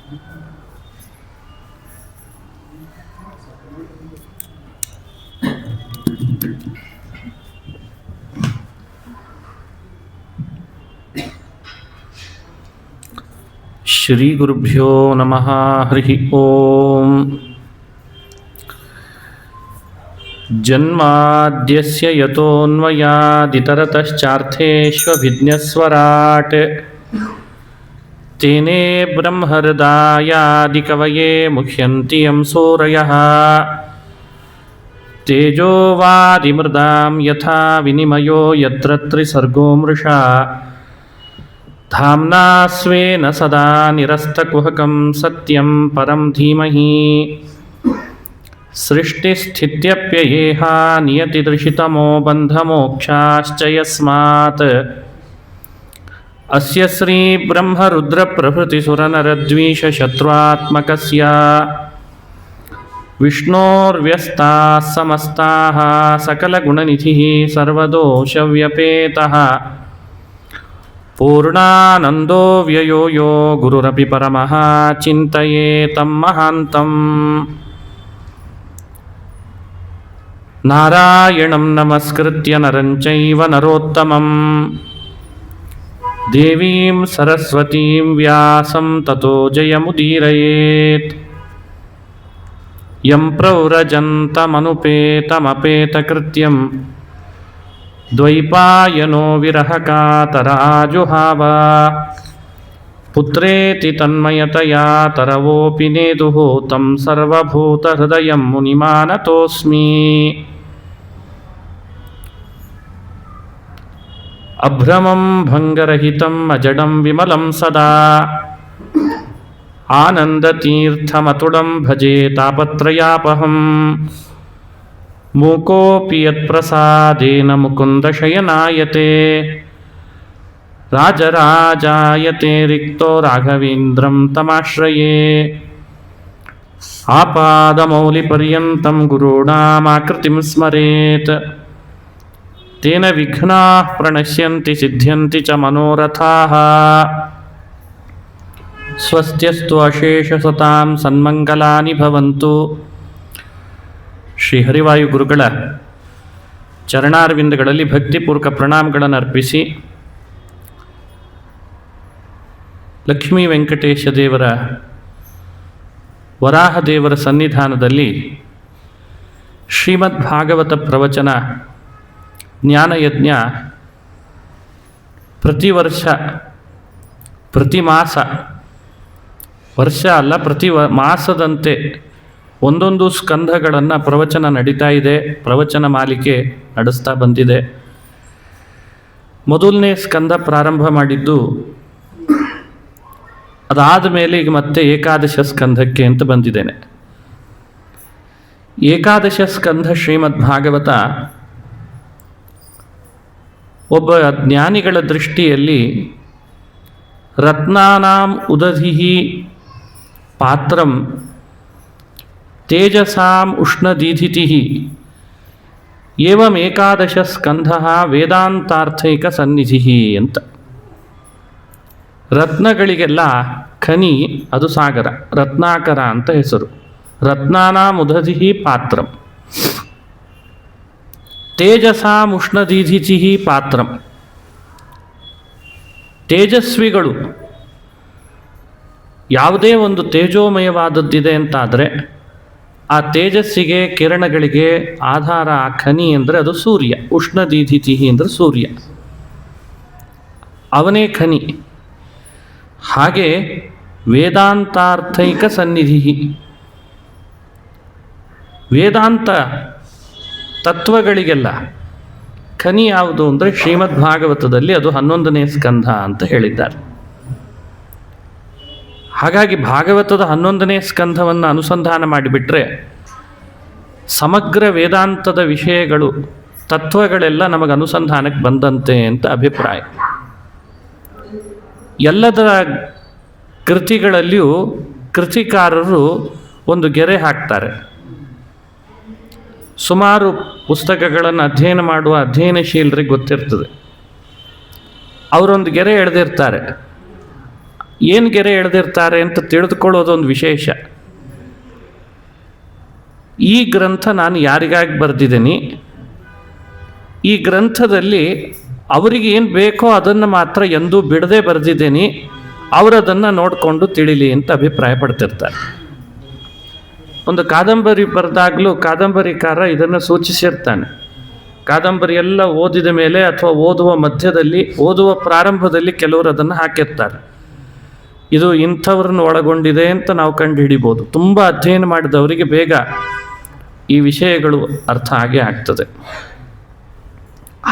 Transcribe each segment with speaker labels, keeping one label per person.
Speaker 1: ಶ್ರೀ ಗುರುಭ್ಯೋ ನಮಃ. ಹರಿ ಓಂ. ಜನ್ಮಾದ್ಯಸ್ಯ ಯತೋನ್ಮಯಾದಿತರತಶ್ಚಾರ್ಥೇಷ್ವಭಿಜ್ಞಸ್ವರಾಟ್ ತೇನೇ ಬ್ರಹ್ಮಹೃದಾಯಾದಿಕವಯೇ ಮುಹ್ಯಂತಿ ಯಂ ಸೂರಯಃ ತೇಜೋ ವಾರಿಮೃದಾಂ ಯಥಾ ವಿನಿಮಯೋ ಯತ್ರ ತ್ರಿಸರ್ಗೋ ಮೃಷಾ ಧಾಮ್ನಾ ಸ್ವೇನ ಸದಾ ನಿರಸ್ತಕುಹಕಂ ಸತ್ಯಂ ಪರಂ ಧೀಮಹಿ ಸೃಷ್ಟಿಸ್ಥಿತ್ಯಪ್ಯಯೇಹ ನಿಯತಿದೃಶಿತಮೋ ಬಂಧಮೋಕ್ಷಾಶ್ಚ ಯಸ್ಮಾತ್ ಅಸ್ಯ ಶ್ರೀ ಬ್ರಹ್ಮರುದ್ರ ಪ್ರಭೃತಿ ಸುರನರದ್ವೀಷ ಶತ್ರುತ್ಮಕಸ್ಯ ವಿಷ್ಣೋರ್ವ್ಯಸ್ತಾಃ ಸಮಸ್ತಾಃ ಸಕಲಗುಣನಿಧಿಃ ಸರ್ವದೋಷವ್ಯಪೇತಃ ಪೂರ್ಣಾನಂದೋ ವ್ಯಯೋ ಯೋ ಗುರುರಪಿ ಪರಮಃ ಚಿಂತಯೇತಂ ಮಹಾಂತಂ. ನಾರಾಯಣಂ ನಮಸ್ಕೃತ್ಯ ನರಂ ಚೈವ ನರೋತ್ತಮಂ ದೇವೀಂ ಸರಸ್ವತೀಂ ವ್ಯಾಸಂ ತತೋ ಜಯಮುದೀರಯೇತ್. ಯಂ ಪ್ರವ್ರಜन्तಮನುಪೇತಮಪೇತಕೃತ್ಯಂ ದ್ವೈಪಾಯನೋ ವಿರಹಕಾತರಾಜುಹಾವ ಪುತ್ರೇತಿ ತನ್ಮಯತಯಾ ತರವೋಪಿ ನೇದುಃ तं ಸರ್ವಭೂತಹೃದಯಂ ಮುನಿಮಾನತೋಸ್ಮಿ. ಅಭ್ರಮಂ ಭಂಗರಹಿತಂ ಅಜಡಂ ವಿಮಲಂ ಸದಾ ಆನಂದತೀರ್ಥಮತುಳಂ ಭಜೆ ತಾಪತ್ರಯಾಪಹಂ. ಮೂಕೋಪಿ ಯತ್ಪ್ರಸಾದೇನ ಮುಕುಂದಶಯನಾಯತೆ ರಾಜರಾಜಾಯತೆ ರಿಕ್ತೋ ರಾಘವೇಂದ್ರಂ ತಮಾಶ್ರಯೇ. ಆಪಾದಮೌಲಿಪರ್ಯಂತಂ ಗುರುಣಾಮಾಕೃತಿಂ ಸ್ಮರೇತ್ ತೇನ ವಿಘ್ನಾಃ ಪ್ರಣಶ್ಯಂತಿ ಸಿದ್ಧ್ಯಂತಿ ಚ ಮನೋರಥಾಃ. ಸ್ವಸ್ತ್ಯಸ್ತು ಅಶೇಷಸತಾಂ ಸನ್ಮಂಗಲಾನಿ ಭವಂತು. ಶ್ರೀ ಹರಿವಾಯು ಗುರುಗಳ ಚರಣಾರವಿಂದಗಳಲ್ಲಿ ಭಕ್ತಿಪೂರ್ವಕ ಪ್ರಣಾಮಗಳನ್ನು ಅರ್ಪಿಸಿ ಲಕ್ಷ್ಮೀ ವೆಂಕಟೇಶ ದೇವರ ವರಾಹ ದೇವರ ಸನ್ನಿಧಾನದಲ್ಲಿ ಶ್ರೀಮದ್ ಭಾಗವತ ಪ್ರವಚನ ಜ್ಞಾನಯಜ್ಞ ಪ್ರತಿ ವರ್ಷ ಪ್ರತಿ ಮಾಸ, ವರ್ಷ ಅಲ್ಲ ಪ್ರತಿ ಮಾಸದಂತೆ ಒಂದೊಂದು ಸ್ಕಂಧಗಳನ್ನು ಪ್ರವಚನ ನಡೀತಾ ಇದೆ. ಪ್ರವಚನ ಮಾಲಿಕೆ ನಡೆಸ್ತಾ ಬಂದಿದೆ. ಮೊದಲನೇ ಸ್ಕಂಧ ಪ್ರಾರಂಭ ಮಾಡಿದ್ದು, ಅದಾದ ಮೇಲೆ ಈಗ ಮತ್ತೆ ಏಕಾದಶ ಸ್ಕಂಧಕ್ಕೆ ಅಂತ ಬಂದಿದ್ದೇನೆ. ಏಕಾದಶ ಸ್ಕಂಧ ಶ್ರೀಮದ್ ಭಾಗವತ ಒಬ್ಬ ಜ್ಞಾನಿಗಳ ದೃಷ್ಟಿಯಲ್ಲಿ ರತ್ನಾನಾಂ ಉದಧಿಃ ಪಾತ್ರಂ ತೇಜಸಾಂ ಉಷ್ಣದೀಧಿತಿಃ ಏವಂ ಏಕಾದಶ ಸ್ಕಂಧಃ ವೇದಾಂತಾರ್ಥೈಕ ಸನ್ನಿಧಿಃ ಅಂತ. ರತ್ನಗಳಿಗೆಲ್ಲ ಖನಿ ಅದು ಸಾಗರ, ರತ್ನಾಕರ ಅಂತ ಹೆಸರು. ರತ್ನಾನಾಂ ಉದಧಿಃ ಪಾತ್ರಂ ತೇಜಸಾಂ ಉಷ್ಣದೀಧಿತಿಃ ಪಾತ್ರಂ. ತೇಜಸ್ವಿಗಳು ಯಾವುದೇ ಒಂದು ತೇಜೋಮಯವಾದದ್ದಿದೆ ಅಂತಾದರೆ ಆ ತೇಜಸ್ಸಿಗೆ ಕಿರಣಗಳಿಗೆ ಆಧಾರ ಖನಿ ಅಂದರೆ ಅದು ಸೂರ್ಯ. ಉಷ್ಣದೀಧಿತಿ ಅಂದರೆ ಸೂರ್ಯ, ಅವನೇ ಖನಿ. ಹಾಗೆ ವೇದಾಂತಾರ್ಥೈಕ ಸನ್ನಿಧಿ, ವೇದಾಂತ ತತ್ವಗಳಿಗೆಲ್ಲ ಖನಿ ಯಾವುದು ಅಂದರೆ ಶ್ರೀಮದ್ ಭಾಗವತದಲ್ಲಿ ಅದು 11ನೇ ಸ್ಕಂಧ ಅಂತ ಹೇಳಿದ್ದಾರೆ. ಹಾಗಾಗಿ ಭಾಗವತದ 11ನೇ ಸ್ಕಂಧವನ್ನು ಅನುಸಂಧಾನ ಮಾಡಿಬಿಟ್ರೆ ಸಮಗ್ರ ವೇದಾಂತದ ವಿಷಯಗಳು, ತತ್ವಗಳೆಲ್ಲ ನಮಗೆ ಅನುಸಂಧಾನಕ್ಕೆ ಬಂದಂತೆ ಅಂತ ಅಭಿಪ್ರಾಯ. ಎಲ್ಲದರ ಕೃತಿಗಳಲ್ಲಿಯೂ ಕೃತಿಕಾರರು ಒಂದು ಗೆರೆ ಹಾಕ್ತಾರೆ. ಸುಮಾರು ಪುಸ್ತಕಗಳನ್ನು ಅಧ್ಯಯನ ಮಾಡುವ ಅಧ್ಯಯನಶೀಲರಿಗೆ ಗೊತ್ತಿರ್ತದೆ. ಅವರೊಂದು ಗೆರೆ ಎಳೆದಿರ್ತಾರೆ. ಏನು ಗೆರೆ ಎಳೆದಿರ್ತಾರೆ ಅಂತ ತಿಳಿದುಕೊಳ್ಳೋದೊಂದು ವಿಶೇಷ. ಈ ಗ್ರಂಥ ನಾನು ಯಾರಿಗಾಗಿ ಬರೆದಿದ್ದೀನಿ, ಈ ಗ್ರಂಥದಲ್ಲಿ ಅವರಿಗೆ ಏನು ಬೇಕೋ ಅದನ್ನು ಮಾತ್ರ ಎಂದೂ ಬಿಡದೆ ಬರೆದಿದ್ದೀನಿ, ಅವರದನ್ನು ನೋಡಿಕೊಂಡು ತಿಳಿಲಿ ಅಂತ ಅಭಿಪ್ರಾಯ ಪಡ್ತಿರ್ತಾರೆ. ಒಂದು ಕಾದಂಬರಿ ಬರೆದಾಗಲೂ ಕಾದಂಬರಿಕಾರ ಇದನ್ನು ಸೂಚಿಸಿರ್ತಾನೆ. ಕಾದಂಬರಿ ಎಲ್ಲ ಓದಿದ ಮೇಲೆ ಅಥವಾ ಓದುವ ಮಧ್ಯದಲ್ಲಿ, ಓದುವ ಪ್ರಾರಂಭದಲ್ಲಿ ಕೆಲವರು ಅದನ್ನು ಹಾಕಿರ್ತಾರೆ. ಇದು ಇಂಥವ್ರನ್ನ ಒಳಗೊಂಡಿದೆ ಅಂತ ನಾವು ಕಂಡು ಹಿಡಿಬೋದು. ತುಂಬ ಅಧ್ಯಯನ ಮಾಡಿದವರಿಗೆ ಬೇಗ ಈ ವಿಷಯಗಳು ಅರ್ಥ ಆಗೇ ಆಗ್ತದೆ.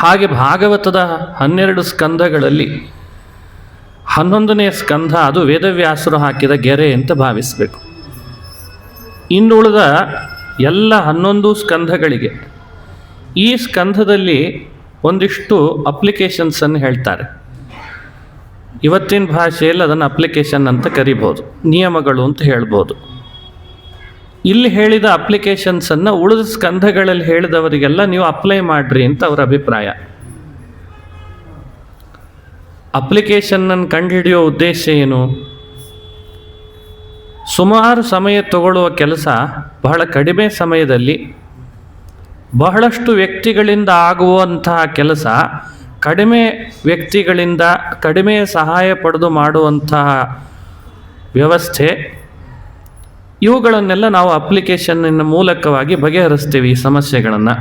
Speaker 1: ಹಾಗೆ ಭಾಗವತದ 12 ಸ್ಕಂದಗಳಲ್ಲಿ 11ನೇ ಸ್ಕಂದ ಅದು ವೇದವ್ಯಾಸರು ಹಾಕಿದ ಗೆರೆ ಅಂತ ಭಾವಿಸಬೇಕು. ಇನ್ನುಳಿದ ಎಲ್ಲ 11 ಸ್ಕಂದಗಳಿಗೆ ಈ ಸ್ಕಂದದಲ್ಲಿ ಒಂದಿಷ್ಟು ಅಪ್ಲಿಕೇಶನ್ಸನ್ನು ಹೇಳ್ತಾರೆ. ಇವತ್ತಿನ ಭಾಷೆಯಲ್ಲಿ ಅದನ್ನು ಅಪ್ಲಿಕೇಶನ್ ಅಂತ ಕರಿಬೋದು, ನಿಯಮಗಳು ಅಂತ ಹೇಳ್ಬೋದು. ಇಲ್ಲಿ ಹೇಳಿದ ಅಪ್ಲಿಕೇಶನ್ಸನ್ನು ಉಳಿದ ಸ್ಕಂದಗಳಲ್ಲಿ ಹೇಳಿದವರಿಗೆಲ್ಲ ನೀವು ಅಪ್ಲೈ ಮಾಡ್ರಿ ಅಂತ ಅವರ ಅಭಿಪ್ರಾಯ. ಅಪ್ಲಿಕೇಶನ್ನನ್ನು ಕಂಡುಹಿಡಿಯೋ ಉದ್ದೇಶ ಏನು? ಸುಮಾರು ಸಮಯ ತಗೊಳ್ಳುವ ಕೆಲಸ ಬಹಳ ಕಡಿಮೆ ಸಮಯದಲ್ಲಿ ಬಹಳಷ್ಟು ವ್ಯಕ್ತಿಗಳಿಂದ ಆಗುವಂತಹ ಕೆಲಸ ಕಡಿಮೆ ವ್ಯಕ್ತಿಗಳಿಂದ ಕಡಿಮೆ ಸಹಾಯ ಪಡೆದು ಮಾಡುವಂತಹ ವ್ಯವಸ್ಥೆ, ಇವುಗಳನ್ನೆಲ್ಲ ನಾವು ಅಪ್ಲಿಕೇಶನ್ನಿನ ಮೂಲಕವಾಗಿ ಬಗೆಹರಿಸ್ತೀವಿ ಈ ಸಮಸ್ಯೆಗಳನ್ನು.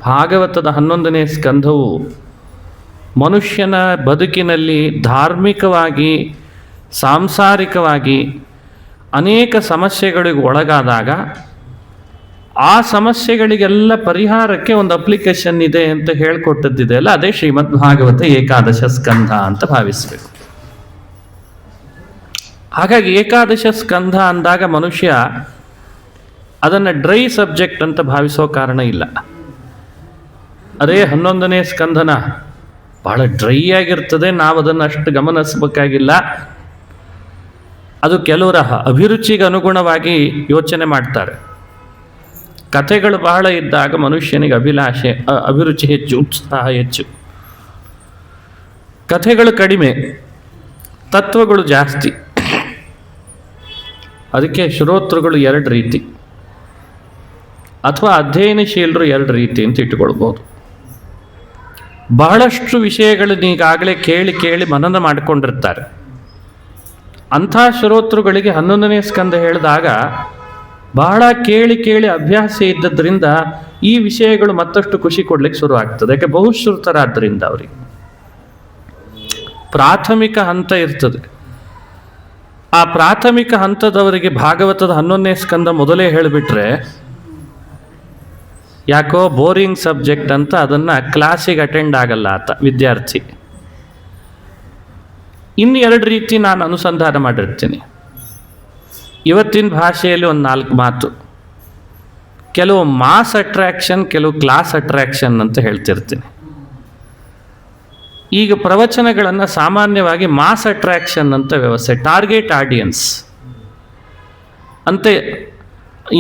Speaker 1: ಭಾಗವತದ 11ನೇ ಸ್ಕಂಧವು ಮನುಷ್ಯನ ಬದುಕಿನಲ್ಲಿ ಧಾರ್ಮಿಕವಾಗಿ ಸಾಂಸಾರಿಕವಾಗಿ ಅನೇಕ ಸಮಸ್ಯೆಗಳಿಗೆ ಒಳಗಾದಾಗ ಆ ಸಮಸ್ಯೆಗಳಿಗೆಲ್ಲ ಪರಿಹಾರಕ್ಕೆ ಒಂದು ಅಪ್ಲಿಕೇಶನ್ ಇದೆ ಅಂತ ಹೇಳಿಕೊಟ್ಟದ್ದಿದೆ ಅಲ್ಲ, ಅದೇ ಶ್ರೀಮದ್ ಭಾಗವತ ಏಕಾದಶ ಸ್ಕಂಧ ಅಂತ ಭಾವಿಸಬೇಕು. ಹಾಗಾಗಿ ಏಕಾದಶ ಸ್ಕಂಧ ಅಂದಾಗ ಮನುಷ್ಯ ಅದನ್ನು ಡ್ರೈ ಸಬ್ಜೆಕ್ಟ್ ಅಂತ ಭಾವಿಸೋ ಕಾರಣ ಇಲ್ಲ. ಅದೇ 11ನೇ ಸ್ಕಂಧನ ಬಹಳ ಡ್ರೈ ಆಗಿರ್ತದೆ, ನಾವು ಅದನ್ನು ಅಷ್ಟು ಗಮನಿಸಬೇಕಾಗಿಲ್ಲ. ಅದು ಕೆಲವರ ಅಭಿರುಚಿಗೆ ಅನುಗುಣವಾಗಿ ಯೋಚನೆ ಮಾಡ್ತಾರೆ. ಕಥೆಗಳು ಬಹಳ ಇದ್ದಾಗ ಮನುಷ್ಯನಿಗೆ ಅಭಿರುಚಿ ಹೆಚ್ಚು, ಉತ್ಸಾಹ ಹೆಚ್ಚು. ಕಥೆಗಳು ಕಡಿಮೆ, ತತ್ವಗಳು ಜಾಸ್ತಿ. ಅದಕ್ಕೆ ಶ್ರೋತೃಗಳು 2 ರೀತಿ ಅಥವಾ ಅಧ್ಯಯನಶೀಲರು 2 ರೀತಿ ಅಂತ ಇಟ್ಟುಕೊಳ್ಬೋದು. ಬಹಳಷ್ಟು ವಿಷಯಗಳನ್ನ ಈಗಾಗಲೇ ಕೇಳಿ ಕೇಳಿ ಮನನ ಮಾಡಿಕೊಂಡಿರ್ತಾರೆ. ಅಂಥ ಶ್ರೋತೃಗಳಿಗೆ 11ನೇ ಸ್ಕಂದ ಹೇಳಿದಾಗ ಬಹಳ ಕೇಳಿ ಕೇಳಿ ಅಭ್ಯಾಸ ಇದ್ದದ್ರಿಂದ ಈ ವಿಷಯಗಳು ಮತ್ತಷ್ಟು ಖುಷಿ ಕೊಡ್ಲಿಕ್ಕೆ ಶುರು ಆಗ್ತದೆ. ಯಾಕೆ ಬಹುಶ್ರುತರಾದ್ದರಿಂದ ಅವರಿಗೆ ಪ್ರಾಥಮಿಕ ಹಂತ ಇರ್ತದೆ. ಆ ಪ್ರಾಥಮಿಕ ಹಂತದವರಿಗೆ ಭಾಗವತದ 11ನೇ ಸ್ಕಂದ ಮೊದಲೇ ಹೇಳಿಬಿಟ್ರೆ ಯಾಕೋ ಬೋರಿಂಗ್ ಸಬ್ಜೆಕ್ಟ್ ಅಂತ ಅದನ್ನು ಕ್ಲಾಸಿಗೆ ಅಟೆಂಡ್ ಆಗಲ್ಲ ಆತ ವಿದ್ಯಾರ್ಥಿ. ಇನ್ನು 2 ರೀತಿ ನಾನು ಅನುಸಂಧಾನ ಮಾಡಿರ್ತೀನಿ. ಇವತ್ತಿನ ಭಾಷೆಯಲ್ಲಿ ಒಂದು 4 ಮಾತು. ಕೆಲವು ಮಾಸ್ ಅಟ್ರಾಕ್ಷನ್, ಕೆಲವು ಕ್ಲಾಸ್ ಅಟ್ರಾಕ್ಷನ್ ಅಂತ ಹೇಳ್ತಿರ್ತೀನಿ. ಈಗ ಪ್ರವಚನಗಳನ್ನು ಸಾಮಾನ್ಯವಾಗಿ ಮಾಸ್ ಅಟ್ರಾಕ್ಷನ್ ಅಂತ ವ್ಯವಸ್ಥೆ, ಟಾರ್ಗೆಟ್ ಆಡಿಯನ್ಸ್ ಅಂತೆ.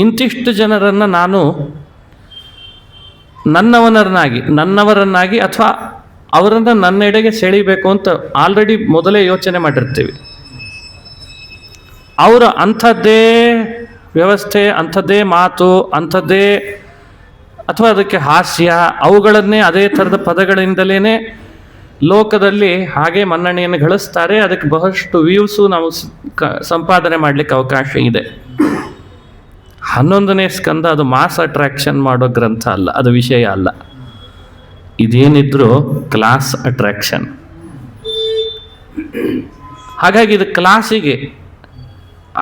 Speaker 1: ಇಂತಿಷ್ಟು ಜನರನ್ನು ನಾನು ನನ್ನವರನ್ನಾಗಿ ಅಥವಾ ಅವರನ್ನು ನನ್ನೆಡೆಗೆ ಸೆಳೀಬೇಕು ಅಂತ ಆಲ್ರೆಡಿ ಮೊದಲೇ ಯೋಚನೆ ಮಾಡಿರ್ತೀವಿ. ಅವರು ಅಂಥದ್ದೇ ವ್ಯವಸ್ಥೆ, ಅಂಥದ್ದೇ ಮಾತು, ಅಂಥದ್ದೇ ಅಥವಾ ಅದಕ್ಕೆ ಹಾಸ್ಯ, ಅವುಗಳನ್ನೇ ಅದೇ ಥರದ ಪದಗಳಿಂದಲೇ ಲೋಕದಲ್ಲಿ ಹಾಗೆ ಮನ್ನಣೆಯನ್ನು ಗಳಿಸ್ತಾರೆ. ಅದಕ್ಕೆ ಬಹಳಷ್ಟು ವ್ಯೂಸು ನಾವು ಸಂಪಾದನೆ ಮಾಡಲಿಕ್ಕೆ ಅವಕಾಶ ಇದೆ. 11ನೇ ಸ್ಕಂದ ಅದು ಮಾಸ್ ಅಟ್ರಾಕ್ಷನ್ ಮಾಡೋ ಗ್ರಂಥ ಅಲ್ಲ, ಅದು ವಿಷಯ ಅಲ್ಲ. ಇದೇನಿದ್ರು ಕ್ಲಾಸ್ ಅಟ್ರಾಕ್ಷನ್. ಹಾಗಾಗಿ ಇದು ಕ್ಲಾಸಿಗೆ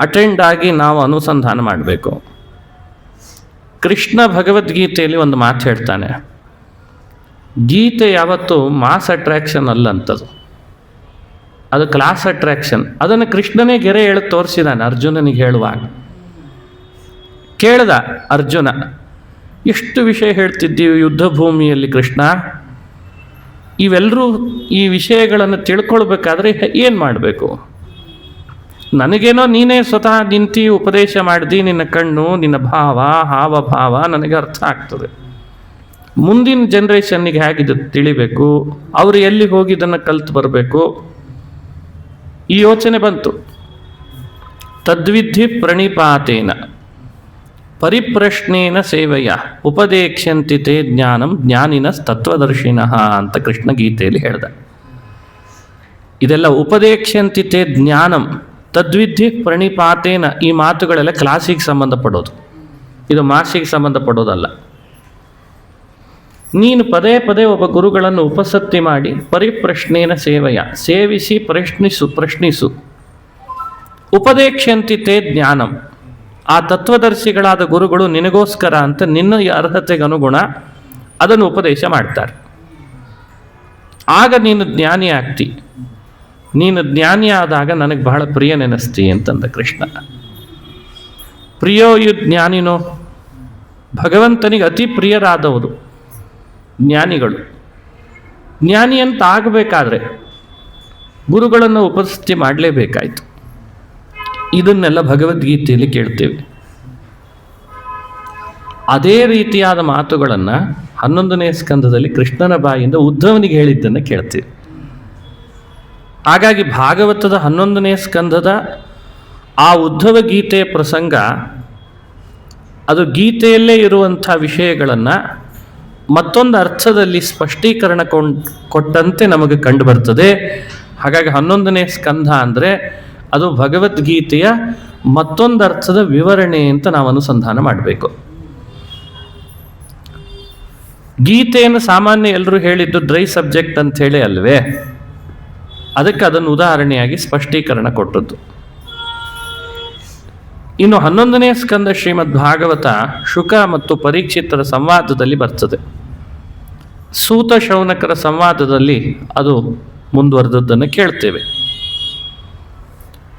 Speaker 1: ಅಟೆಂಡ್ ಆಗಿ ನಾವು ಅನುಸಂಧಾನ ಮಾಡಬೇಕು. ಕೃಷ್ಣ ಭಗವದ್ಗೀತೆಯಲ್ಲಿ ಒಂದು ಮಾತು ಹೇಳ್ತಾನೆ, ಗೀತೆ ಯಾವತ್ತು ಮಾಸ್ ಅಟ್ರಾಕ್ಷನ್ ಅಲ್ಲಂಥದ್ದು, ಅದು ಕ್ಲಾಸ್ ಅಟ್ರಾಕ್ಷನ್. ಅದನ್ನು ಕೃಷ್ಣನೇ ಗೆರೆ ಎಳೆದು ತೋರಿಸಿದಾನೆ ಅರ್ಜುನನಿಗೆ ಹೇಳುವಾಗ. ಕೇಳ್ದ ಅರ್ಜುನ, ಎಷ್ಟು ವಿಷಯ ಹೇಳ್ತಿದ್ದೀವಿ ಯುದ್ಧ ಭೂಮಿಯಲ್ಲಿ ಕೃಷ್ಣ, ಇವೆಲ್ಲರೂ ಈ ವಿಷಯಗಳನ್ನು ತಿಳ್ಕೊಳ್ಬೇಕಾದ್ರೆ ಏನು ಮಾಡಬೇಕು? ನನಗೇನೋ ನೀನೇ ಸ್ವತಃ ನಿಂತು ಉಪದೇಶ ಮಾಡಿದಿ, ನಿನ್ನ ಕಣ್ಣು, ನಿನ್ನ ಭಾವ, ಹಾವಭಾವ ನನಗೆ ಅರ್ಥ ಆಗ್ತದೆ. ಮುಂದಿನ ಜನ್ರೇಷನ್ನಿಗೆ ಹೇಗಿದ್ದು ತಿಳಿಬೇಕು, ಅವರು ಎಲ್ಲಿ ಹೋಗಿ ಇದನ್ನು ಕಲ್ತು ಬರಬೇಕು, ಈ ಯೋಚನೆ ಬಂತು. ತದ್ವಿಧಿ ಪ್ರಣಿಪಾತೇನ ಪರಿಪ್ರಶ್ನೇನ ಸೇವೆಯ ಉಪದೇಕ್ಷ್ಯಂತಿ ತೇ ಜ್ಞಾನಂ ಜ್ಞಾನಿನ ತತ್ವದರ್ಶಿನಃ ಅಂತ ಕೃಷ್ಣ ಗೀತೆಯಲ್ಲಿ ಹೇಳ್ದ. ಇದೆಲ್ಲ ಉಪದೇಕ್ಷ್ಯಂತಿ ತೇ ಜ್ಞಾನಂ ತದ್ವಿಧಿ ಪ್ರಣಿಪಾತೇನ, ಈ ಮಾತುಗಳೆಲ್ಲ ಕ್ಲಾಸಿಗೆ ಸಂಬಂಧಪಡೋದು, ಇದು ಮಾಸಿಗೆ ಸಂಬಂಧಪಡೋದಲ್ಲ. ನೀನು ಪದೇ ಪದೇ ಒಬ್ಬ ಗುರುಗಳನ್ನು ಉಪಸತ್ತಿ ಮಾಡಿ ಪರಿಪ್ರಶ್ನೇನ ಸೇವೆಯ ಸೇವಿಸಿ ಪ್ರಶ್ನಿಸು ಉಪದೇಕ್ಷ್ಯಂತಿ ತೇ ಜ್ಞಾನಂ, ಆ ತತ್ವದರ್ಶಿಗಳಾದ ಗುರುಗಳು ನಿನಗೋಸ್ಕರ ಅಂತ ನಿನ್ನ ಅರ್ಹತೆಗನುಗುಣ ಅದನ್ನು ಉಪದೇಶ ಮಾಡ್ತಾರೆ. ಆಗ ನೀನು ಜ್ಞಾನಿ ಆಗ್ತಿ. ನೀನು ಜ್ಞಾನಿ ಆದಾಗ ನನಗೆ ಬಹಳ ಪ್ರಿಯ ನೆನೆಸ್ತಿ ಅಂತಂದ ಕೃಷ್ಣ. ಪ್ರಿಯೋಯು ಜ್ಞಾನಿನೋ, ಭಗವಂತನಿಗೆ ಅತಿ ಪ್ರಿಯರಾದವರು ಜ್ಞಾನಿಗಳು. ಜ್ಞಾನಿ ಅಂತ ಆಗಬೇಕಾದ್ರೆ ಗುರುಗಳನ್ನು ಉಪಸ್ಥಿತಿ ಮಾಡಲೇಬೇಕಾಯಿತು. ಇದನ್ನೆಲ್ಲ ಭಗವದ್ಗೀತೆಯಲ್ಲಿ ಕೇಳ್ತೇವೆ. ಅದೇ ರೀತಿಯಾದ ಮಾತುಗಳನ್ನು 11ನೇ ಸ್ಕಂದದಲ್ಲಿ ಕೃಷ್ಣನ ಬಾಯಿಂದ ಉದ್ಧವನಿಗೆ ಹೇಳಿದ್ದನ್ನು ಕೇಳ್ತೇವೆ. ಹಾಗಾಗಿ ಭಾಗವತದ 11ನೇ ಸ್ಕಂದದ ಆ ಉದ್ಧವ ಗೀತೆಯ ಪ್ರಸಂಗ, ಅದು ಗೀತೆಯಲ್ಲೇ ಇರುವಂಥ ವಿಷಯಗಳನ್ನು ಮತ್ತೊಂದು ಅರ್ಥದಲ್ಲಿ ಸ್ಪಷ್ಟೀಕರಣ ಕೊಟ್ಟಂತೆ ನಮಗೆ ಕಂಡು ಬರ್ತದೆ. ಹಾಗಾಗಿ 11ನೇ ಸ್ಕಂದ ಅಂದರೆ ಅದು ಭಗವದ್ಗೀತೆಯ ಮತ್ತೊಂದು ಅರ್ಥದ ವಿವರಣೆ ಅಂತ ನಾವು ಅನುಸಂಧಾನ ಮಾಡಬೇಕು. ಗೀತೆಯನ್ನು ಸಾಮಾನ್ಯ ಎಲ್ಲರೂ ಹೇಳಿದ್ದು ಡ್ರೈ ಸಬ್ಜೆಕ್ಟ್ ಅಂತ ಹೇಳಿ ಅಲ್ವೇ, ಅದಕ್ಕೆ ಅದನ್ನು ಉದಾಹರಣೆಯಾಗಿ ಸ್ಪಷ್ಟೀಕರಣ ಕೊಟ್ಟದ್ದು. ಇನ್ನು 11ನೇ ಸ್ಕಂದ ಶ್ರೀಮದ್ ಭಾಗವತ ಶುಕ ಮತ್ತು ಪರೀಕ್ಷಿತರ ಸಂವಾದದಲ್ಲಿ ಬರ್ತದೆ. ಸೂತ ಶೌನಕರ ಸಂವಾದದಲ್ಲಿ ಅದು ಮುಂದುವರೆದದ್ದನ್ನು ಕೇಳ್ತೇವೆ.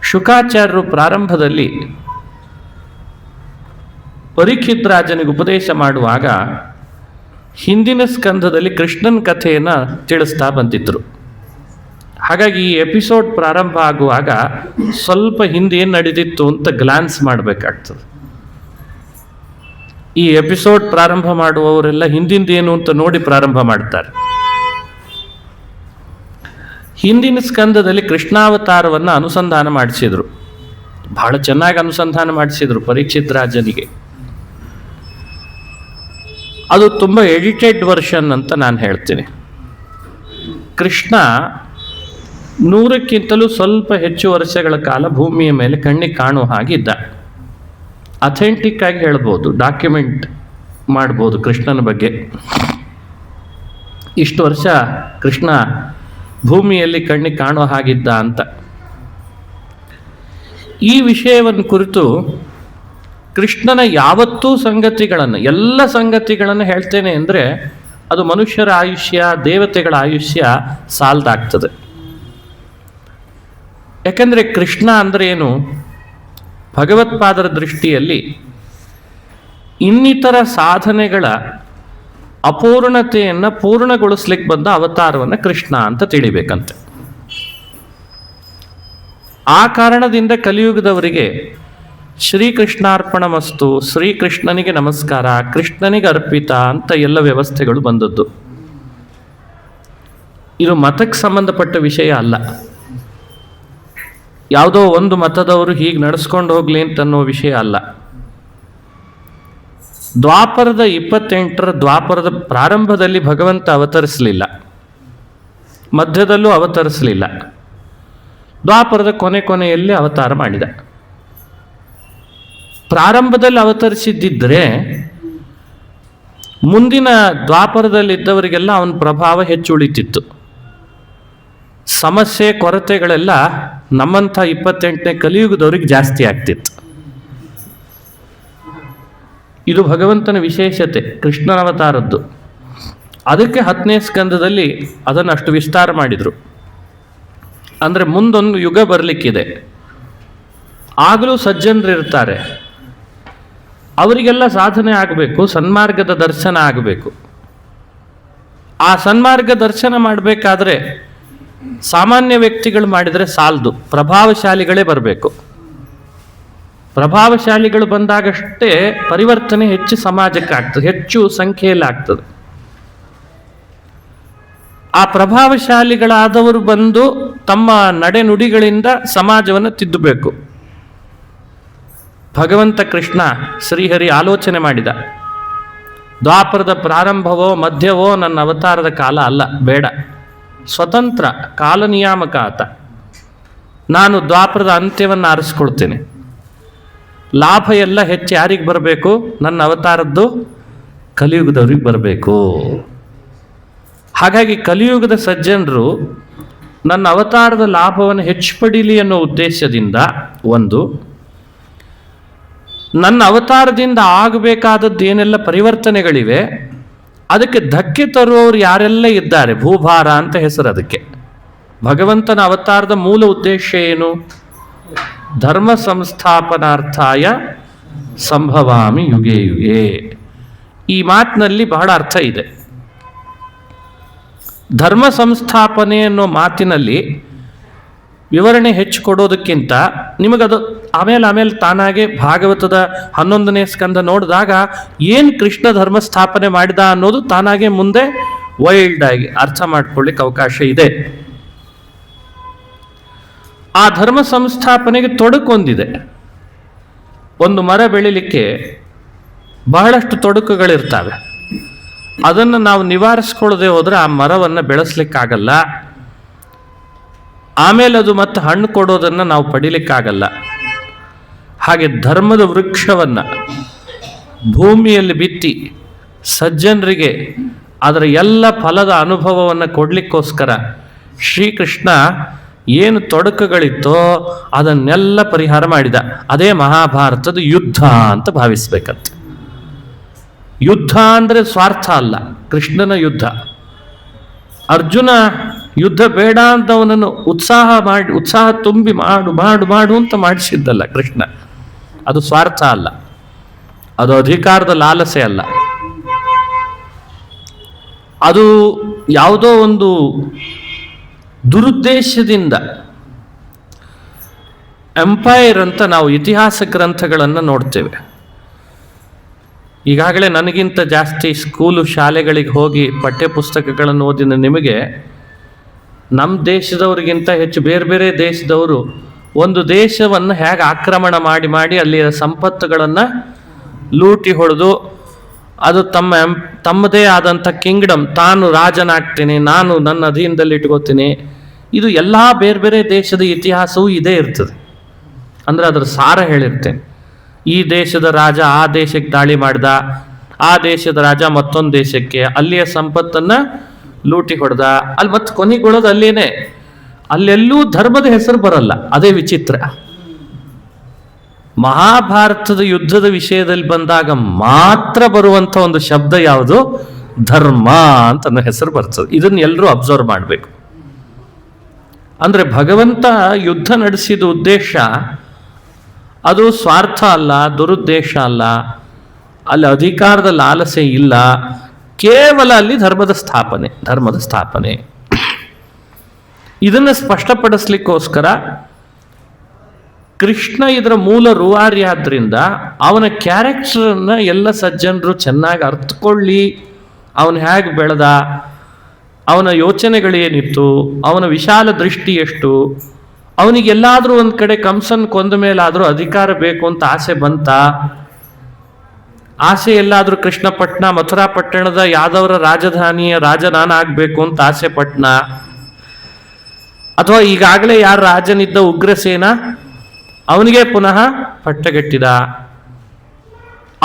Speaker 1: ಶುಕಾಚಾರ್ಯರು ಪ್ರಾರಂಭದಲ್ಲಿ ಪರೀಕ್ಷಿತ್ ರಾಜನಿಗೆ ಉಪದೇಶ ಮಾಡುವಾಗ ಹಿಂದಿನ ಸ್ಕಂದದಲ್ಲಿ ಕೃಷ್ಣನ ಕಥೆಯನ್ನು ತಿಳಿಸ್ತಾ ಬಂದಿದ್ರು. ಹಾಗಾಗಿ ಈ ಎಪಿಸೋಡ್ ಪ್ರಾರಂಭ ಆಗುವಾಗ ಸ್ವಲ್ಪ ಹಿಂದೆ ಏನು ನಡೆದಿತ್ತು ಅಂತ ಗ್ಲಾನ್ಸ್ ಮಾಡಬೇಕಾಗ್ತದೆ. ಈ ಎಪಿಸೋಡ್ ಪ್ರಾರಂಭ ಮಾಡುವವರೆಲ್ಲ ಹಿಂದಿಂದೇನು ಅಂತ ನೋಡಿ ಪ್ರಾರಂಭ ಮಾಡ್ತಾರೆ. ಹಿಂದಿನ ಸ್ಕಂದದಲ್ಲಿ ಕೃಷ್ಣಾವತಾರವನ್ನು ಅನುಸಂಧಾನ ಮಾಡಿಸಿದ್ರು, ಬಹಳ ಚೆನ್ನಾಗಿ ಅನುಸಂಧಾನ ಮಾಡಿಸಿದ್ರು ಪರೀಕ್ಷಿತ್ ರಾಜನಿಗೆ. ಅದು ತುಂಬ ಎಡಿಟೆಡ್ ವರ್ಷನ್ ಅಂತ ನಾನು ಹೇಳ್ತೀನಿ. ಕೃಷ್ಣ 100ಕ್ಕಿಂತಲೂ ಸ್ವಲ್ಪ ಹೆಚ್ಚು ವರ್ಷಗಳ ಕಾಲ ಭೂಮಿಯ ಮೇಲೆ ಕಣ್ಣಿಗೆ ಕಾಣುವ ಹಾಗಿದ್ದ. ಅಥೆಂಟಿಕ್ ಆಗಿ ಹೇಳ್ಬೋದು, ಡಾಕ್ಯುಮೆಂಟ್ ಮಾಡ್ಬೋದು ಕೃಷ್ಣನ ಬಗ್ಗೆ. ಇಷ್ಟು ವರ್ಷ ಕೃಷ್ಣ ಭೂಮಿಯಲ್ಲಿ ಕಣ್ಣಿಗೆ ಕಾಣುವ ಹಾಗಿದ್ದ ಅಂತ. ಈ ವಿಷಯವನ್ನು ಕುರಿತು ಕೃಷ್ಣನ ಯಾವತ್ತೂ ಎಲ್ಲ ಸಂಗತಿಗಳನ್ನು ಹೇಳ್ತೇನೆ ಅಂದರೆ ಅದು ಮನುಷ್ಯರ ಆಯುಷ್ಯ, ದೇವತೆಗಳ ಆಯುಷ್ಯ ಸಾಲ್ದಾಗ್ತದೆ. ಯಾಕಂದರೆ ಕೃಷ್ಣ ಅಂದರೆ ಏನು, ಭಗವತ್ಪಾದರ ದೃಷ್ಟಿಯಲ್ಲಿ ಇನ್ನಿತರ ಸಾಧನೆಗಳ ಅಪೂರ್ಣತೆಯನ್ನು ಪೂರ್ಣಗೊಳಿಸ್ಲಿಕ್ಕೆ ಬಂದ ಅವತಾರವನ್ನು ಕೃಷ್ಣ ಅಂತ ತಿಳಿಬೇಕಂತೆ. ಆ ಕಾರಣದಿಂದ ಕಲಿಯುಗದವರಿಗೆ ಶ್ರೀಕೃಷ್ಣಾರ್ಪಣಮಸ್ತು, ಶ್ರೀಕೃಷ್ಣನಿಗೆ ನಮಸ್ಕಾರ, ಕೃಷ್ಣನಿಗೆ ಅರ್ಪಿತ ಅಂತ ಎಲ್ಲ ವ್ಯವಸ್ಥೆಗಳು ಬಂದದ್ದು. ಇದು ಮತಕ್ಕೆ ಸಂಬಂಧಪಟ್ಟ ವಿಷಯ ಅಲ್ಲ. ಯಾವುದೋ ಒಂದು ಮತದವರು ಹೀಗೆ ನಡೆಸ್ಕೊಂಡು ಹೋಗ್ಲಿ ಅಂತನ್ನೋ ವಿಷಯ ಅಲ್ಲ. ದ್ವಾಪರದ 28ರ ದ್ವಾಪರದ ಪ್ರಾರಂಭದಲ್ಲಿ ಭಗವಂತ ಅವತರಿಸಲಿಲ್ಲ, ಮಧ್ಯದಲ್ಲೂ ಅವತರಿಸಲಿಲ್ಲ, ದ್ವಾಪರದ ಕೊನೆಯಲ್ಲಿ ಅವತಾರ ಮಾಡಿದ. ಪ್ರಾರಂಭದಲ್ಲಿ ಅವತರಿಸಿದ್ದಿದ್ರೆ ಮುಂದಿನ ದ್ವಾಪರದಲ್ಲಿದ್ದವರಿಗೆಲ್ಲ ಅವನ ಪ್ರಭಾವ ಹೆಚ್ಚು ಉಳಿತಿತ್ತು. ಸಮಸ್ಯೆ ಕೊರತೆಗಳೆಲ್ಲ ನಮ್ಮಂಥ 28ನೇ ಕಲಿಯುಗದವ್ರಿಗೆ ಜಾಸ್ತಿ ಆಗ್ತಿತ್ತು. ಇದು ಭಗವಂತನ ವಿಶೇಷತೆ, ಕೃಷ್ಣನ ಅವತಾರದ್ದು. ಅದಕ್ಕೆ 10ನೇ ಸ್ಕಂದದಲ್ಲಿ ಅದನ್ನು ಅಷ್ಟು ವಿಸ್ತಾರ ಮಾಡಿದರು. ಅಂದರೆ ಮುಂದೊಂದು ಯುಗ ಬರಲಿಕ್ಕಿದೆ, ಆಗಲೂ ಸಜ್ಜನರು ಇರ್ತಾರೆ, ಅವರಿಗೆಲ್ಲ ಸಾಧನೆ ಆಗಬೇಕು, ಸನ್ಮಾರ್ಗದ ದರ್ಶನ ಆಗಬೇಕು. ಆ ಸನ್ಮಾರ್ಗ ದರ್ಶನ ಮಾಡಬೇಕಾದ್ರೆ ಸಾಮಾನ್ಯ ವ್ಯಕ್ತಿಗಳು ಮಾಡಿದರೆ ಸಾಲದು, ಪ್ರಭಾವಶಾಲಿಗಳೇ ಬರಬೇಕು. ಪ್ರಭಾವಶಾಲಿಗಳು ಬಂದಾಗಷ್ಟೇ ಪರಿವರ್ತನೆ ಹೆಚ್ಚು ಸಮಾಜಕ್ಕೆ ಆಗ್ತದೆ, ಹೆಚ್ಚು ಸಂಖ್ಯೆಯಲ್ಲಿ ಆಗ್ತದೆ. ಆ ಪ್ರಭಾವಶಾಲಿಗಳಾದವರು ಬಂದು ತಮ್ಮ ನಡೆನುಡಿಗಳಿಂದ ಸಮಾಜವನ್ನು ತಿದ್ದಬೇಕು. ಭಗವಂತ ಕೃಷ್ಣ ಶ್ರೀಹರಿ ಆಲೋಚನೆ ಮಾಡಿದ, ದ್ವಾಪರದ ಪ್ರಾರಂಭವೋ ಮಧ್ಯವೋ ನನ್ನ ಅವತಾರದ ಕಾಲ ಅಲ್ಲ, ಬೇಡ, ಸ್ವತಂತ್ರ ಕಾಲ ನಿಯಾಮಕ ಆತ. ನಾನು ದ್ವಾಪರದ ಅಂತ್ಯವನ್ನು ಆರಿಸ್ಕೊಳ್ತೇನೆ. ಲಾಭ ಎಲ್ಲ ಹೆಚ್ಚು ಯಾರಿಗೆ ಬರಬೇಕು? ನನ್ನ ಅವತಾರದ್ದು ಕಲಿಯುಗದವ್ರಿಗೆ ಬರಬೇಕು. ಹಾಗಾಗಿ ಕಲಿಯುಗದ ಸಜ್ಜನರು ನನ್ನ ಅವತಾರದ ಲಾಭವನ್ನು ಹೆಚ್ಚು ಪಡೀಲಿ ಅನ್ನೋ ಉದ್ದೇಶದಿಂದ, ಒಂದು, ನನ್ನ ಅವತಾರದಿಂದ ಆಗಬೇಕಾದದ್ದು ಏನೆಲ್ಲ ಪರಿವರ್ತನೆಗಳಿವೆ ಅದಕ್ಕೆ ಧಕ್ಕೆ ತರುವವರು ಯಾರೆಲ್ಲ ಇದ್ದಾರೆ, ಭೂಭಾರ ಅಂತ ಹೆಸರು ಅದಕ್ಕೆ. ಭಗವಂತನ ಅವತಾರದ ಮೂಲ ಉದ್ದೇಶ ಏನು? ಧರ್ಮ ಸಂಸ್ಥಾಪನಾರ್ಥಾಯ ಸಂಭವಾಮಿ ಯುಗೆ ಯುಗೆ. ಈ ಮಾತಿನಲ್ಲಿ ಬಹಳ ಅರ್ಥ ಇದೆ. ಧರ್ಮ ಸಂಸ್ಥಾಪನೆ ಅನ್ನೋ ಮಾತಿನಲ್ಲಿ ವಿವರಣೆ ಹೆಚ್ಚು ಕೊಡೋದಕ್ಕಿಂತ ನಿಮಗದು ಆಮೇಲೆ ತಾನಾಗೆ ಭಾಗವತದ 11ನೇ ಸ್ಕಂದ ನೋಡಿದಾಗ ಏನು ಕೃಷ್ಣ ಧರ್ಮ ಸ್ಥಾಪನೆ ಮಾಡಿದ ಅನ್ನೋದು ತಾನಾಗೆ ಮುಂದೆ ವೈಲ್ಡ್ ಆಗಿ ಅರ್ಥ ಮಾಡ್ಕೊಳ್ಳಿಕ್ಕೆ ಅವಕಾಶ ಇದೆ. ಆ ಧರ್ಮ ಸಂಸ್ಥಾಪನೆಗೆ ತೊಡಕೊಂದಿದೆ. ಒಂದು ಮರ ಬೆಳಿಲಿಕ್ಕೆ ಬಹಳಷ್ಟು ತೊಡಕುಗಳಿರ್ತವೆ. ಅದನ್ನು ನಾವು ನಿವಾರಿಸ್ಕೊಳ್ಳದೆ ಹೋದರೆ ಆ ಮರವನ್ನು ಬೆಳೆಸ್ಲಿಕ್ಕಾಗಲ್ಲ. ಆಮೇಲೆ ಅದು ಮತ್ತೆ ಹಣ್ಣು ಕೊಡೋದನ್ನು ನಾವು ಪಡಿಲಿಕ್ಕಾಗಲ್ಲ. ಹಾಗೆ ಧರ್ಮದ ವೃಕ್ಷವನ್ನು ಭೂಮಿಯಲ್ಲಿ ಬಿತ್ತಿ ಸಜ್ಜನರಿಗೆ ಅದರ ಎಲ್ಲ ಫಲದ ಅನುಭವವನ್ನು ಕೊಡಲಿಕ್ಕೋಸ್ಕರ ಶ್ರೀಕೃಷ್ಣ ಏನು ತೊಡಕುಗಳಿತ್ತೋ ಅದನ್ನೆಲ್ಲ ಪರಿಹಾರ ಮಾಡಿದ. ಅದೇ ಮಹಾಭಾರತದ ಯುದ್ಧ ಅಂತ ಭಾವಿಸ್ಬೇಕಂತೆ. ಯುದ್ಧ ಅಂದರೆ ಸ್ವಾರ್ಥ ಅಲ್ಲ, ಕೃಷ್ಣನ ಯುದ್ಧ. ಅರ್ಜುನ ಯುದ್ಧ ಬೇಡ ಅಂತ ಅವನನ್ನು ಉತ್ಸಾಹ ತುಂಬಿ ಮಾಡು ಮಾಡು ಮಾಡು ಅಂತ ಮಾಡಿಸಿದ್ದಲ್ಲ ಕೃಷ್ಣ. ಅದು ಸ್ವಾರ್ಥ ಅಲ್ಲ, ಅದು ಅಧಿಕಾರದ ಲಾಲಸೆ ಅಲ್ಲ, ಅದು ಯಾವುದೋ ಒಂದು ದುರುದ್ದೇಶದಿಂದ. ಎಂಪೈರ್ ಅಂತ ನಾವು ಇತಿಹಾಸ ಗ್ರಂಥಗಳನ್ನು ನೋಡ್ತೇವೆ. ಈಗಾಗಲೇ ನನಗಿಂತ ಜಾಸ್ತಿ ಸ್ಕೂಲು ಶಾಲೆಗಳಿಗೆ ಹೋಗಿ ಪಠ್ಯಪುಸ್ತಕಗಳನ್ನು ಓದಿದ ನಿಮಗೆ ನಮ್ಮ ದೇಶದವ್ರಿಗಿಂತ ಹೆಚ್ಚು ಬೇರೆ ಬೇರೆ ದೇಶದವರು ಒಂದು ದೇಶವನ್ನು ಹೇಗೆ ಆಕ್ರಮಣ ಮಾಡಿ ಅಲ್ಲಿಯ ಸಂಪತ್ತುಗಳನ್ನು ಲೂಟಿ ಹೊಡೆದು ಅದು ತಮ್ಮದೇ ಆದಂಥ ಕಿಂಗ್ಡಮ್, ತಾನು ರಾಜನಾಗ್ತೀನಿ, ನಾನು ನನ್ನ ಅಧೀನದಲ್ಲಿ ಇಟ್ಕೋತೀನಿ, ಇದು ಎಲ್ಲ ಬೇರೆ ಬೇರೆ ದೇಶದ ಇತಿಹಾಸವೂ ಇದೇ ಇರ್ತದೆ. ಅಂದರೆ ಅದರ ಸಾರ ಹೇಳಿರ್ತೇನೆ. ಈ ದೇಶದ ರಾಜ ಆ ದೇಶಕ್ಕೆ ದಾಳಿ ಮಾಡ್ದ, ಆ ದೇಶದ ರಾಜ ಮತ್ತೊಂದು ದೇಶಕ್ಕೆ, ಅಲ್ಲಿಯ ಸಂಪತ್ತನ್ನು ಲೂಟಿ ಹೊಡೆದ, ಅಲ್ಲಿ ಮತ್ತೆ ಕೊನೆಗೊಳ್ಳೋದು ಅಲ್ಲೇನೆ. ಅಲ್ಲೆಲ್ಲೂ ಧರ್ಮದ ಹೆಸರು ಬರಲ್ಲ. ಅದೇ ವಿಚಿತ್ರ. ಮಹಾಭಾರತದ ಯುದ್ಧದ ವಿಷಯದಲ್ಲಿ ಬಂದಾಗ ಮಾತ್ರ ಬರುವಂಥ ಒಂದು ಶಬ್ದ ಯಾವುದು? ಧರ್ಮ ಅಂತ ಅನ್ನೋ ಹೆಸರು ಬರ್ತದೆ. ಇದನ್ನು ಎಲ್ಲರೂ ಅಬ್ಸರ್ವ್ ಮಾಡಬೇಕು. ಅಂದರೆ ಭಗವಂತ ಯುದ್ಧ ನಡೆಸಿದ ಉದ್ದೇಶ ಅದು ಸ್ವಾರ್ಥ ಅಲ್ಲ, ದುರುದ್ದೇಶ ಅಲ್ಲ, ಅಲ್ಲಿ ಅಧಿಕಾರದ ಲಾಲಸೆ ಇಲ್ಲ, ಕೇವಲ ಅಲ್ಲಿ ಧರ್ಮದ ಸ್ಥಾಪನೆ. ಇದನ್ನು ಸ್ಪಷ್ಟಪಡಿಸ್ಲಿಕ್ಕೋಸ್ಕರ ಕೃಷ್ಣ ಇದರ ಮೂಲ ರೂವಾರಿ ಆದ್ರಿಂದ ಅವನ ಕ್ಯಾರೆಕ್ಟರನ್ನು ಎಲ್ಲ ಸಜ್ಜನರು ಚೆನ್ನಾಗಿ ಅರ್ಥಕೊಳ್ಳಿ. ಅವನು ಹೇಗೆ ಬೆಳೆದ, ಅವನ ಯೋಚನೆಗಳೇನಿತ್ತು, ಅವನ ವಿಶಾಲ ದೃಷ್ಟಿ ಎಷ್ಟು, ಅವನಿಗೆಲ್ಲಾದರೂ ಒಂದು ಕಡೆ ಕಂಸನ್ ಕೊಂದ ಮೇಲಾದರೂ ಅಧಿಕಾರ ಬೇಕು ಅಂತ ಆಸೆ ಬಂತ? ಆಸೆ ಎಲ್ಲಾದರೂ ಕೃಷ್ಣಪಟ್ಟಣ ಮಥುರಾ ಪಟ್ಟಣದ ಯಾದವರ ರಾಜಧಾನಿಯ ರಾಜ ನಾನಾಗಬೇಕು ಅಂತ ಆಸೆ ಪಟ್ನ? ಅಥವಾ ಈಗಾಗಲೇ ಯಾರು ರಾಜನಿದ್ದ ಉಗ್ರಸೇನ ಅವನಿಗೆ ಪುನಃ ಪಟ್ಟಗಟ್ಟಿದ?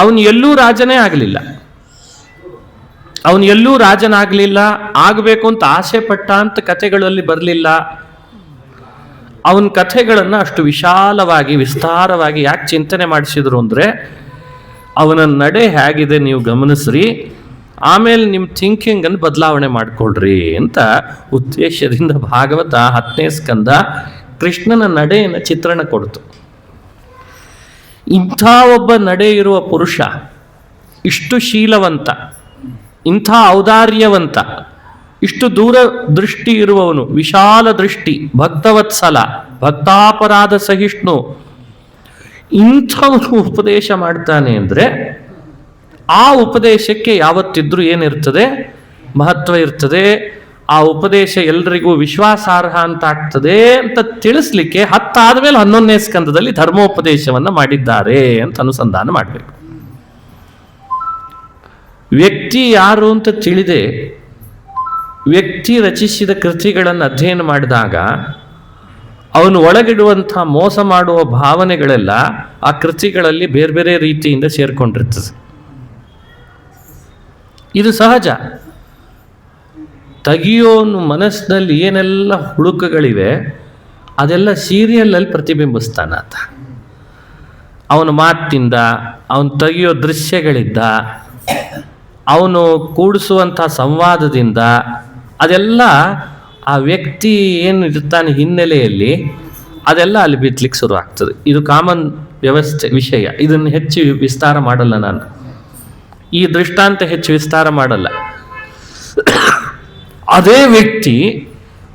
Speaker 1: ಅವನು ಎಲ್ಲೂ ರಾಜನೇ ಆಗಲಿಲ್ಲ. ಆಗಬೇಕು ಅಂತ ಆಸೆ ಪಟ್ಟ ಅಂತ ಕಥೆಗಳಲ್ಲಿ ಬರಲಿಲ್ಲ. ಅವನ ಕಥೆಗಳನ್ನು ಅಷ್ಟು ವಿಶಾಲವಾಗಿ ವಿಸ್ತಾರವಾಗಿ ಯಾಕೆ ಚಿಂತನೆ ಮಾಡಿಸಿದ್ರು ಅಂದರೆ ಅವನ ನಡೆ ಹೇಗಿದೆ ನೀವು ಗಮನಿಸ್ರಿ, ಆಮೇಲೆ ನಿಮ್ಮ ಥಿಂಕಿಂಗನ್ನು ಬದಲಾವಣೆ ಮಾಡಿಕೊಳ್ಳ್ರಿ ಅಂತ ಉದ್ದೇಶದಿಂದ ಭಾಗವತ 10ನೇ ಸ್ಕಂದ ಕೃಷ್ಣನ ನಡೆಯನ್ನು ಚಿತ್ರಣ ಕೊಡ್ತು. ಇಂಥ ಒಬ್ಬ ನಡೆ ಇರುವ ಪುರುಷ, ಇಷ್ಟು ಶೀಲವಂತ, ಇಂಥ ಔದಾರ್ಯವಂತ, ಇಷ್ಟು ದೂರ ದೃಷ್ಟಿ ಇರುವವನು, ವಿಶಾಲ ದೃಷ್ಟಿ, ಭಕ್ತವತ್ಸಲ, ಭಕ್ತಾಪರಾಧ ಸಹಿಷ್ಣು, ಇಂಥವನು ಉಪದೇಶ ಮಾಡ್ತಾನೆ ಅಂದರೆ ಆ ಉಪದೇಶಕ್ಕೆ ಯಾವತ್ತಿದ್ರೂ ಏನಿರ್ತದೆ? ಮಹತ್ವ ಇರ್ತದೆ. ಆ ಉಪದೇಶ ಎಲ್ರಿಗೂ ವಿಶ್ವಾಸಾರ್ಹ ಅಂತ ಆಗ್ತದೆ ಅಂತ ತಿಳಿಸ್ಲಿಕ್ಕೆ 10 ಆದ್ಮೇಲೆ 11ನೇ ಸ್ಕಂದದಲ್ಲಿ ಧರ್ಮೋಪದೇಶವನ್ನ ಮಾಡಿದ್ದಾರೆ ಅಂತ ಅನುಸಂಧಾನ ಮಾಡಬೇಕು. ವ್ಯಕ್ತಿ ಯಾರು ಅಂತ ತಿಳಿದೆ ವ್ಯಕ್ತಿ ರಚಿಸಿದ ಕೃತಿಗಳನ್ನು ಅಧ್ಯಯನ ಮಾಡಿದಾಗ ಅವನು ಒಳಗಿಡುವಂಥ ಮೋಸ ಮಾಡುವ ಭಾವನೆಗಳೆಲ್ಲ ಆ ಕೃತಿಗಳಲ್ಲಿ ಬೇರೆ ಬೇರೆ ರೀತಿಯಿಂದ ಸೇರ್ಕೊಂಡಿರ್ತದೆ. ಇದು ಸಹಜ. ತೆಗಿಯೋನು ಮನಸ್ಸಿನಲ್ಲಿ ಏನೆಲ್ಲ ಹುಳುಕುಗಳಿವೆ ಅದೆಲ್ಲ ಸೀರಿಯಲಲ್ಲಿ ಪ್ರತಿಬಿಂಬಿಸ್ತಾನ ಆತ. ಅವನ ಮಾತಿನಿಂದ, ಅವನು ತೆಗಿಯೋ ದೃಶ್ಯಗಳಿಂದ, ಅವನು ಕೂಡಿಸುವಂಥ ಸಂವಾದದಿಂದ ಅದೆಲ್ಲ ಆ ವ್ಯಕ್ತಿ ಏನು ಇರ್ತಾನೆ ಹಿನ್ನೆಲೆಯಲ್ಲಿ ಅದೆಲ್ಲ ಅಲ್ಲಿ ಬಿತ್ತಲಿಕ್ಕೆ ಶುರು ಆಗ್ತದೆ. ಇದು ಕಾಮನ್ ವ್ಯವಸ್ಥೆ ವಿಷಯ. ಇದನ್ನು ಹೆಚ್ಚು ವಿಸ್ತಾರ ಮಾಡಲ್ಲ ನಾನು. ಈ ದೃಷ್ಟಾಂತ ಹೆಚ್ಚು ವಿಸ್ತಾರ ಮಾಡಲ್ಲ. ಅದೇ ವ್ಯಕ್ತಿ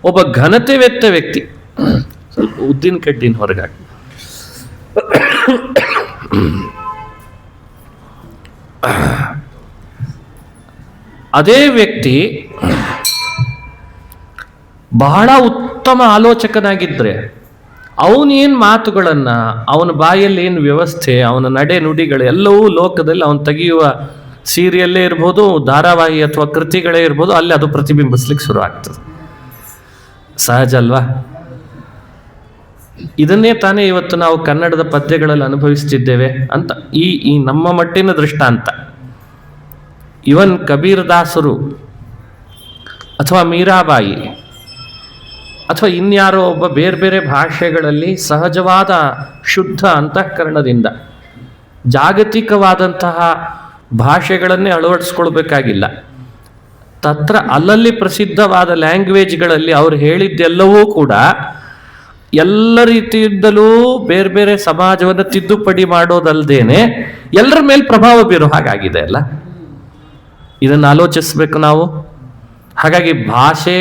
Speaker 1: ಒಬ್ಬ ಘನತೆವೆತ್ತ ವ್ಯಕ್ತಿ, ಸ್ವಲ್ಪ ಉದ್ದಿನ ಕಡ್ಡಿನ ಹೊರಗಾಗಿ, ಅದೇ ವ್ಯಕ್ತಿ ಬಹಳ ಉತ್ತಮ ಆಲೋಚಕನಾಗಿದ್ರೆ ಅವನೇನು ಮಾತುಗಳನ್ನು, ಅವನ ಬಾಯಲ್ಲಿ ಏನು ವ್ಯವಸ್ಥೆ, ಅವನ ನಡೆ ನುಡಿಗಳು ಎಲ್ಲವೂ ಲೋಕದಲ್ಲಿ ಅವನು ತೆಗೆಯುವ ಸೀರಿಯಲ್ಲೇ ಇರ್ಬೋದು, ಧಾರಾವಾಹಿ ಅಥವಾ ಕೃತಿಗಳೇ ಇರ್ಬೋದು, ಅಲ್ಲಿ ಅದು ಪ್ರತಿಬಿಂಬಿಸ್ಲಿಕ್ಕೆ ಶುರು ಆಗ್ತದೆ. ಸಹಜ ಅಲ್ವಾ? ಇದನ್ನೇ ತಾನೇ ಇವತ್ತು ನಾವು ಕನ್ನಡದ ಪದ್ಯಗಳಲ್ಲಿ ಅನುಭವಿಸ್ತಿದ್ದೇವೆ ಅಂತ ಈ ನಮ್ಮ ಮಟ್ಟಿನ ದೃಷ್ಟಾಂತ. ಇವನ್ ಕಬೀರದಾಸರು ಅಥವಾ ಮೀರಾಬಾಯಿ ಅಥವಾ ಇನ್ಯಾರೋ ಒಬ್ಬ ಬೇರೆ ಬೇರೆ ಭಾಷೆಗಳಲ್ಲಿ ಸಹಜವಾದ ಶುದ್ಧ ಅಂತಃಕರಣದಿಂದ ಜಾಗತಿಕವಾದಂತಹ ಭಾಷೆಗಳನ್ನೇ ಅಳವಡಿಸ್ಕೊಳ್ಬೇಕಾಗಿಲ್ಲ. ತತ್ರ ಅಲ್ಲಲ್ಲಿ ಪ್ರಸಿದ್ಧವಾದ ಲ್ಯಾಂಗ್ವೇಜ್ಗಳಲ್ಲಿ ಅವ್ರು ಹೇಳಿದ್ದೆಲ್ಲವೂ ಕೂಡ ಎಲ್ಲ ರೀತಿಯಿಂದಲೂ ಬೇರೆ ಬೇರೆ ಸಮಾಜವನ್ನು ತಿದ್ದುಪಡಿ ಮಾಡೋದಲ್ದೇನೆ ಎಲ್ಲರ ಮೇಲೆ ಪ್ರಭಾವ ಬೀರೋ ಹಾಗಾಗಿದೆ ಅಲ್ಲ. ಇದನ್ನು ಆಲೋಚಿಸ್ಬೇಕು ನಾವು. ಹಾಗಾಗಿ ಭಾಷೆ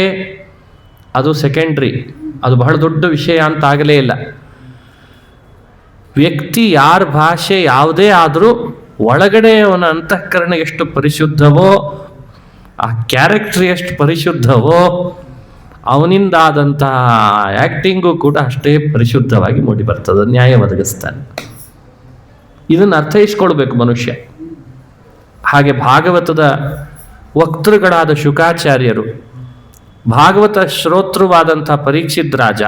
Speaker 1: ಅದು ಸೆಕೆಂಡ್ರಿ, ಅದು ಬಹಳ ದೊಡ್ಡ ವಿಷಯ ಅಂತ ಆಗಲೇ ಇಲ್ಲ. ವ್ಯಕ್ತಿ ಯಾರ ಭಾಷೆ ಯಾವುದೇ ಆದರೂ ಒಳಗಡೆ ಅವನ ಅಂತಃಕರಣ ಎಷ್ಟು ಪರಿಶುದ್ಧವೋ, ಆ ಕ್ಯಾರೆಕ್ಟರ್ ಎಷ್ಟು ಪರಿಶುದ್ಧವೋ, ಅವನಿಂದಾದಂತಹ ಆ್ಯಕ್ಟಿಂಗು ಕೂಡ ಅಷ್ಟೇ ಪರಿಶುದ್ಧವಾಗಿ ಮೂಡಿ ಬರ್ತದೆ, ನ್ಯಾಯ ಒದಗಿಸ್ತಾನೆ. ಇದನ್ನು ಅರ್ಥೈಸ್ಕೊಳ್ಬೇಕು ಮನುಷ್ಯ. ಹಾಗೆ ಭಾಗವತದ ವಕ್ತೃಗಳಾದ ಶುಕಾಚಾರ್ಯರು, ಭಾಗವತ ಶ್ರೋತೃವಾದಂಥ ಪರೀಕ್ಷಿತ್ ರಾಜ,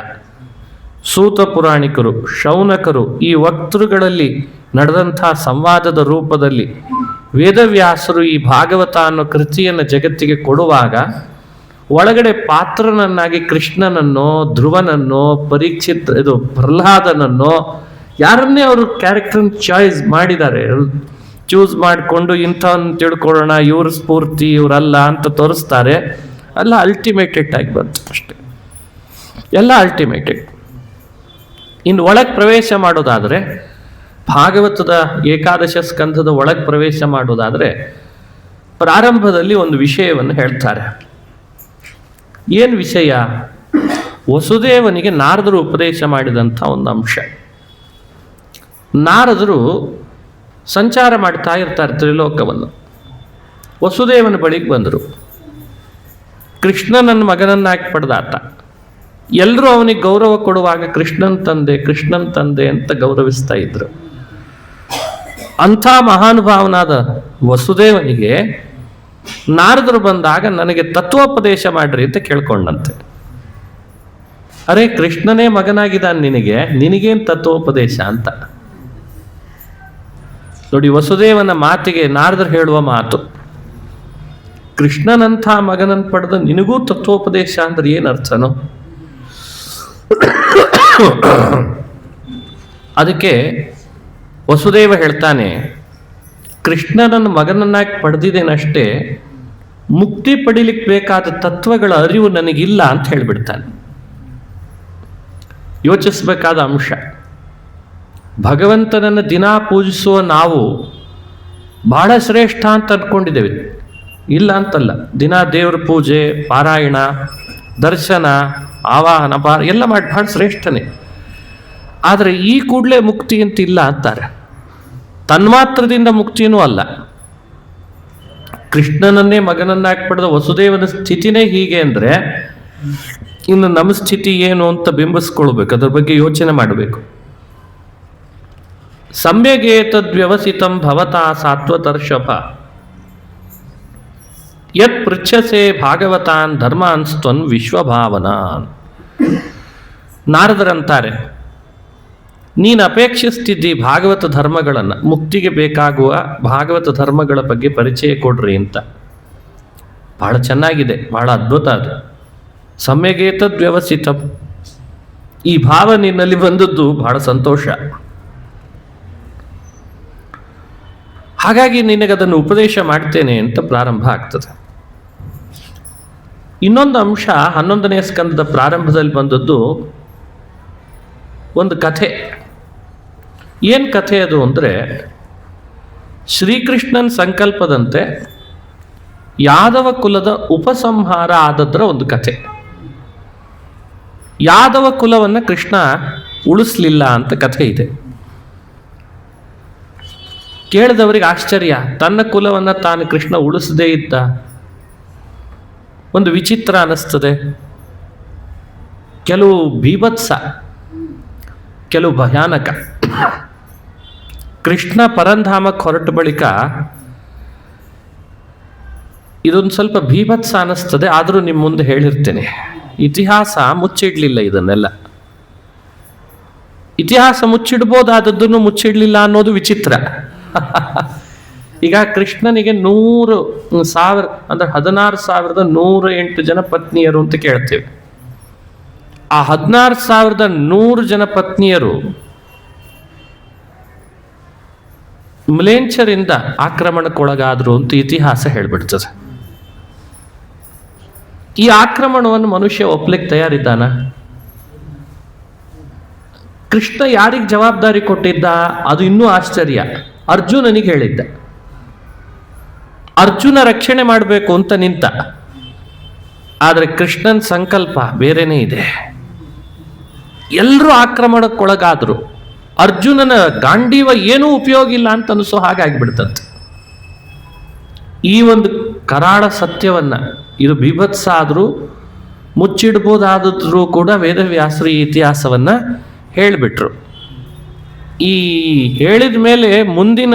Speaker 1: ಸೂತ ಪುರಾಣಿಕರು, ಶೌನಕರು, ಈ ವಕ್ತೃಗಳಲ್ಲಿ ನಡೆದಂಥ ಸಂವಾದದ ರೂಪದಲ್ಲಿ ವೇದವ್ಯಾಸರು ಈ ಭಾಗವತ ಅನ್ನೋ ಕೃತಿಯನ್ನು ಜಗತ್ತಿಗೆ ಕೊಡುವಾಗ ಒಳಗಡೆ ಪಾತ್ರನನ್ನಾಗಿ ಕೃಷ್ಣನನ್ನೋ, ಧ್ರುವನನ್ನೋ, ಪ್ರಹ್ಲಾದನನ್ನೋ ಯಾರನ್ನೇ ಅವರು ಕ್ಯಾರೆಕ್ಟರ್ನ ಚಾಯ್ಸ್ ಮಾಡಿದ್ದಾರೆ. ಚೂಸ್ ಮಾಡಿಕೊಂಡು ಇಂಥವನ್ನು ತಿಳ್ಕೊಳ್ಳೋಣ, ಇವ್ರ ಸ್ಫೂರ್ತಿ ಇವರಲ್ಲ ಅಂತ ತೋರಿಸ್ತಾರೆ. ಎಲ್ಲ ಅಲ್ಟಿಮೇಟೆಡ್ ಆಗಿ ಬಂತು ಅಷ್ಟೆ, ಎಲ್ಲ ಅಲ್ಟಿಮೇಟೆಡ್. ಇನ್ನು ಒಳಗೆ ಪ್ರವೇಶ ಮಾಡೋದಾದರೆ, ಭಾಗವತದ ಏಕಾದಶ ಸ್ಕಂಧದ ಒಳಗೆ ಪ್ರವೇಶ ಮಾಡೋದಾದರೆ ಪ್ರಾರಂಭದಲ್ಲಿ ಒಂದು ವಿಷಯವನ್ನು ಹೇಳ್ತಾರೆ. ಏನು ವಿಷಯ? ವಸುದೇವನಿಗೆ ನಾರದರು ಉಪದೇಶ ಮಾಡಿದಂಥ ಒಂದು ಅಂಶ. ನಾರದರು ಸಂಚಾರ ಮಾಡ್ತಾ ಇರ್ತಾರೆ ತ್ರಿಲೋಕವನ್ನು. ವಸುದೇವನ ಬಳಿಗೆ ಬಂದರು. ಕೃಷ್ಣನನ್ನ ಮಗನನ್ನಾಗಿ ಪಡೆದಾತ. ಎಲ್ಲರೂ ಅವನಿಗೆ ಗೌರವ ಕೊಡುವಾಗ ಕೃಷ್ಣನ್ ತಂದೆ ಅಂತ ಗೌರವಿಸ್ತಾ ಇದ್ರು. ಅಂಥ ಮಹಾನುಭಾವನಾದ ವಸುದೇವನಿಗೆ ನಾರದರು ಬಂದಾಗ ನನಗೆ ತತ್ವೋಪದೇಶ ಮಾಡ್ರಿ ಅಂತ ಕೇಳ್ಕೊಂಡಂತೆ. ಅರೆ, ಕೃಷ್ಣನೇ ಮಗನಾಗಿದ್ದಾನೆ ನಿನಗೇನು ತತ್ವೋಪದೇಶ ಅಂತ. ನೋಡಿ, ವಸುದೇವನ ಮಾತಿಗೆ ನಾರದರು ಹೇಳುವ ಮಾತು, ಕೃಷ್ಣನಂಥ ಮಗನನ್ನು ಪಡೆದ ನಿನಗೂ ತತ್ವೋಪದೇಶ ಅಂದ್ರೆ ಏನರ್ಥನೋ? ಅದಕ್ಕೆ ವಸುದೇವ ಹೇಳ್ತಾನೆ, ಕೃಷ್ಣನನ್ನು ಮಗನನ್ನಾಗಿ ಪಡೆದಿದ್ದೇನಷ್ಟೇ, ಮುಕ್ತಿ ಪಡಿಲಿಕ್ಕೆ ಬೇಕಾದ ತತ್ವಗಳ ಅರಿವು ನನಗಿಲ್ಲ ಅಂತ ಹೇಳಿಬಿಡ್ತಾನೆ. ಯೋಚಿಸಬೇಕಾದ ಅಂಶ. ಭಗವಂತನನ್ನು ದಿನಾ ಪೂಜಿಸುವ ನಾವು ಬಹಳ ಶ್ರೇಷ್ಠ ಅಂತ ಅಂದ್ಕೊಂಡಿದ್ದೇವೆ, ಇಲ್ಲ ಅಂತಲ್ಲ. ದಿನ ದೇವ್ರ ಪೂಜೆ, ಪಾರಾಯಣ, ದರ್ಶನ, ಆವಾಹನ ಎಲ್ಲ ಮಾಡಿ ಬಹಳ ಶ್ರೇಷ್ಠನೇ. ಆದರೆ ಈ ಕೂಡಲೇ ಮುಕ್ತಿ ಅಂತ ಇಲ್ಲ ಅಂತಾರೆ. ತನ್ಮಾತ್ರದಿಂದ ಮುಕ್ತಿನೂ ಅಲ್ಲ. ಕೃಷ್ಣನನ್ನೇ ಮಗನನ್ನಾಗಿ ಪಡೆದ ವಸುದೇವನ ಸ್ಥಿತಿನೇ ಹೀಗೆ ಅಂದ್ರೆ ಇನ್ನು ನಮ್ಮ ಸ್ಥಿತಿ ಏನು ಅಂತ ಬಿಂಬಿಸ್ಕೊಳ್ಬೇಕು, ಅದ್ರ ಬಗ್ಗೆ ಯೋಚನೆ ಮಾಡಬೇಕು. ಸಮ್ಯಗೇತದ್ವ್ಯವಸಿತಂ ಭವತಾ ಸಾತ್ವತರ್ಷಭ ಯತ್ ಪೃಚ್ಛಸೆ ಭಾಗವತಾನ್ ಧರ್ಮಾನ್ಸ್ತ್ವನ್ ವಿಶ್ವಭಾವನಾನ್. ನಾರದರಂತಾರೆ, ನೀನು ಅಪೇಕ್ಷಿಸ್ತಿದ್ದಿ ಭಾಗವತ ಧರ್ಮಗಳನ್ನು, ಮುಕ್ತಿಗೆ ಬೇಕಾಗುವ ಭಾಗವತ ಧರ್ಮಗಳ ಬಗ್ಗೆ ಪರಿಚಯ ಕೊಡ್ರಿ ಅಂತ. ಬಹಳ ಚೆನ್ನಾಗಿದೆ, ಬಹಳ ಅದ್ಭುತ ಅದು. ಸಮ್ಯಗೇತದ್ವ್ಯವಸಿತಂ, ಈ ಭಾವ ನಿನ್ನಲ್ಲಿ ಬಂದದ್ದು ಬಹಳ ಸಂತೋಷ. ಹಾಗಾಗಿ ನಿನಗದನ್ನು ಉಪದೇಶ ಮಾಡ್ತೇನೆ ಅಂತ ಪ್ರಾರಂಭ ಆಗ್ತದೆ. ಇನ್ನೊಂದು ಅಂಶ 11ನೇ ಸ್ಕಂದದ ಪ್ರಾರಂಭದಲ್ಲಿ ಬಂದದ್ದು ಒಂದು ಕಥೆ. ಏನು ಕಥೆ ಅದು ಅಂದರೆ, ಶ್ರೀಕೃಷ್ಣನ ಸಂಕಲ್ಪದಂತೆ ಯಾದವ ಕುಲದ ಉಪಸಂಹಾರ ಆದದ್ರ ಒಂದು ಕಥೆ. ಯಾದವ ಕುಲವನ್ನು ಕೃಷ್ಣ ಉಳಿಸ್ಲಿಲ್ಲ ಅಂತ ಕಥೆ ಇದೆ. ಕೇಳಿದವರಿಗೆ ಆಶ್ಚರ್ಯ, ತನ್ನ ಕುಲವನ್ನು ತಾನು ಕೃಷ್ಣ ಉಳಿಸದೇ ಇದ್ದ. ಒಂದು ವಿಚಿತ್ರ ಅನ್ನಿಸ್ತದೆ. ಕೆಲವು ಬೀಭತ್ಸ, ಕೆಲವು ಭಯಾನಕ. ಕೃಷ್ಣ ಪರಂಧಾಮಕ್ಕೆ ಹೊರಟ ಬಳಿಕ ಇದೊಂದು ಸ್ವಲ್ಪ ಬೀಭತ್ಸ ಅನ್ನಿಸ್ತದೆ, ಆದರೂ ನಿಮ್ಮ ಮುಂದೆ ಹೇಳಿರ್ತೇನೆ. ಇತಿಹಾಸ ಮುಚ್ಚಿಡ್ಲಿಲ್ಲ ಇದನ್ನೆಲ್ಲ. ಇತಿಹಾಸ ಮುಚ್ಚಿಡ್ಬೋದಾದದ್ದನ್ನು ಮುಚ್ಚಿಡ್ಲಿಲ್ಲ ಅನ್ನೋದು ವಿಚಿತ್ರ. ಈಗ ಕೃಷ್ಣನಿಗೆ 100,000 ಅಂದ್ರೆ 16,108 ಜನ ಪತ್ನಿಯರು ಅಂತ ಕೇಳ್ತೇವೆ. ಆ 16,100 ಜನ ಪತ್ನಿಯರು ಮ್ಲೇಚ್ಛರಿಂದ ಆಕ್ರಮಣಕ್ಕೊಳಗಾದ್ರು ಅಂತ ಇತಿಹಾಸ ಹೇಳ್ಬಿಡ್ತದೆ. ಈ ಆಕ್ರಮಣವನ್ನು ಮನುಷ್ಯ ಒಪ್ಲಿಕ್ಕೆ ತಯಾರಿದ್ದಾನ? ಕೃಷ್ಣ ಯಾರಿಗೆ ಜವಾಬ್ದಾರಿ ಕೊಟ್ಟಿದ್ದ? ಅದು ಇನ್ನೂ ಆಶ್ಚರ್ಯ. ಅರ್ಜುನನಿಗೆ ಹೇಳಿದ್ದ. ಅರ್ಜುನ ರಕ್ಷಣೆ ಮಾಡಬೇಕು ಅಂತ ನಿಂತ. ಆದರೆ ಕೃಷ್ಣನ ಸಂಕಲ್ಪ ಬೇರೆನೇ ಇದೆ. ಎಲ್ಲರೂ ಆಕ್ರಮಣಕ್ಕೊಳಗಾದ್ರು. ಅರ್ಜುನನ ಗಾಂಡೀವ ಏನೂ ಉಪಯೋಗ ಇಲ್ಲ ಅಂತ ಅನಿಸೋ ಹಾಗಾಗಿಬಿಡ್ತಂತೆ. ಈ ಒಂದು ಕರಾಳ ಸತ್ಯವನ್ನ, ಇದು ಬೀಭತ್ಸ ಆದರೂ ಮುಚ್ಚಿಡ್ಬೋದಾದ್ರೂ ಕೂಡ ವೇದವ್ಯಾಸರು ಈ ಇತಿಹಾಸವನ್ನ ಹೇಳಿಬಿಟ್ರು. ಈ ಹೇಳಿದ ಮೇಲೆ ಮುಂದಿನ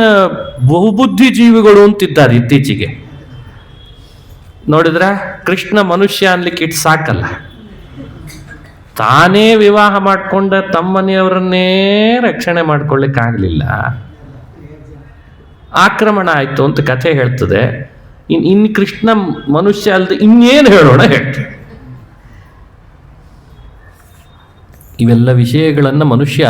Speaker 1: ಬಹುಬುದ್ಧಿ ಜೀವಿಗಳು ಅಂತಿದ್ದಾರೆ ಇತ್ತೀಚೆಗೆ. ನೋಡಿದ್ರ ಕೃಷ್ಣ ಮನುಷ್ಯ ಅನ್ಲಿಕ್ಕೆ ಇಟ್ಟು ಸಾಕಲ್ಲ, ತಾನೇ ವಿವಾಹ ಮಾಡಿಕೊಂಡ ತಮ್ಮನೆಯವರನ್ನೇ ರಕ್ಷಣೆ ಮಾಡ್ಕೊಳ್ಳಿಕ್ಕಾಗಲಿಲ್ಲ, ಆಕ್ರಮಣ ಆಯ್ತು ಅಂತ ಕಥೆ ಹೇಳ್ತದೆ. ಇನ್ನು ಕೃಷ್ಣ ಮನುಷ್ಯ ಅಲ್ಲದೆ ಇನ್ನೇನು ಹೇಳೋಣ ಹೇಳ್ತೇವೆ. ಇವೆಲ್ಲ ವಿಷಯಗಳನ್ನು ಮನುಷ್ಯ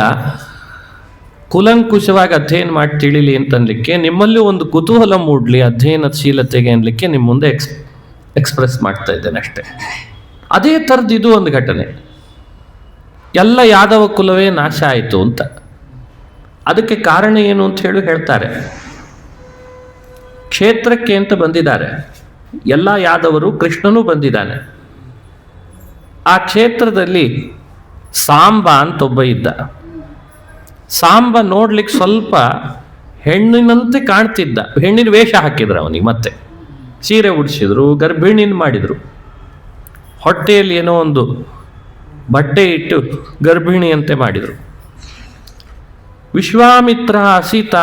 Speaker 1: ಕುಲಂಕುಷವಾಗಿ ಅಧ್ಯಯನ ಮಾಡಿ ತಿಳಿಲಿ ಅಂತನ್ಲಿಕ್ಕೆ, ನಿಮ್ಮಲ್ಲಿ ಒಂದು ಕುತೂಹಲ ಮೂಡಲಿ ಅಧ್ಯಯನಶೀಲತೆಗೆ ಅನ್ಲಿಕ್ಕೆ ನಿಮ್ಮ ಮುಂದೆ ಎಕ್ಸ್ಪ್ರೆಸ್ ಮಾಡ್ತಾ ಇದ್ದೇನೆ ಅಷ್ಟೇ. ಅದೇ ಥರದ್ದು ಇದು ಒಂದು ಘಟನೆ. ಎಲ್ಲ ಯಾದವ ಕುಲವೇ ನಾಶ ಆಯಿತು ಅಂತ. ಅದಕ್ಕೆ ಕಾರಣ ಏನು ಅಂತ ಹೇಳ್ತಾರೆ. ಕ್ಷೇತ್ರಕ್ಕೆ ಅಂತ ಬಂದಿದ್ದಾರೆ ಎಲ್ಲ ಯಾದವರು, ಕೃಷ್ಣನೂ ಬಂದಿದ್ದಾನೆ. ಆ ಕ್ಷೇತ್ರದಲ್ಲಿ ಸಾಂಬ ಅಂತ ಒಬ್ಬ ಇದ್ದ. ಸಾಂಬ ನೋಡ್ಲಿಕ್ಕೆ ಸ್ವಲ್ಪ ಹೆಣ್ಣಿನಂತೆ ಕಾಣ್ತಿದ್ದ. ಹೆಣ್ಣಿನ ವೇಷ ಹಾಕಿದ್ರು ಅವನಿಗೆ, ಮತ್ತೆ ಸೀರೆ ಉಡಿಸಿದ್ರು, ಗರ್ಭಿಣಿನ ಮಾಡಿದ್ರು, ಹೊಟ್ಟೆಯಲ್ಲಿ ಏನೋ ಒಂದು ಬಟ್ಟೆ ಇಟ್ಟು ಗರ್ಭಿಣಿಯಂತೆ ಮಾಡಿದರು. ವಿಶ್ವಾಮಿತ್ರ, ಅಸಿತ,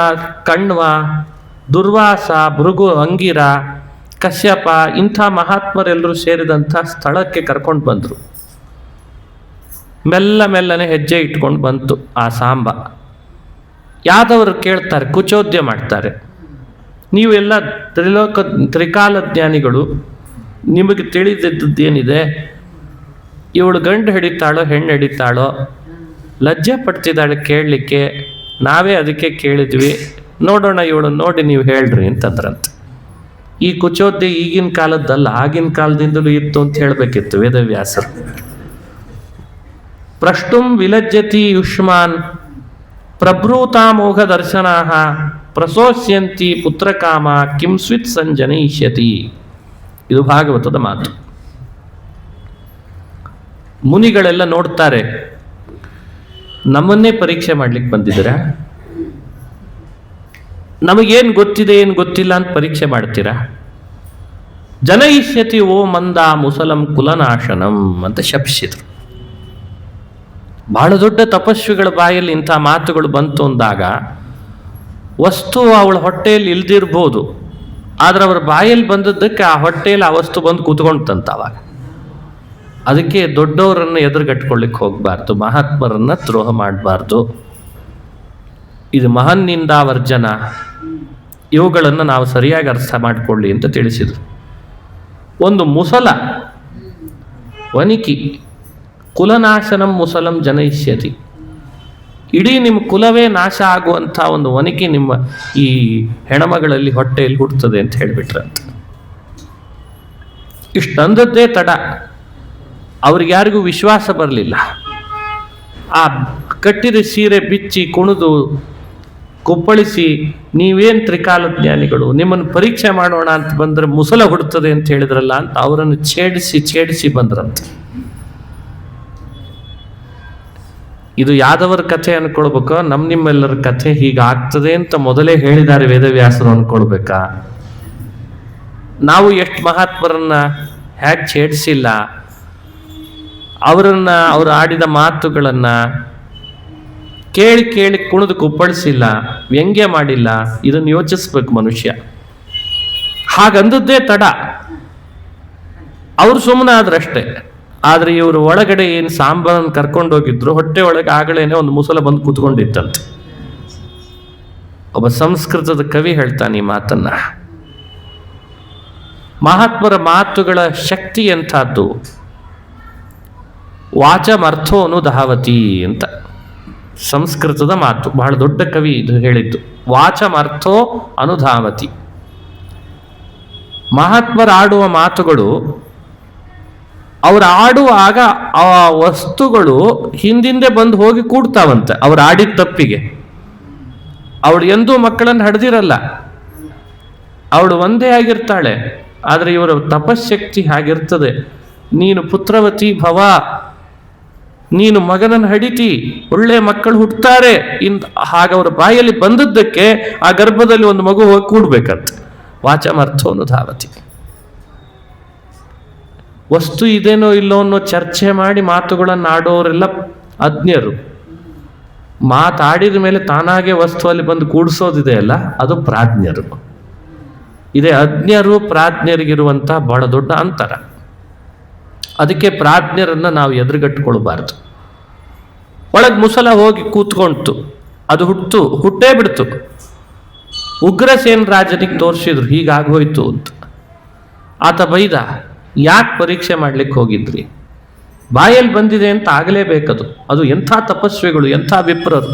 Speaker 1: ಕಣ್ವ, ದುರ್ವಾಸ, ಭೃಗು, ಅಂಗಿರ, ಕಶ್ಯಪ ಇಂಥ ಮಹಾತ್ಮರೆಲ್ಲರೂ ಸೇರಿದಂಥ ಸ್ಥಳಕ್ಕೆ ಕರ್ಕೊಂಡು ಬಂದರು. ಮೆಲ್ಲನೆ ಹೆಜ್ಜೆ ಇಟ್ಕೊಂಡು ಬಂತು ಆ ಸಾಂಬ. ಯಾದವರು ಕೇಳ್ತಾರೆ, ಕುಚೋದ್ಯ ಮಾಡ್ತಾರೆ, ನೀವೆಲ್ಲ ತ್ರಿಕಾಲ ಜ್ಞಾನಿಗಳು, ನಿಮಗೆ ತಿಳಿದಿದ್ದೇನಿದೆ? ಇವಳು ಗಂಡು ಹಿಡಿತಾಳೋ ಹೆಣ್ಣು ಹಿಡಿತಾಳೋ? ಲಜ್ಜೆ ಪಡ್ತಿದ್ದಾಳೆ ಕೇಳಲಿಕ್ಕೆ, ನಾವೇ ಅದಕ್ಕೆ ಕೇಳಿದ್ವಿ, ನೋಡೋಣ ಇವಳು ನೋಡಿ ನೀವು ಹೇಳ್ರಿ ಅಂತಂದ್ರಂತೆ. ಈ ಕುಚೋದ್ಯ ಈಗಿನ ಕಾಲದ್ದಲ್ಲ, ಆಗಿನ ಕಾಲದಿಂದಲೂ ಇತ್ತು ಅಂತ ಹೇಳಬೇಕಿತ್ತು ವೇದವ್ಯಾಸರು. ಪ್ರಷ್ಟುಂ ವಿಲಜ್ಜತಿ ಯುಷ್ಮಾನ್ ಪ್ರಭ್ರೂತಾಮೋಘ ದರ್ಶನಾಹ ಪ್ರಸೋಸ್ಯಂತಿ ಪುತ್ರಕಾಮ ಕಿಂ ಸ್ವಿತ್ ಸಂಜನಯಿಷ್ಯತಿ. ಇದು ಭಾಗವತದ ಮಾತು. ಮುನಿಗಳೆಲ್ಲ ನೋಡ್ತಾರೆ, ನಮ್ಮನ್ನೇ ಪರೀಕ್ಷೆ ಮಾಡ್ಲಿಕ್ಕೆ ಬಂದಿದ್ದೀರಾ? ನಮಗೇನು ಗೊತ್ತಿದೆ ಏನು ಗೊತ್ತಿಲ್ಲ ಅಂತ ಪರೀಕ್ಷೆ ಮಾಡ್ತೀರಾ? ಜನಯಿಷ್ಯತಿ ಓ ಮಂದ ಮುಸಲಂ ಕುಲನಾಶನಂ ಅಂತ ಶಪಿಸಿದ್ರು. ಬಹಳ ದೊಡ್ಡ ತಪಸ್ವಿಗಳ ಬಾಯಲ್ಲಿ ಇಂಥ ಮಾತುಗಳು ಬಂತು ಅಂದಾಗ ವಸ್ತು ಅವಳ ಹೊಟ್ಟೆಯಲ್ಲಿ ಇಲ್ದಿರ್ಬೋದು, ಆದ್ರೆ ಅವರ ಬಾಯಲ್ಲಿ ಬಂದದ್ದಕ್ಕೆ ಆ ಹೊಟ್ಟೆಯಲ್ಲಿ ಆ ವಸ್ತು ಬಂದು ಕೂತ್ಕೊಂಡ್ತಂತ. ಅವಾಗ ಅದಕ್ಕೆ ದೊಡ್ಡವರನ್ನು ಎದುರುಗಟ್ಕೊಳ್ಳಿಕ್ಕೆ ಹೋಗಬಾರ್ದು, ಮಹಾತ್ಮರನ್ನ ದ್ರೋಹ ಮಾಡಬಾರ್ದು. ಇದು ಮಹನ್ನಿಂದಾವರ್ಜನ, ಇವುಗಳನ್ನು ನಾವು ಸರಿಯಾಗಿ ಅರ್ಥ ಮಾಡಿಕೊಳ್ಳಿ ಅಂತ ತಿಳಿಸಿದರು. ಒಂದು ಮುಸಲ ವನಿಕಿ, ಕುಲನಾಶನಂ ಮುಸಲಂ ಜನಯಿಷ್ಯತಿ, ಇಡೀ ನಿಮ್ಮ ಕುಲವೇ ನಾಶ ಆಗುವಂಥ ಒಂದು ವನಿಕೆ ನಿಮ್ಮ ಈ ಹೆಣಮಗಳಲ್ಲಿ ಹೊಟ್ಟೆಯಲ್ಲಿ ಹುಡ್ತದೆ ಅಂತ ಹೇಳಿಬಿಟ್ರಂತ. ಇಷ್ಟಂದದ್ದೇ ತಡ, ಅವ್ರಿಗ್ಯಾರಿಗೂ ವಿಶ್ವಾಸ ಬರಲಿಲ್ಲ. ಆ ಕಟ್ಟಿದ ಸೀರೆ ಬಿಚ್ಚಿ ಕುಣಿದು ಕುಪ್ಪಳಿಸಿ, ನೀವೇನು ತ್ರಿಕಾಲಜ್ಞಾನಿಗಳು, ನಿಮ್ಮನ್ನು ಪರೀಕ್ಷೆ ಮಾಡೋಣ ಅಂತ ಬಂದರೆ ಮುಸಲ ಹುಡ್ತದೆ ಅಂತ ಹೇಳಿದ್ರಲ್ಲ ಅಂತ ಅವರನ್ನು ಛೇಡಿಸಿ ಬಂದ್ರಂತ. ಇದು ಯಾದವರ ಕಥೆ ಅನ್ಕೊಳ್ಬೇಕ, ನಿಮ್ಮೆಲ್ಲರ ಕಥೆ ಹೀಗಾಗ್ತದೆ ಅಂತ ಮೊದಲೇ ಹೇಳಿದ್ದಾರೆ ವೇದವ್ಯಾಸರು ಅನ್ಕೊಳ್ಬೇಕಾ? ನಾವು ಎಷ್ಟು ಮಹಾತ್ಮರನ್ನ ಹೇಗೆ ಛೇಡಿಸಿಲ್ಲ, ಅವರು ಆಡಿದ ಮಾತುಗಳನ್ನ ಕೇಳಿ ಕುಣಿದು ಕುಪ್ಪಳಿಸಿಲ್ಲ, ವ್ಯಂಗ್ಯ ಮಾಡಿಲ್ಲ. ಇದನ್ನು ಯೋಚಿಸ್ಬೇಕು ಮನುಷ್ಯ. ಹಾಗಂದದ್ದೇ ತಡ, ಅವರು ಸುಮ್ಮನೆ ಆದ್ರಷ್ಟೇ. ಆದ್ರೆ ಇವರು ಒಳಗಡೆ ಏನು ಸಾಂಬಾರನ್ನು ಕರ್ಕೊಂಡೋಗಿದ್ರು, ಹೊಟ್ಟೆ ಒಳಗೆ ಆಗಲೇನೆ ಒಂದು ಮುಸಲ ಬಂದು ಕೂತ್ಕೊಂಡಿತ್ತಂತೆ. ಒಬ್ಬ ಸಂಸ್ಕೃತದ ಕವಿ ಹೇಳ್ತಾನೆ ಈ ಮಾತನ್ನ. ಮಹಾತ್ಮರ ಮಾತುಗಳ ಶಕ್ತಿ ಎಂಥದ್ದು. ವಾಚಮರ್ಥೋ ಅನುಧಾವತಿ ಅಂತ ಸಂಸ್ಕೃತದ ಮಾತು, ಬಹಳ ದೊಡ್ಡ ಕವಿ ಇದು ಹೇಳಿದ್ದು. ವಾಚಮರ್ಥೋ ಅನುಧಾವತಿ. ಮಹಾತ್ಮರಾಡುವ ಮಾತುಗಳು, ಅವ್ರು ಆಡುವಾಗ ಆ ವಸ್ತುಗಳು ಹಿಂದಿಂದೆ ಬಂದು ಹೋಗಿ ಕೂಡ್ತಾವಂತೆ ಅವ್ರು ಆಡಿದ ತಪ್ಪಿಗೆ. ಅವಳು ಎಂದೂ ಮಕ್ಕಳನ್ನು ಹಡ್ದಿರಲ್ಲ, ಅವಳು ಒಂದೇ ಆಗಿರ್ತಾಳೆ. ಆದರೆ ಇವರ ತಪಶಕ್ತಿ ಹಾಗಿರ್ತದೆ. ನೀನು ಪುತ್ರವತಿ ಭವ, ನೀನು ಮಗನನ್ನು ಹಡಿತಿ, ಒಳ್ಳೆ ಮಕ್ಕಳು ಹುಟ್ಟುತ್ತಾರೆ ಹಾಗವರ ಬಾಯಲ್ಲಿ ಬಂದದ್ದಕ್ಕೆ ಆ ಗರ್ಭದಲ್ಲಿ ಒಂದು ಮಗು ಹೋಗಿ ಕೂಡ್ಬೇಕಂತ. ವಾಚಮರ್ಥೋನು ಧಾವತಿ. ವಸ್ತು ಇದೇನೋ ಇಲ್ಲೋ ಅನ್ನೋ ಚರ್ಚೆ ಮಾಡಿ ಮಾತುಗಳನ್ನು ಆಡೋರೆಲ್ಲ ಅಜ್ಞರು. ಮಾತಾಡಿದ ಮೇಲೆ ತಾನಾಗೆ ವಸ್ತುವಲ್ಲಿ ಬಂದು ಕೂಡಿಸೋದಿದೆ ಅಲ್ಲ, ಅದು ಪ್ರಾಜ್ಞರು. ಇದೇ ಅಜ್ಞರು ಪ್ರಾಜ್ಞರಿಗಿರುವಂಥ ಬಹಳ ದೊಡ್ಡ ಅಂತರ. ಅದಕ್ಕೆ ಪ್ರಾಜ್ಞರನ್ನ ನಾವು ಎದುರುಗಟ್ಕೊಳ್ಬಾರ್ದು. ಒಳಗೆ ಮುಸಲ ಹೋಗಿ ಕೂತ್ಕೊಂತು, ಅದು ಹುಟ್ಟೇ ಬಿಡ್ತು. ಉಗ್ರಸೇನ ರಾಜನಿಗೆ ತೋರಿಸಿದ್ರು ಹೀಗಾಗೋಯ್ತು ಅಂತ. ಆತ ಬೈದ, ಯಾಕೆ ಪರೀಕ್ಷೆ ಮಾಡ್ಲಿಕ್ಕೆ ಹೋಗಿದ್ರಿ? ಬಾಯಲ್ಲಿ ಬಂದಿದೆ ಅಂತ ಆಗಲೇಬೇಕದು. ಅದು ಎಂಥ ತಪಸ್ವಿಗಳು, ಎಂಥ ವಿಪ್ರರು.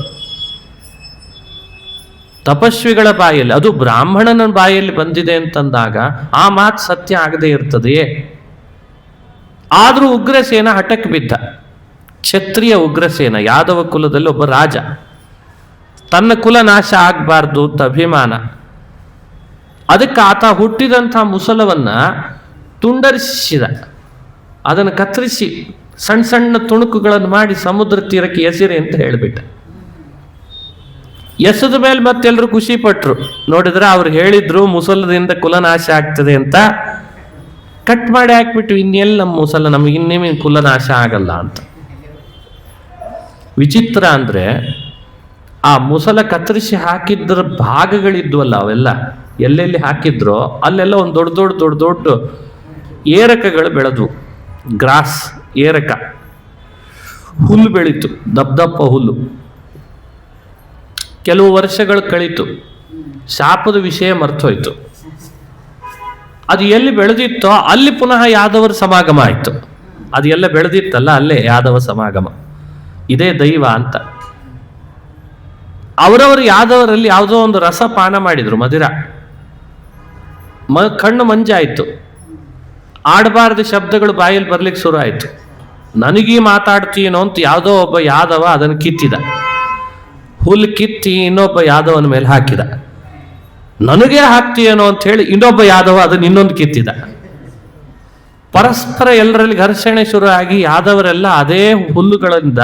Speaker 1: ತಪಸ್ವಿಗಳ ಬಾಯಲ್ಲಿ, ಅದು ಬ್ರಾಹ್ಮಣನ ಬಾಯಲ್ಲಿ ಬಂದಿದೆ ಅಂತಂದಾಗ ಆ ಮಾತು ಸತ್ಯ ಆಗದೆ ಇರ್ತದೆಯೇ? ಆದರೂ ಉಗ್ರಸೇನ ಹಠಕ್ಕೆ ಬಿದ್ದ. ಕ್ಷತ್ರಿಯ ಉಗ್ರಸೇನ, ಯಾದವ ಕುಲದಲ್ಲಿ ಒಬ್ಬ ರಾಜ. ತನ್ನ ಕುಲ ನಾಶ ಆಗಬಾರ್ದು ಅಂತ ಅಭಿಮಾನ. ಅದಕ್ಕೆ ಆತ ಹುಟ್ಟಿದಂಥ ಮುಸಲವನ್ನ ತುಂಡರಿಸಿದ. ಅದನ್ನು ಕತ್ತರಿಸಿ ಸಣ್ಣ ಸಣ್ಣ ತುಣುಕುಗಳನ್ನು ಮಾಡಿ ಸಮುದ್ರ ತೀರಕ್ಕೆ ಎಸಿರಿ ಅಂತ ಹೇಳಿಬಿಟ್ಟ. ಎಸದ ಮೇಲೆ ಮತ್ತೆಲ್ಲರೂ ಖುಷಿ ಪಟ್ರು. ನೋಡಿದ್ರೆ ಅವ್ರು ಹೇಳಿದ್ರು ಮುಸಲದಿಂದ ಕುಲನಾಶ ಆಗ್ತದೆ ಅಂತ. ಕಟ್ ಮಾಡಿ ಹಾಕ್ಬಿಟ್ಟು ಇನ್ನೆಲ್ಲ ನಮ್ಮ ಮುಸಲ, ನಮಗೆ ಇನ್ನೇನು ಕುಲನಾಶ ಆಗಲ್ಲ ಅಂತ. ವಿಚಿತ್ರ ಅಂದ್ರೆ ಆ ಮುಸಲ ಕತ್ತರಿಸಿ ಹಾಕಿದ್ರ ಭಾಗಗಳಿದ್ವಲ್ಲ, ಅವೆಲ್ಲ ಎಲ್ಲೆಲ್ಲಿ ಹಾಕಿದ್ರೋ ಅಲ್ಲೆಲ್ಲ ಒಂದು ದೊಡ್ಡ ದೊಡ್ಡ ಏರಕಗಳು ಬೆಳೆದ್ವು. ಗ್ರಾಸ್, ಏರಕ, ಹುಲ್ಲು ಬೆಳೀತು, ದಪ್ಪ ಹುಲ್ಲು. ಕೆಲವು ವರ್ಷಗಳು ಕಳೀತು, ಶಾಪದ ವಿಷಯ ಮರ್ತೋಯ್ತು. ಅದು ಎಲ್ಲಿ ಬೆಳೆದಿತ್ತೋ ಅಲ್ಲಿ ಪುನಃ ಯಾದವರ ಸಮಾಗಮ ಆಯಿತು. ಅದು ಎಲ್ಲ ಬೆಳೆದಿತ್ತಲ್ಲ ಅಲ್ಲೇ ಯಾದವ ಸಮಾಗಮ. ಇದೇ ದೈವ ಅಂತ. ಅವರವರು ಯಾದವರಲ್ಲಿ ಯಾವುದೋ ಒಂದು ರಸ ಪಾನ ಮಾಡಿದ್ರು, ಮದಿರ. ಕಣ್ಣು ಮಂಜಾಯಿತು, ಆಡಬಾರ್ದ ಶಬ್ದಗಳು ಬಾಯಲ್ಲಿ ಬರ್ಲಿಕ್ಕೆ ಶುರು ಆಯಿತು. ನನಗೀ ಮಾತಾಡ್ತೀನೋ ಅಂತ ಯಾವುದೋ ಒಬ್ಬ ಯಾದವ ಅದನ್ನು ಕಿತ್ತಿದ. ಹುಲ್ಲು ಕಿತ್ತಿ ಇನ್ನೊಬ್ಬ ಯಾದವನ ಮೇಲೆ ಹಾಕಿದ. ನನಗೇ ಹಾಕ್ತೀಯೇನೋ ಅಂತ ಹೇಳಿ ಇನ್ನೊಬ್ಬ ಯಾದವ ಅದನ್ನು ಇನ್ನೊಂದು ಕಿತ್ತಿದ. ಪರಸ್ಪರ ಎಲ್ಲರಲ್ಲಿ ಘರ್ಷಣೆ ಶುರು ಆಗಿ ಯಾದವರೆಲ್ಲ ಅದೇ ಹುಲ್ಲುಗಳಿಂದ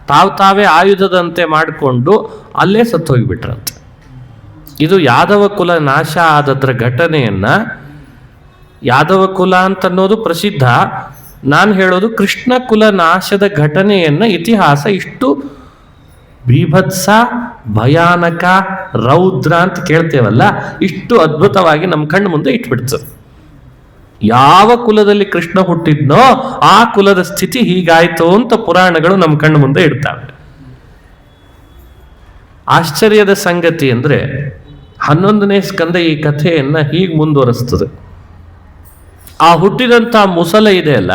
Speaker 1: ತಾವೇ ಆಯುಧದಂತೆ ಮಾಡಿಕೊಂಡು ಅಲ್ಲೇ ಸತ್ತು ಹೋಗಿಬಿಟ್ರಂತೆ. ಇದು ಯಾದವ ಕುಲ ನಾಶ ಆದದ್ರ ಘಟನೆಯನ್ನ ಯಾದವ ಕುಲ ಅಂತನ್ನೋದು ಪ್ರಸಿದ್ಧ. ನಾನು ಹೇಳೋದು ಕೃಷ್ಣ ಕುಲ ನಾಶದ ಘಟನೆಯನ್ನ ಇತಿಹಾಸ ಇಷ್ಟು ಬೀಭತ್ಸ, ಭಯಾನಕ, ರೌದ್ರ ಅಂತ ಕೇಳ್ತೇವಲ್ಲ, ಇಷ್ಟು ಅದ್ಭುತವಾಗಿ ನಮ್ಮ ಕಣ್ಣು ಮುಂದೆ ಇಟ್ಬಿಡ್ತದೆ. ಯಾವ ಕುಲದಲ್ಲಿ ಕೃಷ್ಣ ಹುಟ್ಟಿದ್ನೋ ಆ ಕುಲದ ಸ್ಥಿತಿ ಹೀಗಾಯ್ತು ಅಂತ ಪುರಾಣಗಳು ನಮ್ಮ ಕಣ್ಣು ಮುಂದೆ ಇಡ್ತಾವೆ. ಆಶ್ಚರ್ಯದ ಸಂಗತಿ ಅಂದ್ರೆ 11ನೇ ಸ್ಕಂದ ಈ ಕಥೆಯನ್ನ ಹೀಗೆ ಮುಂದುವರಿಸ್ತದೆ. ಆ ಹುಟ್ಟಿದಂಥ ಮುಸಲ ಇದೆಯಲ್ಲ,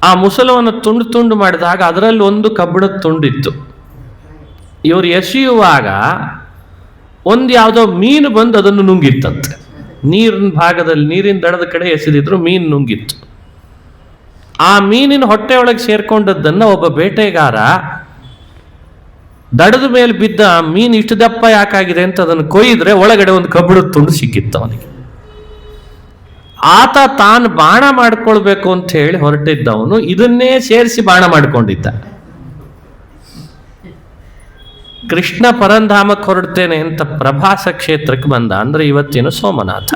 Speaker 1: ಆ ಮುಸಲವನ್ನು ತುಂಡು ತುಂಡು ಮಾಡಿದಾಗ ಅದರಲ್ಲಿ ಒಂದು ಕಬ್ಬಿಣದ ತುಂಡಿತ್ತು. ಇವರು ಎಸೆಯುವಾಗ ಒಂದು ಯಾವುದೋ ಮೀನು ಬಂದು ಅದನ್ನು ನುಂಗಿತ್ತಂತೆ. ನೀರಿನ ಭಾಗದಲ್ಲಿ, ನೀರಿನ ದಡದ ಕಡೆ ಎಸೆದಿದ್ರು ಮೀನು ನುಂಗಿತ್ತು. ಆ ಮೀನಿನ ಹೊಟ್ಟೆ ಒಳಗೆ ಸೇರ್ಕೊಂಡದ್ದನ್ನ ಒಬ್ಬ ಬೇಟೆಗಾರ ದಡದ ಮೇಲೆ ಬಿದ್ದ ಮೀನು ಇಷ್ಟು ದಪ್ಪ ಯಾಕಾಗಿದೆ ಅಂತ ಅದನ್ನು ಕೊಯ್ದ್ರೆ ಒಳಗಡೆ ಒಂದು ಕಬ್ಬಿಣದ ತುಂಡು ಸಿಕ್ಕಿತ್ತು ಅವನಿಗೆ. ಆತ ತಾನು ಬಾಣ ಮಾಡ್ಕೊಳ್ಬೇಕು ಅಂತ ಹೇಳಿ ಹೊರಟಿದ್ದವನು ಇದನ್ನೇ ಸೇರಿಸಿ ಬಾಣ ಮಾಡ್ಕೊಂಡಿದ್ದ. ಕೃಷ್ಣ ಪರಂಧಾಮಕ್ಕೆ ಹೊರಡ್ತೇನೆ ಅಂತ ಪ್ರಭಾಸ ಕ್ಷೇತ್ರಕ್ಕೆ ಬಂದ, ಅಂದ್ರೆ ಇವತ್ತಿನ ಸೋಮನಾಥ.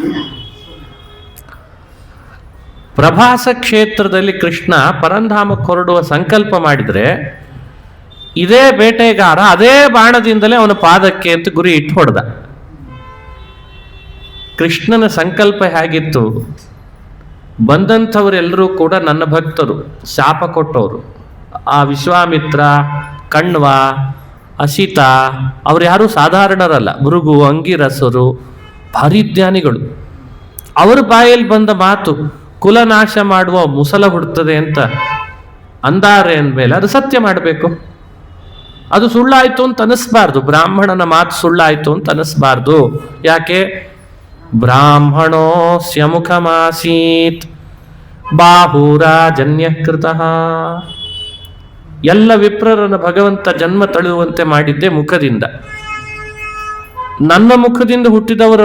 Speaker 1: ಪ್ರಭಾಸ ಕ್ಷೇತ್ರದಲ್ಲಿ ಕೃಷ್ಣ ಪರಂಧಾಮಕ್ಕೆ ಹೊರಡುವ ಸಂಕಲ್ಪ ಮಾಡಿದ್ರೆ ಇದೇ ಬೇಟೆಗಾರ ಅದೇ ಬಾಣದಿಂದಲೇ ಅವನ ಪಾದಕ್ಕೆ ಅಂತ ಗುರಿ ಇಟ್ಟು ಹೊಡೆದ. ಕೃಷ್ಣನ ಸಂಕಲ್ಪ ಹೇಗಿತ್ತು? ಬಂದಂಥವರೆಲ್ಲರೂ ಕೂಡ ನನ್ನ ಭಕ್ತರು, ಶಾಪ ಕೊಟ್ಟವರು. ಆ ವಿಶ್ವಾಮಿತ್ರ, ಕಣ್ವ, ಅಸಿತ ಅವ್ರು ಯಾರು ಸಾಧಾರಣರಲ್ಲ. ಭೃಗು, ಅಂಗಿರಸರು ಭಾರಿ ಜ್ಞಾನಿಗಳು. ಅವರ ಬಾಯಲ್ಲಿ ಬಂದ ಮಾತು ಕುಲನಾಶ ಮಾಡುವ ಮುಸಲ ಹುಡ್ತದೆ ಅಂತ ಅಂದಾರೆ ಅಂದಮೇಲೆ ಅದು ಸತ್ಯ ಮಾಡಬೇಕು. ಅದು ಸುಳ್ಳಾಯ್ತು ಅಂತ ಅನಿಸ್ಬಾರ್ದು. ಬ್ರಾಹ್ಮಣನ ಮಾತು ಸುಳ್ಳಾಯ್ತು ಅಂತ ಅನಿಸ್ಬಾರ್ದು. ಯಾಕೆ? ಬ್ರಾಹ್ಮಣೋಸ್ಯ ಮುಖಮಾಸೀತ್ ಬಾಹುರಾಜನ್ಯಕೃತಃ. ಎಲ್ಲ ವಿಪ್ರರನ್ನು ಭಗವಂತ ಜನ್ಮ ತಳುವಂತೆ ಮಾಡಿದ್ದೆ ಮುಖದಿಂದ. ನನ್ನ ಮುಖದಿಂದ ಹುಟ್ಟಿದವರ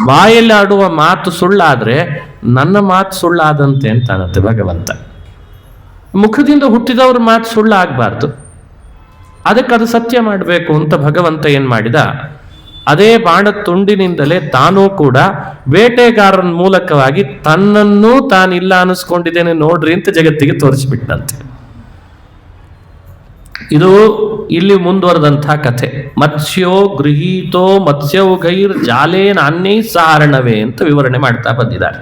Speaker 1: ಬಾಯಲ್ಲಿ ಆಡುವ ಮಾತು ಸುಳ್ಳಾದ್ರೆ ನನ್ನ ಮಾತು ಸುಳ್ಳಾದಂತೆ ಅಂತ ಅನ್ನತ್ತೆ ಭಗವಂತ. ಮುಖದಿಂದ ಹುಟ್ಟಿದವ್ರ ಮಾತು ಸುಳ್ಳಾಗಬಾರ್ದು. ಅದಕ್ಕೆ ಅದು ಸತ್ಯ ಮಾಡಬೇಕು ಅಂತ ಭಗವಂತ ಏನ್ ಮಾಡಿದ? ಅದೇ ಬಾಣದ ತುಂಡಿನಿಂದಲೇ ತಾನೂ ಕೂಡ ಬೇಟೆಗಾರನ ಮೂಲಕವಾಗಿ ತನ್ನನ್ನು ತಾನಿಲ್ಲ ಅನಿಸ್ಕೊಂಡಿದ್ದೇನೆ ನೋಡ್ರಿ ಅಂತ ಜಗತ್ತಿಗೆ ತೋರಿಸಿಬಿಟ್ಟಂತೆ. ಇದು ಇಲ್ಲಿ ಮುಂದುವರೆದಂಥ ಕಥೆ. ಮತ್ಸ್ಯೋ ಗೃಹೀತೋ ಮತ್ಸ್ಯೌಘೈರ್ ಜಾಲೇನ ಅನ್ಯೈ ಸಾರಣವೇ ಅಂತ ವಿವರಣೆ ಮಾಡ್ತಾ ಬಂದಿದ್ದಾರೆ.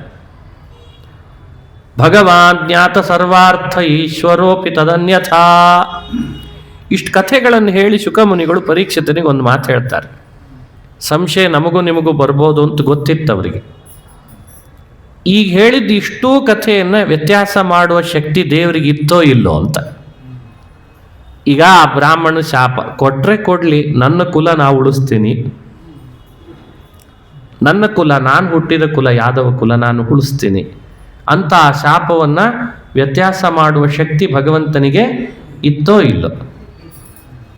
Speaker 1: ಭಗವಾನ್ ಜ್ಞಾತ ಸರ್ವಾರ್ಥ ಈಶ್ವರೋಪಿ ತದನ್ಯಥಾ. ಇಷ್ಟು ಕಥೆಗಳನ್ನು ಹೇಳಿ ಶುಕಮುನಿಗಳು ಪರೀಕ್ಷಿತನಿಗೆ ಒಂದು ಮಾತು ಹೇಳ್ತಾರೆ. ಸಂಶಯ ನಮಗೂ ನಿಮಗೂ ಬರ್ಬೋದು ಅಂತ ಗೊತ್ತಿತ್ತು ಅವರಿಗೆ. ಈಗ ಹೇಳಿದ ಇಷ್ಟೂ ಕಥೆಯನ್ನ ವ್ಯತ್ಯಾಸ ಮಾಡುವ ಶಕ್ತಿ ದೇವರಿಗೆ ಇತ್ತೋ ಇಲ್ಲೋ ಅಂತ. ಈಗ ಆ ಬ್ರಾಹ್ಮಣ ಶಾಪ ಕೊಟ್ರೆ ಕೊಡ್ಲಿ, ನನ್ನ ಕುಲ ನಾವು ಉಳಿಸ್ತೀನಿ, ನನ್ನ ಕುಲ, ನಾನು ಹುಟ್ಟಿದ ಕುಲ ಯಾದವ ಕುಲ ನಾನು ಉಳಿಸ್ತೀನಿ ಅಂತ ಆ ಶಾಪವನ್ನ ವ್ಯತ್ಯಾಸ ಮಾಡುವ ಶಕ್ತಿ ಭಗವಂತನಿಗೆ ಇತ್ತೋ ಇಲ್ಲೋ?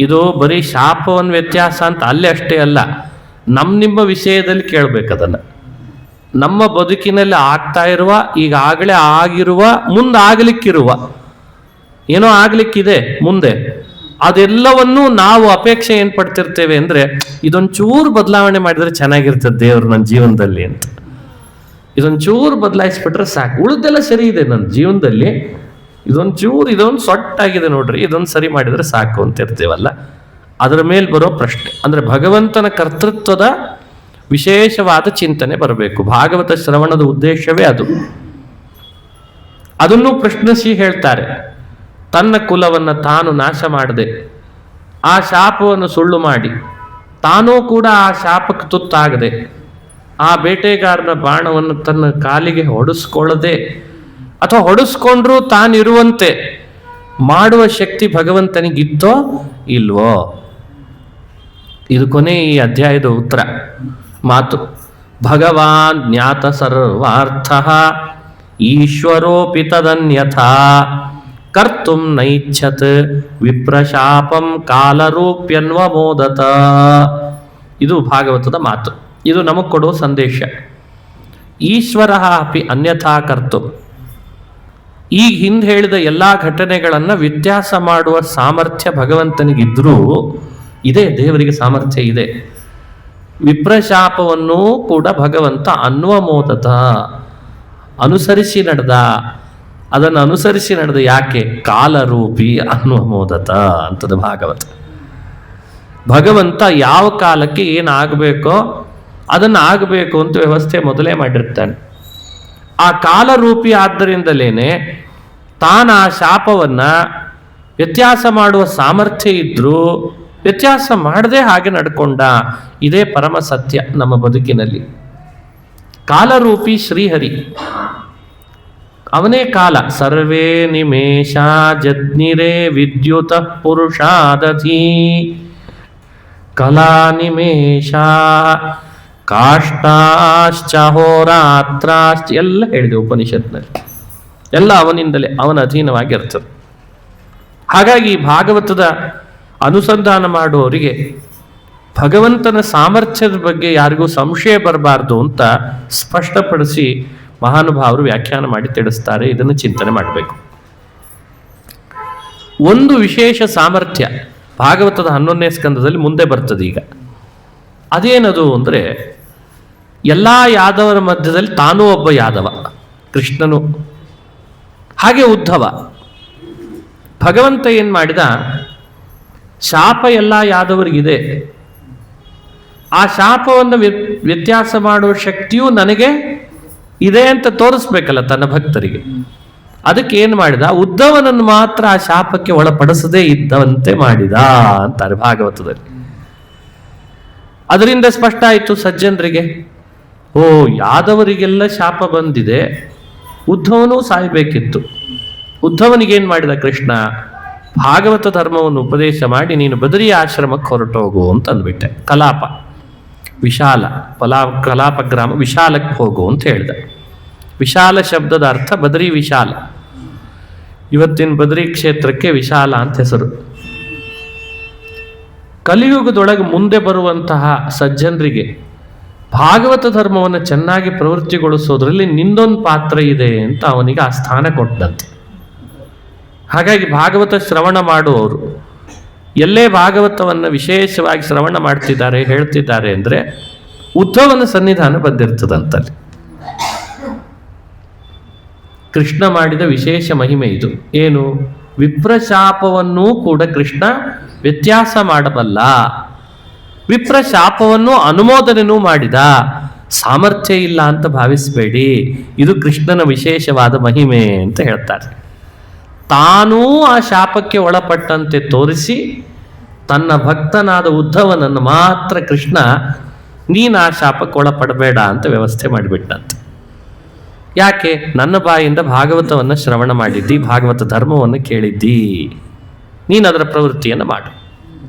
Speaker 1: ಇದು ಬರೀ ಶಾಪವನ್ನು ವ್ಯತ್ಯಾಸ ಅಂತ ಅಲ್ಲೇ ಅಷ್ಟೇ ಅಲ್ಲ, ನಿಮ್ಮ ವಿಷಯದಲ್ಲಿ ಕೇಳಬೇಕದನ್ನ. ನಮ್ಮ ಬದುಕಿನಲ್ಲಿ ಆಗ್ತಾ ಇರುವ, ಈಗಾಗಲೇ ಆಗಿರುವ, ಮುಂದಾಗಲಿಕ್ಕಿರುವ, ಏನೋ ಆಗ್ಲಿಕ್ಕಿದೆ ಮುಂದೆ, ಅದೆಲ್ಲವನ್ನೂ ನಾವು ಅಪೇಕ್ಷೆ ಏನ್ ಪಡ್ತಿರ್ತೇವೆ ಅಂದ್ರೆ ಇದೊಂಚೂರು ಬದಲಾವಣೆ ಮಾಡಿದ್ರೆ ಚೆನ್ನಾಗಿರ್ತದೆ ದೇವರು ನನ್ನ ಜೀವನದಲ್ಲಿ ಅಂತ. ಇದೊಂಚೂರು ಬದಲಾಯಿಸ್ಬಿಟ್ರೆ ಸಾಕು, ಉಳಿದೆಲ್ಲ ಸರಿ ಇದೆ ನನ್ನ ಜೀವನದಲ್ಲಿ, ಇದೊಂದು ಸೊಟ್ಟಾಗಿದೆ ನೋಡ್ರಿ, ಇದೊಂದು ಸರಿ ಮಾಡಿದ್ರೆ ಸಾಕು ಅಂತ ಇರ್ತೇವಲ್ಲ. ಅದರ ಮೇಲೆ ಬರೋ ಪ್ರಶ್ನೆ ಅಂದ್ರೆ ಭಗವಂತನ ಕರ್ತೃತ್ವದ ವಿಶೇಷವಾದ ಚಿಂತನೆ ಬರಬೇಕು. ಭಾಗವತ ಶ್ರವಣದ ಉದ್ದೇಶವೇ ಅದು. ಅದನ್ನು ಪ್ರಶ್ನಿಸಿ ಹೇಳ್ತಾರೆ. ತನ್ನ ಕುಲವನ್ನು ತಾನು ನಾಶ ಮಾಡದೆ, ಆ ಶಾಪವನ್ನು ಸುಳ್ಳು ಮಾಡಿ, ತಾನೂ ಕೂಡ ಆ ಶಾಪಕ್ಕೆ ತುತ್ತಾಗದೆ, ಆ ಬೇಟೆಗಾರನ ಬಾಣವನ್ನು ತನ್ನ ಕಾಲಿಗೆ ಹೊಡೆಸ್ಕೊಳ್ಳದೆ ಅಥವಾ ಹೊಡೆಸ್ಕೊಂಡ್ರೂ ತಾನಿರುವಂತೆ ಮಾಡುವ ಶಕ್ತಿ ಭಗವಂತನಿಗಿತ್ತೋ ಇಲ್ವೋ? ಇದು ಕೊನೆ ಈ ಅಧ್ಯಾಯದ ಉತ್ತರ ಮಾತು. ಭಗವಾನ್ ಜ್ಞಾತ ಸರ್ವಾರ್ಥ ಈಶ್ವರೋಪಿ ತದನ್ಯಥಾ ಕರ್ತುಂ ನೈಚ್ಛತ್ ವಿಪ್ರಶಾಪಂ ಕಾಲರೂಪ್ಯನ್ವಮೋದತ. ಇದು ಭಾಗವತದ ಮಾತು. ಇದು ನಮಗೆ ಕೊಡುವ ಸಂದೇಶ. ಈಶ್ವರ ಅಪಿ ಅನ್ಯಥಾ ಕರ್ತು. ಈಗ ಹಿಂದೆ ಹೇಳಿದ ಎಲ್ಲಾ ಘಟನೆಗಳನ್ನ ವ್ಯತ್ಯಾಸ ಮಾಡುವ ಸಾಮರ್ಥ್ಯ ಭಗವಂತನಿಗಿದ್ರೂ ಇದೆ, ದೇವರಿಗೆ ಸಾಮರ್ಥ್ಯ ಇದೆ. ವಿಪ್ರಶಾಪವನ್ನೂ ಕೂಡ ಭಗವಂತ ಅನ್ವಮೋದತ, ಅನುಸರಿಸಿ ನಡೆದ. ಅದನ್ನು ಅನುಸರಿಸಿ ನಡೆದ ಯಾಕೆ? ಕಾಲರೂಪಿ ಅನ್ವಮೋದತ ಅಂತದ ಭಾಗವತ. ಭಗವಂತ ಯಾವ ಕಾಲಕ್ಕೆ ಏನಾಗಬೇಕೋ ಅದನ್ನು ಆಗಬೇಕು ಅಂತ ವ್ಯವಸ್ಥೆ ಮೊದಲೇ ಮಾಡಿರ್ತಾನೆ. ಆ ಕಾಲರೂಪಿ ಆದ್ದರಿಂದಲೇನೆ ತಾನು ಆ ಶಾಪವನ್ನ ವ್ಯತ್ಯಾಸ ಮಾಡುವ ಸಾಮರ್ಥ್ಯ ಇದ್ರೂ ವ್ಯತ್ಯಾಸ ಮಾಡದೆ ಹಾಗೆ ನಡ್ಕೊಂಡ. ಇದೇ ಪರಮ ಸತ್ಯ ನಮ್ಮ ಬದುಕಿನಲ್ಲಿ. ಕಾಲರೂಪಿ ಶ್ರೀಹರಿ, ಅವನೇ ಕಾಲ. ಸರ್ವೇ ನಿಮೇಷ ಜಜ್ಞಿರೇ ವಿದ್ಯುತ ಪುರುಷಾದಧಿ ಕಲಾ ನಿಮೇಷ ಕಾಷ್ಟಾಶ್ಚ ಹೋರಾತ್ರಾಶ್ಚ ಎಲ್ಲ ಹೇಳಿದೆ ಉಪನಿಷತ್ನಲ್ಲಿ. ಎಲ್ಲ ಅವನಿಂದಲೇ, ಅವನ ಅಧೀನವಾಗಿರ್ತದೆ. ಹಾಗಾಗಿ ಭಾಗವತದ ಅನುಸಂಧಾನ ಮಾಡುವವರಿಗೆ ಭಗವಂತನ ಸಾಮರ್ಥ್ಯದ ಬಗ್ಗೆ ಯಾರಿಗೂ ಸಂಶಯ ಬರಬಾರ್ದು ಅಂತ ಸ್ಪಷ್ಟಪಡಿಸಿ ಮಹಾನುಭಾವರು ವ್ಯಾಖ್ಯಾನ ಮಾಡಿ ತಿಳಿಸ್ತಾರೆ. ಇದನ್ನು ಚಿಂತನೆ ಮಾಡಬೇಕು. ಒಂದು ವಿಶೇಷ ಸಾಮರ್ಥ್ಯ ಭಾಗವತದ 11ನೇ ಸ್ಕಂದದಲ್ಲಿ ಮುಂದೆ ಬರ್ತದೆ. ಈಗ ಅದೇನದು ಅಂದರೆ, ಎಲ್ಲ ಯಾದವರ ಮಧ್ಯದಲ್ಲಿ ತಾನೂ ಒಬ್ಬ ಯಾದವ, ಕೃಷ್ಣನು. ಹಾಗೆ ಉದ್ಧವ. ಭಗವಂತ ಏನ್ ಮಾಡಿದ? ಶಾಪ ಎಲ್ಲ ಯಾದವರಿಗಿದೆ. ಆ ಶಾಪವನ್ನು ವ್ಯತ್ಯಾಸ ಮಾಡುವ ಶಕ್ತಿಯೂ ನನಗೆ ಇದೆ ಅಂತ ತೋರಿಸ್ಬೇಕಲ್ಲ ತನ್ನ ಭಕ್ತರಿಗೆ. ಅದಕ್ಕೆ ಏನ್ ಮಾಡಿದ? ಉದ್ಧವನನ್ನು ಮಾತ್ರ ಆ ಶಾಪಕ್ಕೆ ಒಳಪಡಿಸದೇ ಇದ್ದಂತೆ ಮಾಡಿದ ಅಂತಾರೆ ಭಾಗವತದಲ್ಲಿ. ಅದರಿಂದ ಸ್ಪಷ್ಟ ಆಯಿತು ಸಜ್ಜನರಿಗೆ, ಓ ಯಾದವರಿಗೆಲ್ಲ ಶಾಪ ಬಂದಿದೆ, ಉದ್ಧವನೂ ಸಾಯಬೇಕಿತ್ತು. ಉದ್ಧವನಿಗೇನು ಮಾಡಿದ ಕೃಷ್ಣ? ಭಾಗವತ ಧರ್ಮವನ್ನು ಉಪದೇಶ ಮಾಡಿ ನೀನು ಬದರಿ ಆಶ್ರಮಕ್ಕೆ ಹೊರಟೋಗು ಅಂತ ಅಂದ್ಬಿಟ್ಟೆ. ಕಲಾಪ ವಿಶಾಲ, ಕಲಾಪ ಗ್ರಾಮ ವಿಶಾಲಕ್ಕೆ ಹೋಗು ಅಂತ ಹೇಳಿದ. ವಿಶಾಲ ಶಬ್ದದ ಅರ್ಥ ಬದರಿ ವಿಶಾಲ. ಇವತ್ತಿನ ಬದರಿ ಕ್ಷೇತ್ರಕ್ಕೆ ವಿಶಾಲ ಅಂತ ಹೆಸರು. ಕಲಿಯುಗದೊಳಗೆ ಮುಂದೆ ಬರುವಂತಹ ಸಜ್ಜನರಿಗೆ ಭಾಗವತ ಧರ್ಮವನ್ನು ಚೆನ್ನಾಗಿ ಪ್ರವೃತ್ತಿಗೊಳಿಸೋದ್ರಲ್ಲಿ ನಿಂದೊಂದು ಪಾತ್ರ ಇದೆ ಅಂತ ಅವನಿಗೆ ಆ ಸ್ಥಾನ ಕೊಟ್ಟಂತೆ. ಹಾಗಾಗಿ ಭಾಗವತ ಶ್ರವಣ ಮಾಡುವವರು ಎಲ್ಲೇ ಭಾಗವತವನ್ನು ವಿಶೇಷವಾಗಿ ಶ್ರವಣ ಮಾಡ್ತಿದ್ದಾರೆ, ಹೇಳ್ತಿದ್ದಾರೆ ಅಂದರೆ ಉದ್ಧವನ ಸನ್ನಿಧಾನ ಬಂದಿರ್ತದಂತಲ್ಲಿ. ಕೃಷ್ಣ ಮಾಡಿದ ವಿಶೇಷ ಮಹಿಮೆ ಇದು. ಏನು? ವಿಪ್ರಶಾಪವನ್ನೂ ಕೂಡ ಕೃಷ್ಣ ವ್ಯತ್ಯಾಸ ಮಾಡಬಲ್ಲ. ವಿಪ್ರಶಾಪವನ್ನು ಅನುಮೋದನೆಯೂ ಮಾಡಿದ. ಸಾಮರ್ಥ್ಯ ಇಲ್ಲ ಅಂತ ಭಾವಿಸಬೇಡಿ, ಇದು ಕೃಷ್ಣನ ವಿಶೇಷವಾದ ಮಹಿಮೆ ಅಂತ ಹೇಳ್ತಾರೆ. ತಾನೂ ಆ ಶಾಪಕ್ಕೆ ಒಳಪಟ್ಟಂತೆ ತೋರಿಸಿ ತನ್ನ ಭಕ್ತನಾದ ಉದ್ಧವನನ್ನು ಮಾತ್ರ ಕೃಷ್ಣ ನೀನು ಆ ಶಾಪಕ್ಕೆ ಒಳಪಡಬೇಡ ಅಂತ ವ್ಯವಸ್ಥೆ ಮಾಡಿಬಿಟ್ಟಂತೆ. ಯಾಕೆ? ನನ್ನ ಬಾಯಿಂದ ಭಾಗವತವನ್ನು ಶ್ರವಣ ಮಾಡಿದ್ದಿ, ಭಾಗವತ ಧರ್ಮವನ್ನು ಕೇಳಿದ್ದಿ, ನೀನು ಅದರ ಪ್ರವೃತ್ತಿಯನ್ನು ಮಾಡು.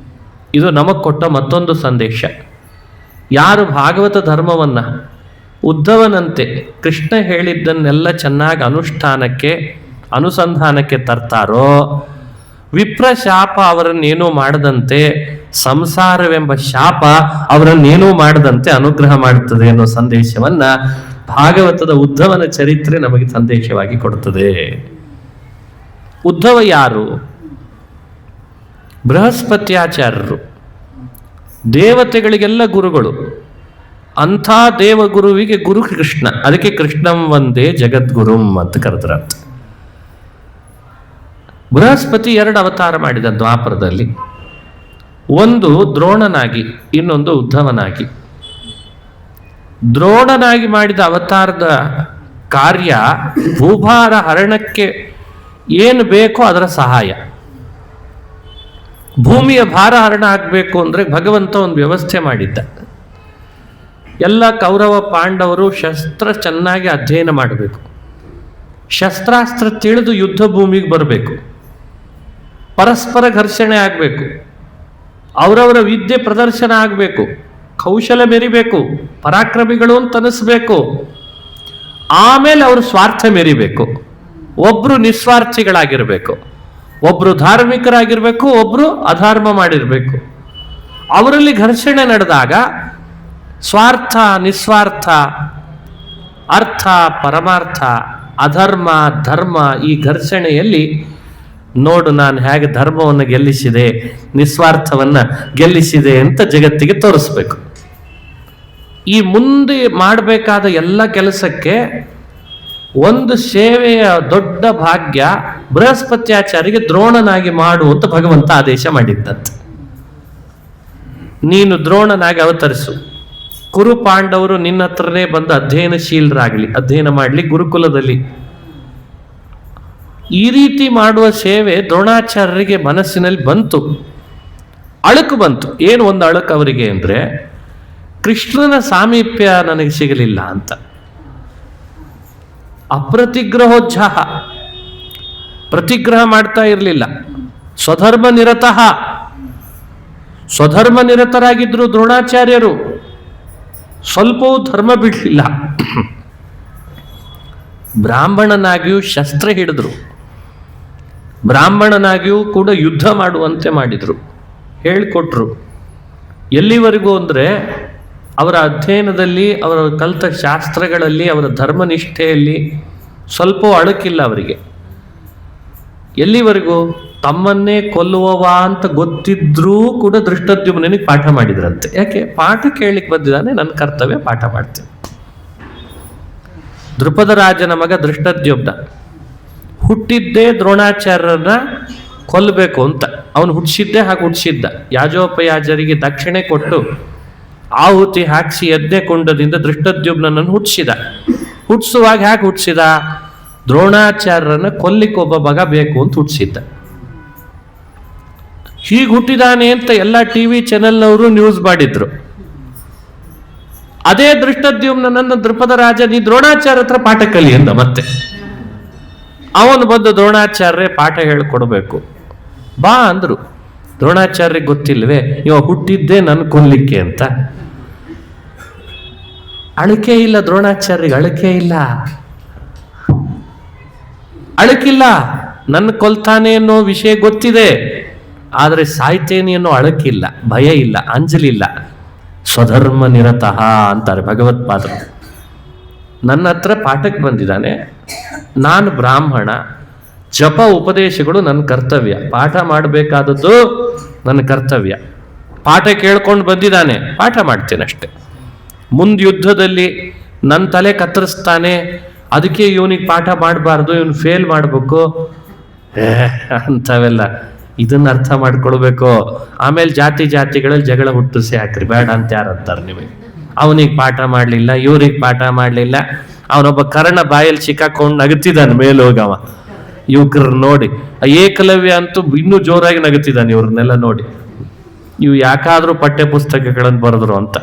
Speaker 1: ಇದು ನಮಗೆ ಕೊಟ್ಟ ಮತ್ತೊಂದು ಸಂದೇಶ. ಯಾರು ಭಾಗವತ ಧರ್ಮವನ್ನು ಉದ್ಧವನಂತೆ ಕೃಷ್ಣ ಹೇಳಿದ್ದನ್ನೆಲ್ಲ ಚೆನ್ನಾಗಿ ಅನುಷ್ಠಾನಕ್ಕೆ ಅನುಸಂಧಾನಕ್ಕೆ ತರ್ತಾರೋ, ವಿಪ್ರಶಾಪ ಅವರನ್ನೇನೂ ಮಾಡದಂತೆ, ಸಂಸಾರವೆಂಬ ಶಾಪ ಅವರನ್ನೇನೂ ಮಾಡದಂತೆ ಅನುಗ್ರಹ ಮಾಡುತ್ತದೆ ಅನ್ನೋ ಸಂದೇಶವನ್ನ ಭಾಗವತದ ಉದ್ಧವನ ಚರಿತ್ರೆ ನಮಗೆ ಸಂದೇಶವಾಗಿ ಕೊಡುತ್ತದೆ. ಉದ್ಧವ ಯಾರು? ಬೃಹಸ್ಪತ್ಯಾಚಾರ್ಯರು, ದೇವತೆಗಳಿಗೆಲ್ಲ ಗುರುಗಳು. ಅಂಥ ದೇವಗುರುವಿಗೆ ಗುರು ಕೃಷ್ಣ. ಅದಕ್ಕೆ ಕೃಷ್ಣಂ ವಂದೇ ಜಗದ್ಗುರುಂ ಅಂತ ಕರೆದ್ರಂತ. ಬೃಹಸ್ಪತಿ 2 ಅವತಾರ ಮಾಡಿದ ದ್ವಾಪರದಲ್ಲಿ. ಒಂದು ದ್ರೋಣನಾಗಿ, ಇನ್ನೊಂದು ಉದ್ಧವನಾಗಿ. ದ್ರೋಣನಾಗಿ ಮಾಡಿದ ಅವತಾರದ ಕಾರ್ಯ ಭೂಭಾರ ಹರಣಕ್ಕೆ ಏನು ಬೇಕೋ ಅದರ ಸಹಾಯ. ಭೂಮಿಯ ಭಾರ ಹರಣ ಆಗಬೇಕು ಅಂದರೆ ಭಗವಂತ ಒಂದು ವ್ಯವಸ್ಥೆ ಮಾಡಿದ್ದ. ಎಲ್ಲ ಕೌರವ ಪಾಂಡವರು ಶಸ್ತ್ರ ಚೆನ್ನಾಗಿ ಅಧ್ಯಯನ ಮಾಡಬೇಕು, ಶಸ್ತ್ರಾಸ್ತ್ರ ತಿಳಿದು ಯುದ್ಧ ಭೂಮಿಗೆ ಬರಬೇಕು, ಪರಸ್ಪರ ಘರ್ಷಣೆ ಆಗಬೇಕು, ಅವರವರ ವಿದ್ಯೆ ಪ್ರದರ್ಶನ ಆಗಬೇಕು, ಕೌಶಲ ಮೆರಿಬೇಕು, ಪರಾಕ್ರಮಿಗಳು ಅಂತ ಅನಿಸ್ಬೇಕು. ಆಮೇಲೆ ಅವರು ಸ್ವಾರ್ಥ ಮೆರಿಬೇಕು. ಒಬ್ರು ನಿಸ್ವಾರ್ಥಿಗಳಾಗಿರ್ಬೇಕು, ಒಬ್ರು ಧಾರ್ಮಿಕರಾಗಿರ್ಬೇಕು, ಒಬ್ರು ಅಧರ್ಮ ಮಾಡಿರ್ಬೇಕು. ಅವರಲ್ಲಿ ಘರ್ಷಣೆ ನಡೆದಾಗ ಸ್ವಾರ್ಥ ನಿಸ್ವಾರ್ಥ, ಅರ್ಥ ಪರಮಾರ್ಥ, ಅಧರ್ಮ ಧರ್ಮ, ಈ ಘರ್ಷಣೆಯಲ್ಲಿ ನೋಡು ನಾನು ಹೇಗೆ ಧರ್ಮವನ್ನು ಗೆಲ್ಲಿಸಿದೆ, ನಿಸ್ವಾರ್ಥವನ್ನ ಗೆಲ್ಲಿಸಿದೆ ಅಂತ ಜಗತ್ತಿಗೆ ತೋರಿಸ್ಬೇಕು. ಈ ಮುಂದೆ ಮಾಡಬೇಕಾದ ಎಲ್ಲ ಕೆಲಸಕ್ಕೆ ಒಂದು ಸೇವೆಯ ದೊಡ್ಡ ಭಾಗ್ಯ ಬೃಹಸ್ಪತ್ಯಾಚಾರ್ಯರಿಗೆ ದ್ರೋಣನಾಗಿ ಮಾಡು ಅಂತ ಭಗವಂತ ಆದೇಶ ಮಾಡಿದ್ದಂತೆ. ನೀನು ದ್ರೋಣನಾಗಿ ಅವತರಿಸು, ಕುರು ಪಾಂಡವರು ನಿನ್ನ ಹತ್ರನೇ ಬಂದು ಅಧ್ಯಯನ ಮಾಡಲಿ ಗುರುಕುಲದಲ್ಲಿ. ಈ ರೀತಿ ಮಾಡುವ ಸೇವೆ ದ್ರೋಣಾಚಾರ್ಯರಿಗೆ ಮನಸ್ಸಿನಲ್ಲಿ ಬಂತು, ಅಳುಕು ಬಂತು. ಏನು ಒಂದು ಅಳುಕು ಅವರಿಗೆ ಅಂದ್ರೆ, ಕೃಷ್ಣನ ಸಾಮೀಪ್ಯ ನನಗೆ ಸಿಗಲಿಲ್ಲ ಅಂತ. ಅಪ್ರತಿಗ್ರಹೋಜ್ಜಾಹ, ಪ್ರತಿಗ್ರಹ ಮಾಡ್ತಾ ಇರಲಿಲ್ಲ. ಸ್ವಧರ್ಮ ನಿರತರಾಗಿದ್ರು ದ್ರೋಣಾಚಾರ್ಯರು, ಸ್ವಲ್ಪವೂ ಧರ್ಮ ಬಿಡಲಿಲ್ಲ. ಬ್ರಾಹ್ಮಣನಾಗಿಯೂ ಶಸ್ತ್ರ ಹಿಡಿದ್ರು, ಬ್ರಾಹ್ಮಣನಾಗಿಯೂ ಕೂಡ ಯುದ್ಧ ಮಾಡುವಂತೆ ಮಾಡಿದ್ರು, ಹೇಳಿಕೊಟ್ರು. ಎಲ್ಲಿವರೆಗೂ ಅಂದರೆ ಅವರ ಅಧ್ಯಯನದಲ್ಲಿ, ಅವರ ಕಲಿತ ಶಾಸ್ತ್ರಗಳಲ್ಲಿ, ಅವರ ಧರ್ಮನಿಷ್ಠೆಯಲ್ಲಿ ಸ್ವಲ್ಪ ಅಳುಕಿಲ್ಲ ಅವರಿಗೆ. ಎಲ್ಲಿವರೆಗೂ? ತಮ್ಮನ್ನೇ ಕೊಲ್ಲುವವ ಅಂತ ಗೊತ್ತಿದ್ರೂ ಕೂಡ ದೃಷ್ಟದ್ಯುಮ್ನಿಗೆ ಪಾಠ ಮಾಡಿದ್ರಂತೆ. ಯಾಕೆ? ಪಾಠ ಕೇಳಲಿಕ್ಕೆ ಬಂದಿದ್ದಾನೆ, ನನ್ನ ಕರ್ತವ್ಯ ಪಾಠ ಮಾಡ್ತೇನೆ. ದೃಪದ ರಾಜನ ಮಗ ದೃಷ್ಟದ್ಯುಮ್ನ ಹುಟ್ಟಿದ್ದೇ ದ್ರೋಣಾಚಾರ್ಯರನ್ನ ಕೊಲ್ಲಬೇಕು ಅಂತ. ಅವನು ಹುಟ್ಟಿಸಿದ್ದೇ ಹಾಗೆ ಹುಟ್ಟಿಸಿದ್ದ. ಯಾಜೋಪಯಾಜರಿಗೆ ದಕ್ಷಿಣೆ ಕೊಟ್ಟು ಆಹುತಿ ಹಾಕಿಸಿ ಯಜ್ಞ ಕುಂಡದಿಂದ ದೃಷ್ಟದ್ಯುಮ್ನನ್ನು ಹುಟ್ಟಿಸುವಾಗ ಹೇಗೆ ಹುಟ್ಟಿಸಿದ? ದ್ರೋಣಾಚಾರ್ಯರನ್ನ ಕೊಲ್ಲಿಕ್ಕೆ ಒಬ್ಬ ಮಗ ಬೇಕು ಅಂತ ಹುಟ್ಟಿಸಿದ್ದ. ಹೀಗೆ ಹುಟ್ಟಿದಾನೆ ಅಂತ ಎಲ್ಲ ಟಿವಿ ಚಾನೆಲ್ನವರು ನ್ಯೂಸ್ ಮಾಡಿದ್ರು. ಅದೇ ದೃಷ್ಟದ್ಯುಮ್ನನ್ನ ದೃಪದ ರಾಜ, ನೀ ದ್ರೋಣಾಚಾರ್ಯ ಹತ್ರ ಪಾಠ ಕಲಿ ಅಂದ. ಮತ್ತೆ ಅವನು ಬಂದು ದ್ರೋಣಾಚಾರ್ಯ ಪಾಠ ಹೇಳಿಕೊಡ್ಬೇಕು ಬಾ ಅಂದ್ರು. ದ್ರೋಣಾಚಾರ್ಯರಿಗೆ ಗೊತ್ತಿಲ್ವೇ ಇವ ಹುಟ್ಟಿದ್ದೇ ನನ್ನ ಕೊಲ್ಲಿಕ್ಕೆ ಅಂತ? ಅಳಕೆ ಇಲ್ಲ ದ್ರೋಣಾಚಾರ್ಯರಿಗೆ, ಅಳಕಿಲ್ಲ. ನನ್ನ ಕೊಲ್ತಾನೆ ಅನ್ನೋ ವಿಷಯ ಗೊತ್ತಿದೆ, ಆದರೆ ಸಾಯ್ತೇನೆ ಅನ್ನೋ ಅಳಕಿಲ್ಲ, ಭಯ ಇಲ್ಲ, ಅಂಜಲಿಲ್ಲ. ಸ್ವಧರ್ಮ ನಿರತಃ ಅಂತಾರೆ ಭಗವತ್ಪಾದರು. ನನ್ನ ಹತ್ರ ಪಾಠಕ್ಕೆ ಬಂದಿದ್ದಾನೆ, ನಾನು ಬ್ರಾಹ್ಮಣ, ಜಪ ಉಪದೇಶಗಳು ನನ್ನ ಕರ್ತವ್ಯ, ಪಾಠ ಮಾಡಬೇಕಾದದ್ದು ನನ್ನ ಕರ್ತವ್ಯ. ಪಾಠ ಕೇಳ್ಕೊಂಡು ಬಂದಿದ್ದಾನೆ, ಪಾಠ ಮಾಡ್ತೇನೆ ಅಷ್ಟೆ. ಮುಂದೆ ಯುದ್ಧದಲ್ಲಿ ನನ್ನ ತಲೆ ಕತ್ತರಿಸ್ತಾನೆ, ಅದಕ್ಕೆ ಇವನಿಗೆ ಪಾಠ ಮಾಡಬಾರ್ದು, ಇವನು ಫೇಲ್ ಮಾಡಬೇಕು ಅಂಥವೆಲ್ಲ. ಇದನ್ನ ಅರ್ಥ ಮಾಡ್ಕೊಳ್ಬೇಕು. ಆಮೇಲೆ ಜಾತಿಗಳಲ್ಲಿ ಜಗಳ ಹುಟ್ಟಿಸಿ ಹಾಕ್ರಿ, ಬೇಡ ಅಂತ ಯಾರು ಅಂತಾರೆ ನಿಮಗೆ? ಅವನಿಗೆ ಪಾಠ ಮಾಡಲಿಲ್ಲ, ಇವ್ರಿಗೆ ಪಾಠ ಮಾಡಲಿಲ್ಲ. ಅವನೊಬ್ಬ ಕರ್ಣ ಬಾಯಲ್ಲಿ ಸಿಕ್ಕಾಕೊಂಡು ನಗುತ್ತಿದ್ದಾನೆ ಮೇಲೋಗವ ಯುವಕರು ನೋಡಿ. ಏಕಲವ್ಯ ಅಂತೂ ಇನ್ನೂ ಜೋರಾಗಿ ನಗುತ್ತಿದ್ದಾನೆ ಇವ್ರನ್ನೆಲ್ಲ ನೋಡಿ. ಇವು ಯಾಕಾದ್ರೂ ಪಠ್ಯ ಪುಸ್ತಕಗಳನ್ನು ಬರೆದ್ರು ಅಂತ.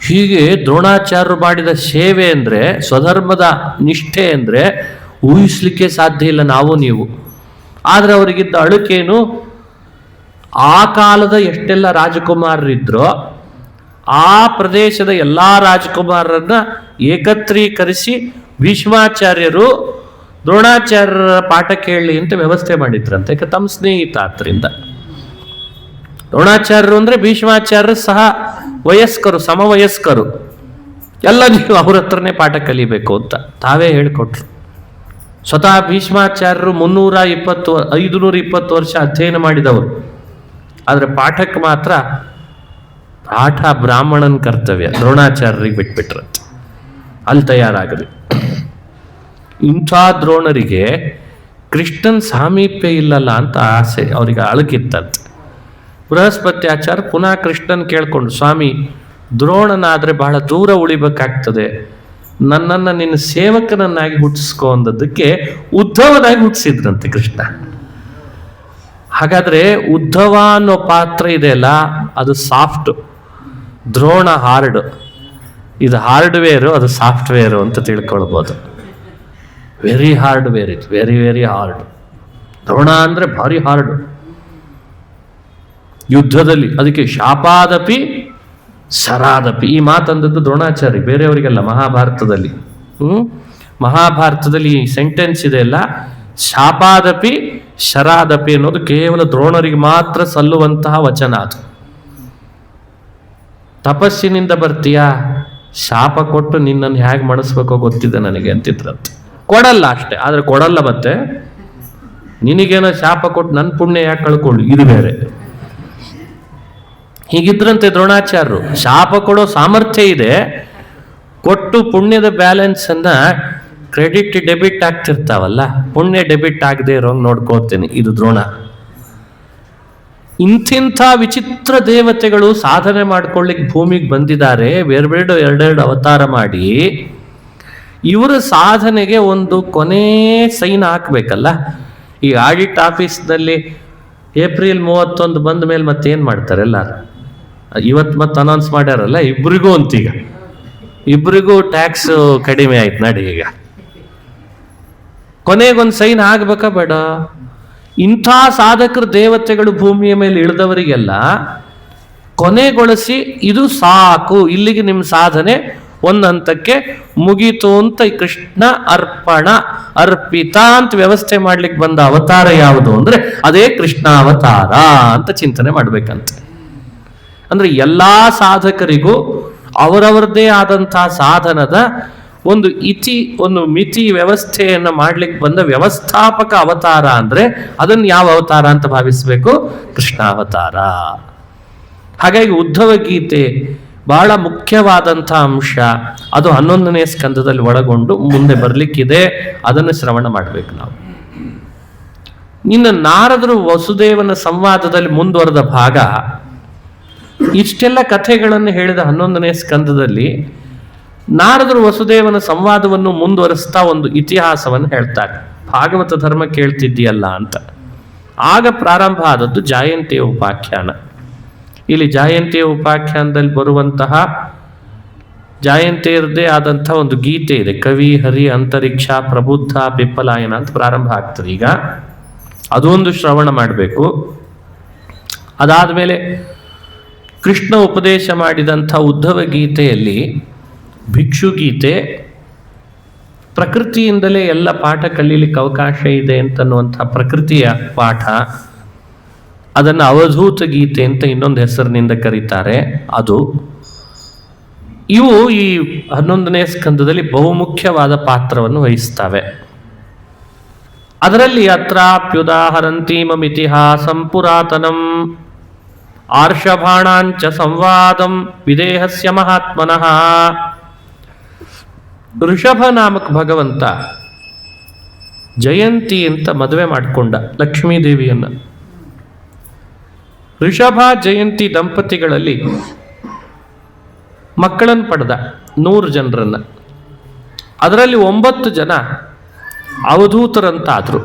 Speaker 1: ಹೀಗೆ ದ್ರೋಣಾಚಾರ್ಯರು ಮಾಡಿದ ಸೇವೆ ಅಂದ್ರೆ, ಸ್ವಧರ್ಮದ ನಿಷ್ಠೆ ಅಂದ್ರೆ ಊಹಿಸ್ಲಿಕ್ಕೆ ಸಾಧ್ಯ ಇಲ್ಲ ನಾವು ನೀವು. ಆದ್ರೆ ಅವರಿಗಿದ್ದ ಅಳುಕೇನು? ಆ ಕಾಲದ ಎಷ್ಟೆಲ್ಲ ರಾಜಕುಮಾರರಿದ್ರೋ ಆ ಪ್ರದೇಶದ ಎಲ್ಲಾ ರಾಜಕುಮಾರರನ್ನ ಏಕತ್ರೀಕರಿಸಿ ಭೀಷ್ಮಾಚಾರ್ಯರು ದ್ರೋಣಾಚಾರ್ಯರ ಪಾಠ ಕೇಳಲಿ ಅಂತ ವ್ಯವಸ್ಥೆ ಮಾಡಿದ್ರಂತೆ. ಯಾಕೆ? ತಮ್ಮ ಸ್ನೇಹಿತ ಆದ್ರಿಂದ. ದ್ರೋಣಾಚಾರ್ಯರು ಅಂದ್ರೆ ಭೀಷ್ಮಾಚಾರ್ಯರು ಸಹ ವಯಸ್ಕರು, ಸಮವಯಸ್ಕರು. ಎಲ್ಲ ನೀವು ಅವ್ರ ಹತ್ರನೇ ಪಾಠ ಕಲಿಬೇಕು ಅಂತ ತಾವೇ ಹೇಳಿಕೊಟ್ರು. ಸ್ವತಃ ಭೀಷ್ಮಾಚಾರ್ಯರು 520 ವರ್ಷ ಅಧ್ಯಯನ ಮಾಡಿದವರು. ಆದ್ರೆ ಪಾಠಕ್ಕೆ ಮಾತ್ರ ಪಾಠ ಬ್ರಾಹ್ಮಣನ ಕರ್ತವ್ಯ, ದ್ರೋಣಾಚಾರ್ಯರಿಗೆ ಬಿಟ್ಬಿಟ್ರಂತೆ. ಅಲ್ಲಿ ತಯಾರಾಗದೆ ಇಂಥ ದ್ರೋಣರಿಗೆ ಕೃಷ್ಣನ್ ಸಾಮೀಪ್ಯ ಇಲ್ಲಲ್ಲ ಅಂತ ಆಸೆ, ಅವರಿಗೆ ಅಳುಕಿತ್ತಂತೆ. ಬೃಹಸ್ಪತ್ಯಾಚಾರ್ಯ ಪುನಃ ಕೃಷ್ಣನ್ ಕೇಳ್ಕೊಂಡು, ಸ್ವಾಮಿ ದ್ರೋಣನಾದ್ರೆ ಬಹಳ ದೂರ ಉಳಿಬೇಕಾಗ್ತದೆ, ನನ್ನನ್ನು ನಿನ್ನ ಸೇವಕನನ್ನಾಗಿ ಹುಟ್ಟಿಸ್ಕೊ ಅಂದದ್ದಕ್ಕೆ ಉದ್ಧವನಾಗಿ ಹುಟ್ಟಿಸಿದ್ರಂತೆ ಕೃಷ್ಣ. ಹಾಗಾದ್ರೆ ಉದ್ಧವ ಅನ್ನೋ ಪಾತ್ರ ಇದೆಯಲ್ಲ, ಅದು ಸಾಫ್ಟ್, ದ್ರೋಣ ಹಾರ್ಡ್. ಇದು ಹಾರ್ಡ್ವೇರು, ಅದು ಸಾಫ್ಟ್ವೇರು ಅಂತ ತಿಳ್ಕೊಳ್ಬೋದು. Very hardware, it very very hard. Drona ಅಂದ್ರೆ ಭಾರಿ ಹಾರ್ಡ್ ಯುದ್ಧದಲ್ಲಿ. ಅದಕ್ಕೆ ಶಾಪಾದಪಿ ಶರಾದಪಿ ಈ ಮಾತಂದದ್ದು ದ್ರೋಣಾಚಾರ್ಯ, ಬೇರೆಯವರಿಗೆಲ್ಲ. ಮಹಾಭಾರತದಲ್ಲಿ ಈ ಸೆಂಟೆನ್ಸ್ ಇದೆಯಲ್ಲ, ಶಾಪಾದಪಿ ಶರಾದಪಿ ಅನ್ನೋದು ಕೇವಲ ದ್ರೋಣರಿಗೆ ಮಾತ್ರ ಸಲ್ಲುವಂತಹ ವಚನ. ಅದು ತಪಸ್ಸಿನಿಂದ ಬರ್ತೀಯಾ, ಶಾಪ ಕೊಟ್ಟು ನಿನ್ನನ್ನು ಹೇಗೆ ಮಾಡಿಸ್ಬೇಕೋ ಗೊತ್ತಿದೆ ನನಗೆ ಅಂತಿದ್ರಂತೆ. ಕೊಡಲ್ಲ ಅಷ್ಟೇ, ಆದ್ರೆ ಕೊಡಲ್ಲ. ಮತ್ತೆ ನಿನಗೇನೋ ಶಾಪ ಕೊಟ್ಟು ನನ್ನ ಪುಣ್ಯ ಯಾಕೆ ಕಳ್ಕೊಳ್ಳಿ, ಇದು ಬೇರೆ. ಹೀಗಿದ್ರಂತೆ ದ್ರೋಣಾಚಾರ್ಯರು. ಶಾಪ ಕೊಡೋ ಸಾಮರ್ಥ್ಯ ಇದೆ, ಕೊಟ್ಟು ಪುಣ್ಯದ ಬ್ಯಾಲೆನ್ಸ್ ಅನ್ನ ಕ್ರೆಡಿಟ್ ಡೆಬಿಟ್ ಆಗ್ತಿರ್ತಾವಲ್ಲ, ಪುಣ್ಯ ಡೆಬಿಟ್ ಆಗದೆ ಇರೋಂಗ್ ನೋಡ್ಕೋತೀನಿ. ಇದು ದ್ರೋಣ. ಇಂಥಿಂಥ ವಿಚಿತ್ರ ದೇವತೆಗಳು ಸಾಧನೆ ಮಾಡ್ಕೊಳ್ಳಿಕ್ಕೆ ಭೂಮಿಗೆ ಬಂದಿದ್ದಾರೆ, ಎರಡೆರಡು ಅವತಾರ ಮಾಡಿ. ಇವರ ಸಾಧನೆಗೆ ಒಂದು ಕೊನೆ ಸೈನ್ ಹಾಕ್ಬೇಕಲ್ಲ. ಈ ಆಡಿಟ್ ಆಫೀಸ್ನಲ್ಲಿ ಏಪ್ರಿಲ್ 31 ಬಂದ ಮೇಲೆ ಮತ್ತೇನು ಮಾಡ್ತಾರೆ ಎಲ್ಲರೂ? ಇವತ್ತು ಮತ್ತೆ ಅನೌನ್ಸ್ ಮಾಡ್ಯಾರಲ್ಲ, ಇಬ್ಬರಿಗೂ ಅಂತೀಗ ಇಬ್ಬರಿಗೂ ಟ್ಯಾಕ್ಸ್ ಕಡಿಮೆ ಆಯ್ತು ನಡಿ. ಈಗ ಕೊನೆಗೊಂದು ಸೈನ್ ಆಗ್ಬೇಕಾ ಬೇಡ? ಇಂಥ ಸಾಧಕರು ದೇವತೆಗಳು ಭೂಮಿಯ ಮೇಲೆ ಇಳಿದವರಿಗೆಲ್ಲ ಕೊನೆಗೊಳಿಸಿ ಇದು ಸಾಕು, ಇಲ್ಲಿಗೆ ನಿಮ್ಮ ಸಾಧನೆ ಒಂದು ಹಂತಕ್ಕೆ ಮುಗೀತು ಅಂತ ಕೃಷ್ಣ ಅರ್ಪಿತ ಅಂತ ವ್ಯವಸ್ಥೆ ಮಾಡ್ಲಿಕ್ಕೆ ಬಂದ ಅವತಾರ ಯಾವುದು ಅಂದ್ರೆ ಅದೇ ಕೃಷ್ಣ ಅವತಾರ ಅಂತ ಚಿಂತನೆ ಮಾಡ್ಬೇಕಂತೆ. ಅಂದ್ರೆ ಎಲ್ಲಾ ಸಾಧಕರಿಗೂ ಅವರವರದೇ ಆದಂತಹ ಸಾಧನದ ಒಂದು ಮಿತಿ ವ್ಯವಸ್ಥೆಯನ್ನ ಮಾಡ್ಲಿಕ್ಕೆ ಬಂದ ವ್ಯವಸ್ಥಾಪಕ ಅವತಾರ ಅಂದ್ರೆ ಅದನ್ನ ಯಾವ ಅವತಾರ ಅಂತ ಭಾವಿಸ್ಬೇಕು? ಕೃಷ್ಣ ಅವತಾರ. ಹಾಗಾಗಿ ಉದ್ಧವ ಗೀತೆ ಬಹಳ ಮುಖ್ಯವಾದಂತಹ ಅಂಶ. ಅದು 11ನೇ ಸ್ಕಂದದಲ್ಲಿ ಒಳಗೊಂಡು ಮುಂದೆ ಬರ್ಲಿಕ್ಕಿದೆ, ಅದನ್ನು ಶ್ರವಣ ಮಾಡ್ಬೇಕು ನಾವು. ಇನ್ನು ನಾರದರು ವಸುದೇವನ ಸಂವಾದದಲ್ಲಿ ಮುಂದುವರೆದ ಭಾಗ. ಇಷ್ಟೆಲ್ಲ ಕಥೆಗಳನ್ನು ಹೇಳಿದ 11ನೇ ಸ್ಕಂದದಲ್ಲಿ ನಾರದರು ವಸುದೇವನ ಸಂವಾದವನ್ನು ಮುಂದುವರಿಸ್ತಾ ಒಂದು ಇತಿಹಾಸವನ್ನು ಹೇಳ್ತಾರೆ. ಭಾಗವತ ಧರ್ಮ ಕೇಳ್ತಿದ್ದೀಯಲ್ಲ ಅಂತ. ಆಗ ಪ್ರಾರಂಭ ಆದದ್ದು ಜಾಯಂತಿಯ ಉಪಾಖ್ಯಾನ. ಇಲ್ಲಿ ಜಾಯಂತಿಯ ಉಪಾಖ್ಯಾನದಲ್ಲಿ ಬರುವಂತಹ ಜಾಯಂತಿಯರದೇ ಆದಂತಹ ಒಂದು ಗೀತೆ ಇದೆ. ಕವಿ, ಹರಿ, ಅಂತರಿಕ್ಷ, ಪ್ರಬುದ್ಧ, ಪಿಪ್ಪಲಾಯನ ಅಂತ ಪ್ರಾರಂಭ ಆಗ್ತದೆ. ಈಗ ಅದೊಂದು ಶ್ರವಣ ಮಾಡಬೇಕು. ಅದಾದ್ಮೇಲೆ ಕೃಷ್ಣ ಉಪದೇಶ ಮಾಡಿದಂಥ ಉದ್ಧವ ಗೀತೆಯಲ್ಲಿ ಭಿಕ್ಷು ಗೀತೆ, ಪ್ರಕೃತಿಯಿಂದಲೇ ಎಲ್ಲ ಪಾಠ ಕಲೀಲಿಕ್ಕೆ ಅವಕಾಶ ಇದೆ ಅಂತನ್ನುವಂಥ ಪ್ರಕೃತಿಯ ಪಾಠ, ಅದನ್ನು ಅವಧೂತ ಗೀತೆ ಅಂತ ಇನ್ನೊಂದು ಹೆಸರಿನಿಂದ ಕರೀತಾರೆ. ಅದು ಇವು ಈ 11ನೇ ಸ್ಕಂದದಲ್ಲಿ ಬಹುಮುಖ್ಯವಾದ ಪಾತ್ರವನ್ನು ವಹಿಸ್ತವೆ. ಅದರಲ್ಲಿ ಅತ್ರಾಪ್ಯುದಾಹರಂತೀಮಮಿತಿಹಾಸಂ ಪುರಾತನಂ ಆರ್ಷಭಾಣಾಂಚ ಸಂವಾದಂ ವಿದೇಹಸ್ಯ ಮಹಾತ್ಮನಃ. ಋಷಭ ನಾಮಕ ಭಗವಂತ ಜಯಂತಿ ಅಂತ ಮದುವೆ ಮಾಡಿಕೊಂಡ ಲಕ್ಷ್ಮೀದೇವಿಯನ್ನ. ಋಷಭ ಜಯಂತಿ ದಂಪತಿಗಳಲ್ಲಿ ಮಕ್ಕಳನ್ನು ಪಡೆದ 100 ಜನರನ್ನ. ಅದರಲ್ಲಿ 9 ಜನ ಅವಧೂತರಂತಾದ್ರು.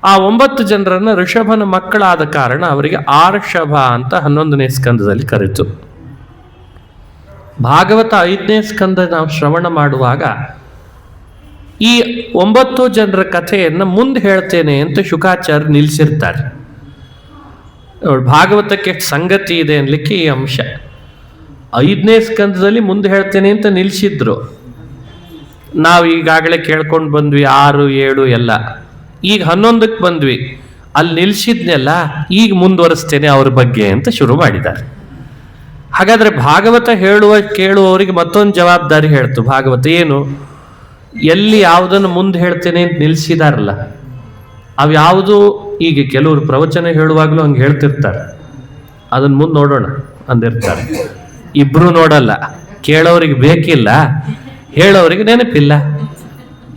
Speaker 1: ಆ 9 ಜನರನ್ನ ಋಷಭನ ಮಕ್ಕಳಾದ ಕಾರಣ ಅವರಿಗೆ ಆರ್ಷಭ ಅಂತ 11ನೇ ಸ್ಕಂದದಲ್ಲಿ ಕರೆತು. ಭಾಗವತ 5ನೇ ಸ್ಕಂದ ನಾವು ಶ್ರವಣ ಮಾಡುವಾಗ ಈ 9 ಜನರ ಕಥೆಯನ್ನು ಮುಂದೆ ಹೇಳ್ತೇನೆ ಅಂತ ಶುಕಾಚಾರ್ಯ ನಿಲ್ಲಿಸಿರ್ತಾರೆ. ಭಾಗವತಕ್ಕೆ ಸಂಗತಿ ಇದೆ ಅನ್ಲಿಕ್ಕೆ ಈ ಅಂಶ. 5ನೇ ಸ್ಕಂದದಲ್ಲಿ ಮುಂದೆ ಹೇಳ್ತೇನೆ ಅಂತ ನಿಲ್ಲಿಸಿದ್ರು. ನಾವು ಈಗಾಗಲೇ ಕೇಳ್ಕೊಂಡು ಬಂದ್ವಿ 6, 7 ಎಲ್ಲ. ಈಗ 11ಕ್ಕೆ ಬಂದ್ವಿ. ಅಲ್ಲಿ ನಿಲ್ಸಿದ್ನೆಲ್ಲ ಈಗ ಮುಂದುವರಿಸ್ತೇನೆ ಅವ್ರ ಬಗ್ಗೆ ಅಂತ ಶುರು ಮಾಡಿದ್ದಾರೆ. ಹಾಗಾದ್ರೆ ಭಾಗವತ ಕೇಳುವವರಿಗೆ ಮತ್ತೊಂದು ಜವಾಬ್ದಾರಿ ಹೇಳ್ತು ಭಾಗವತ. ಏನು? ಎಲ್ಲಿ ಯಾವುದನ್ನು ಮುಂದೆ ಹೇಳ್ತೇನೆ ಅಂತ ನಿಲ್ಸಿದಾರಲ್ಲ ಅವ್ಯಾವುದು. ಈಗ ಕೆಲವರು ಪ್ರವಚನ ಹೇಳುವಾಗಲೂ ಹಂಗೆ ಹೇಳ್ತಿರ್ತಾರೆ, ಅದನ್ನ ಮುಂದೆ ನೋಡೋಣ ಅಂದಿರ್ತಾರೆ. ಇಬ್ರು ನೋಡಲ್ಲ, ಕೇಳೋರಿಗೆ ಬೇಕಿಲ್ಲ, ಹೇಳೋರಿಗೆ ನೆನಪಿಲ್ಲ.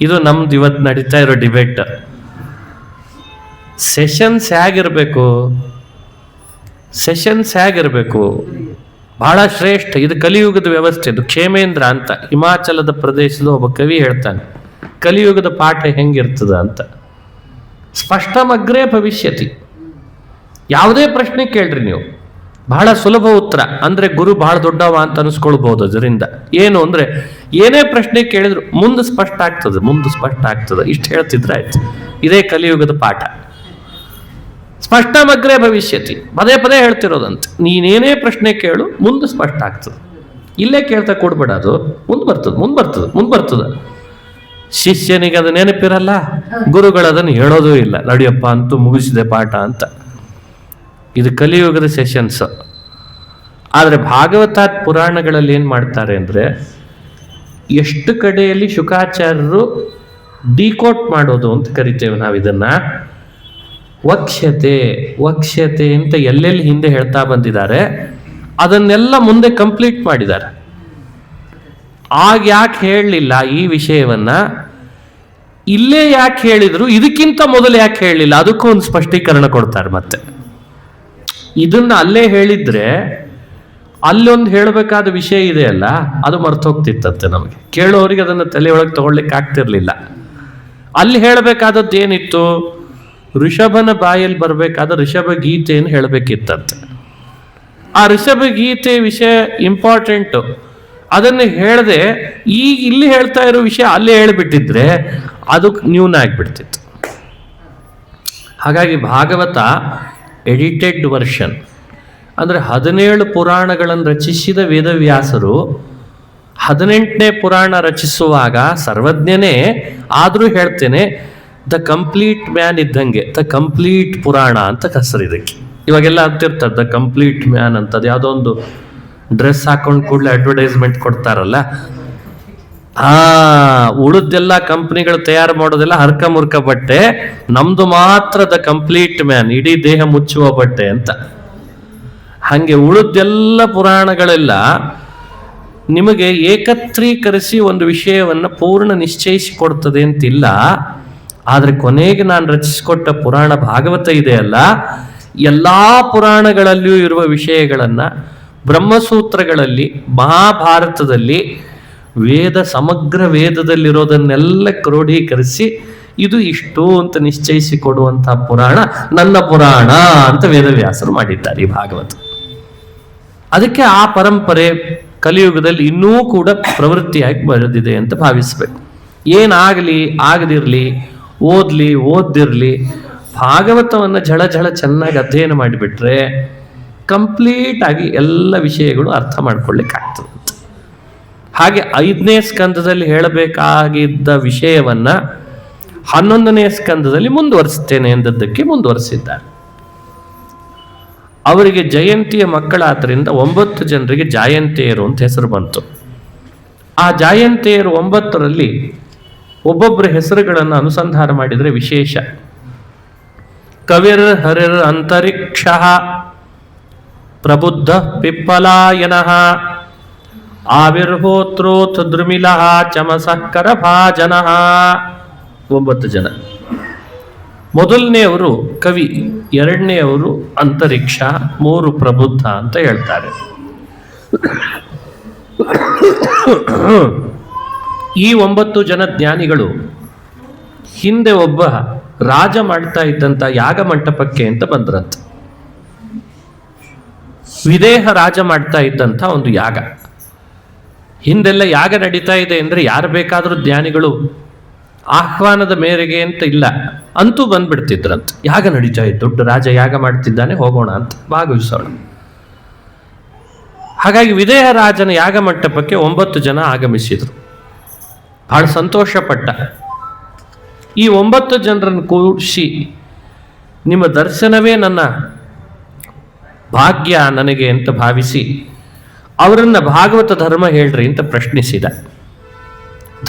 Speaker 1: ಇದು ನಮ್ದು ಇವತ್ತು ನಡೀತಾ ಇರೋ ಡಿಬೇಟ್. ಸೆಷನ್ಸ್ ಹೇಗಿರ್ಬೇಕು? ಬಹಳ ಶ್ರೇಷ್ಠ. ಇದು ಕಲಿಯುಗದ ವ್ಯವಸ್ಥೆ. ಇದು ಕ್ಷೇಮೇಂದ್ರ ಅಂತ ಹಿಮಾಚಲದ ಪ್ರದೇಶದ ಒಬ್ಬ ಕವಿ ಹೇಳ್ತಾನೆ, ಕಲಿಯುಗದ ಪಾಠ ಹೆಂಗಿರ್ತದ ಅಂತ. ಸ್ಪಷ್ಟಮಗ್ರೇ ಭವಿಷ್ಯತಿ. ಯಾವುದೇ ಪ್ರಶ್ನೆ ಕೇಳ್ರಿ ನೀವು, ಬಹಳ ಸುಲಭ ಉತ್ತರ. ಅಂದ್ರೆ ಗುರು ಬಹಳ ದೊಡ್ಡವ ಅಂತ ಅನಿಸ್ಕೊಳ್ಬಹುದು. ಅದರಿಂದ ಏನು ಅಂದ್ರೆ ಏನೇ ಪ್ರಶ್ನೆ ಕೇಳಿದ್ರು ಮುಂದೆ ಸ್ಪಷ್ಟ ಆಗ್ತದೆ. ಇಷ್ಟು ಹೇಳ್ತಿದ್ರೆ ಆಯ್ತು. ಇದೇ ಕಲಿಯುಗದ ಪಾಠ. ಸ್ಪಷ್ಟಮಗ್ರೇ ಭವಿಷ್ಯತಿ, ಪದೇ ಪದೇ ಹೇಳ್ತಿರೋದಂತ. ನೀನೇನೇ ಪ್ರಶ್ನೆ ಕೇಳು ಮುಂದೆ ಸ್ಪಷ್ಟ ಆಗ್ತದೆ. ಇಲ್ಲೇ ಕೇಳ್ತಾ ಕೊಡ್ಬೇಡ, ಅದು ಮುಂದೆ ಬರ್ತದೆ. ಶಿಷ್ಯನಿಗೆ ಅದು ನೆನಪಿರಲ್ಲ, ಗುರುಗಳು ಅದನ್ನು ಹೇಳೋದೂ ಇಲ್ಲ. ನಡಿಯಪ್ಪ ಅಂತೂ ಮುಗಿಸಿದೆ ಪಾಠ ಅಂತ. ಇದು ಕಲಿಯುಗದ ಸೆಷನ್ಸ್. ಆದರೆ ಭಾಗವತ ಪುರಾಣಗಳಲ್ಲಿ ಏನು ಮಾಡ್ತಾರೆ ಅಂದರೆ, ಎಷ್ಟು ಕಡೆಯಲ್ಲಿ ಶುಕಾಚಾರ್ಯರು ಡಿಕೋಟ್ ಮಾಡೋದು ಅಂತ ಕರಿತೇವೆ ನಾವು ಇದನ್ನ. ವಕ್ಷ್ಯತೆ ವಕ್ಷ್ಯತೆ ಅಂತ ಎಲ್ಲೆಲ್ಲಿ ಹಿಂದೆ ಹೇಳ್ತಾ ಬಂದಿದ್ದಾರೆ ಅದನ್ನೆಲ್ಲ ಮುಂದೆ ಕಂಪ್ಲೀಟ್ ಮಾಡಿದ್ದಾರೆ. ಆಗ ಯಾಕೆ ಹೇಳಲಿಲ್ಲ ಈ ವಿಷಯವನ್ನ, ಇಲ್ಲೇ ಯಾಕೆ ಹೇಳಿದ್ರು, ಇದಕ್ಕಿಂತ ಮೊದಲು ಯಾಕೆ ಹೇಳಲಿಲ್ಲ, ಅದಕ್ಕೂ ಒಂದು ಸ್ಪಷ್ಟೀಕರಣ ಕೊಡ್ತಾರೆ. ಮತ್ತೆ ಇದನ್ನ ಅಲ್ಲೇ ಹೇಳಿದ್ರೆ ಅಲ್ಲೊಂದು ಹೇಳಬೇಕಾದ ವಿಷಯ ಇದೆಯಲ್ಲ, ಅದು ಮರ್ತೋಗ್ತಿತ್ತಂತೆ ನಮಗೆ, ಕೇಳೋರಿಗೆ ಅದನ್ನು ತಲೆಯೊಳಗೆ ತಗೊಳ್ಲಿಕ್ಕೆ ಆಗ್ತಿರ್ಲಿಲ್ಲ. ಅಲ್ಲಿ ಹೇಳಬೇಕಾದದ್ದು ಏನಿತ್ತು, ಋಷಭನ ಬಾಯಲ್ಲಿ ಬರಬೇಕಾದ ಋಷಭ ಗೀತೆಯನ್ನು ಹೇಳಬೇಕಿತ್ತಂತೆ. ಆ ಋಷಭ ಗೀತೆ ವಿಷಯ ಇಂಪಾರ್ಟೆಂಟು, ಅದನ್ನು ಹೇಳದೆ ಈಗ ಇಲ್ಲಿ ಹೇಳ್ತಾ ಇರೋ ವಿಷಯ ಅಲ್ಲೇ ಹೇಳಿಬಿಟ್ಟಿದ್ರೆ ಅದು ನ್ಯೂನ ಆಗಿಬಿಡ್ತಿತ್ತು. ಹಾಗಾಗಿ ಭಾಗವತ ಎಡಿಟೆಡ್ ವರ್ಷನ್, ಅಂದರೆ 17 ಪುರಾಣಗಳನ್ನು ರಚಿಸಿದ ವೇದವ್ಯಾಸರು 18ನೇ ಪುರಾಣ ರಚಿಸುವಾಗ ಸರ್ವಜ್ಞನೇ ಆದರೂ ಹೇಳ್ತೇನೆ ದ ಕಂಪ್ಲೀಟ್ ಮ್ಯಾನ್ ಇದ್ದಂಗೆ, ದ ಕಂಪ್ಲೀಟ್ ಪುರಾಣ ಅಂತ ಹೆಸರು ಇದಕ್ಕೆ. ಇವಾಗೆಲ್ಲ ಅಂತಿರ್ತಾರೆ ದ ಕಂಪ್ಲೀಟ್ ಮ್ಯಾನ್ ಅಂತದ್ದು, ಯಾವುದೋ ಒಂದು ಡ್ರೆಸ್ ಹಾಕೊಂಡು ಕೂಡಲೇ ಅಡ್ವರ್ಟೈಸ್ಮೆಂಟ್ ಕೊಡ್ತಾರಲ್ಲ, ಉಳಿದೆಲ್ಲ ಕಂಪ್ನಿಗಳು ತಯಾರು ಮಾಡೋದೆಲ್ಲ ಹರ್ಕ ಮುರ್ಕ ಬಟ್ಟೆ, ನಮ್ದು ಮಾತ್ರ ದ ಕಂಪ್ಲೀಟ್ ಮ್ಯಾನ್, ಇಡೀ ದೇಹ ಮುಚ್ಚುವ ಬಟ್ಟೆ ಅಂತ. ಹಾಗೆ ಉಳಿದೆಲ್ಲ ಪುರಾಣಗಳೆಲ್ಲ ನಿಮಗೆ ಏಕತ್ರೀಕರಿಸಿ ಒಂದು ವಿಷಯವನ್ನು ಪೂರ್ಣ ನಿಶ್ಚಯಿಸಿಕೊಡ್ತದೆ ಅಂತಿಲ್ಲ. ಆದರೆ ಕೊನೆಗೆ ನಾನು ರಚಿಸಿಕೊಟ್ಟ ಪುರಾಣ ಭಾಗವತ ಇದೆಯಲ್ಲ, ಎಲ್ಲ ಪುರಾಣಗಳಲ್ಲಿಯೂ ಇರುವ ವಿಷಯಗಳನ್ನು ಬ್ರಹ್ಮಸೂತ್ರಗಳಲ್ಲಿ, ಮಹಾಭಾರತದಲ್ಲಿ, ಸಮಗ್ರ ವೇದದಲ್ಲಿರೋದನ್ನೆಲ್ಲ ಕ್ರೋಢೀಕರಿಸಿ ಇದು ಇಷ್ಟು ಅಂತ ನಿಶ್ಚಯಿಸಿ ಕೊಡುವಂತಹ ಪುರಾಣ ನನ್ನ ಪುರಾಣ ಅಂತ ವೇದವ್ಯಾಸರು ಮಾಡಿದ್ದಾರೆ ಈ ಭಾಗವತ. ಅದಕ್ಕೆ ಆ ಪರಂಪರೆ ಕಲಿಯುಗದಲ್ಲಿ ಇನ್ನೂ ಕೂಡ ಪ್ರವೃತ್ತಿಯಾಗಿ ಬರೆದಿದೆ ಅಂತ ಭಾವಿಸ್ಬೇಕು. ಏನಾಗಲಿ ಆಗದಿರಲಿ, ಓದ್ದಿರಲಿ, ಭಾಗವತವನ್ನು ಝಳ ಚೆನ್ನಾಗಿ ಅಧ್ಯಯನ ಮಾಡಿಬಿಟ್ರೆ ಕಂಪ್ಲೀಟ್ ಆಗಿ ಎಲ್ಲ ವಿಷಯಗಳು ಅರ್ಥ ಮಾಡ್ಕೊಳ್ಳಿಕ್ಕಾಗ್ತದೆ. ಹಾಗೆ 5ನೇ ಸ್ಕಂದದಲ್ಲಿ ಹೇಳಬೇಕಾಗಿದ್ದ ವಿಷಯವನ್ನ 11ನೇ ಸ್ಕಂದದಲ್ಲಿ ಮುಂದುವರಿಸ್ತೇನೆ ಎಂದದ್ದಕ್ಕೆ ಮುಂದುವರಿಸಿದ್ದಾರೆ. ಅವರಿಗೆ ಜಯಂತಿಯ ಮಕ್ಕಳಾದ್ದರಿಂದ 9 ಜನರಿಗೆ ಜಾಯಂತಿಯರು ಅಂತ ಹೆಸರು ಬಂತು. ಆ ಜಾಯಂತಿಯರು 9ರಲ್ಲಿ ಒಬ್ಬೊಬ್ಬರ ಹೆಸರುಗಳನ್ನು ಅನುಸಂಧಾನ ಮಾಡಿದರೆ ವಿಶೇಷ. ಕವಿರ್ ಹರಿರ್ ಅಂತರಿಕ್ಷ ಪ್ರಬುದ್ಧ ಪಿಪ್ಪಲಾಯನಃ ಆವಿರ್ಹೋತ್ರೋತ್ ದ್ರುಮಿಲಃ ಚಮಸಕ್ಕರ ಭಾಜನಃ. 9 ಜನ. ಮೊದಲನೆಯವರು ಕವಿ, 2ನೇಯವರು ಅಂತರಿಕ್ಷ, 3 ಪ್ರಬುದ್ಧ ಅಂತ ಹೇಳ್ತಾರೆ. ಈ 9 ಜನ ಜ್ಞಾನಿಗಳು ಹಿಂದೆ ಒಬ್ಬ ರಾಜ ಮಾಡ್ತಾ ಇದ್ದಂತ ಯಾಗ ಮಂಟಪಕ್ಕೆ ಅಂತ ಬಂದ್ರಂತ. ವಿದೇಹ ರಾಜ ಮಾಡ್ತಾ ಇದ್ದಂಥ ಒಂದು ಯಾಗ. ಹಿಂದೆಲ್ಲ ಯಾಗ ನಡೀತಾ ಇದೆ ಅಂದರೆ ಯಾರು ಬೇಕಾದರೂ ಜ್ಞಾನಿಗಳು ಆಹ್ವಾನದ ಮೇರೆಗೆ ಅಂತ ಇಲ್ಲ, ಅಂತೂ ಬಂದ್ಬಿಡ್ತಿದ್ರಂತ. ಯಾಗ ನಡೀತಾ ಇತ್ತು, ದೊಡ್ಡ ರಾಜ ಯಾಗ ಮಾಡ್ತಿದ್ದಾನೆ, ಹೋಗೋಣ ಅಂತ ಭಾಗವಹಿಸೋಣ. ಹಾಗಾಗಿ ವಿದೇಹ ರಾಜನ ಯಾಗ ಮಂಟಪಕ್ಕೆ 9 ಜನ ಆಗಮಿಸಿದ್ರು. ಬಹಳ ಸಂತೋಷಪಟ್ಟ. ಈ 9 ಜನರನ್ನು ಕೂಡಿಸಿ, ನಿಮ್ಮ ದರ್ಶನವೇ ನನ್ನ ಭಾಗ್ಯ ನನಗೆ ಅಂತ ಭಾವಿಸಿ ಅವರನ್ನ ಭಾಗವತ ಧರ್ಮ ಹೇಳ್ರಿ ಅಂತ ಪ್ರಶ್ನಿಸಿದ.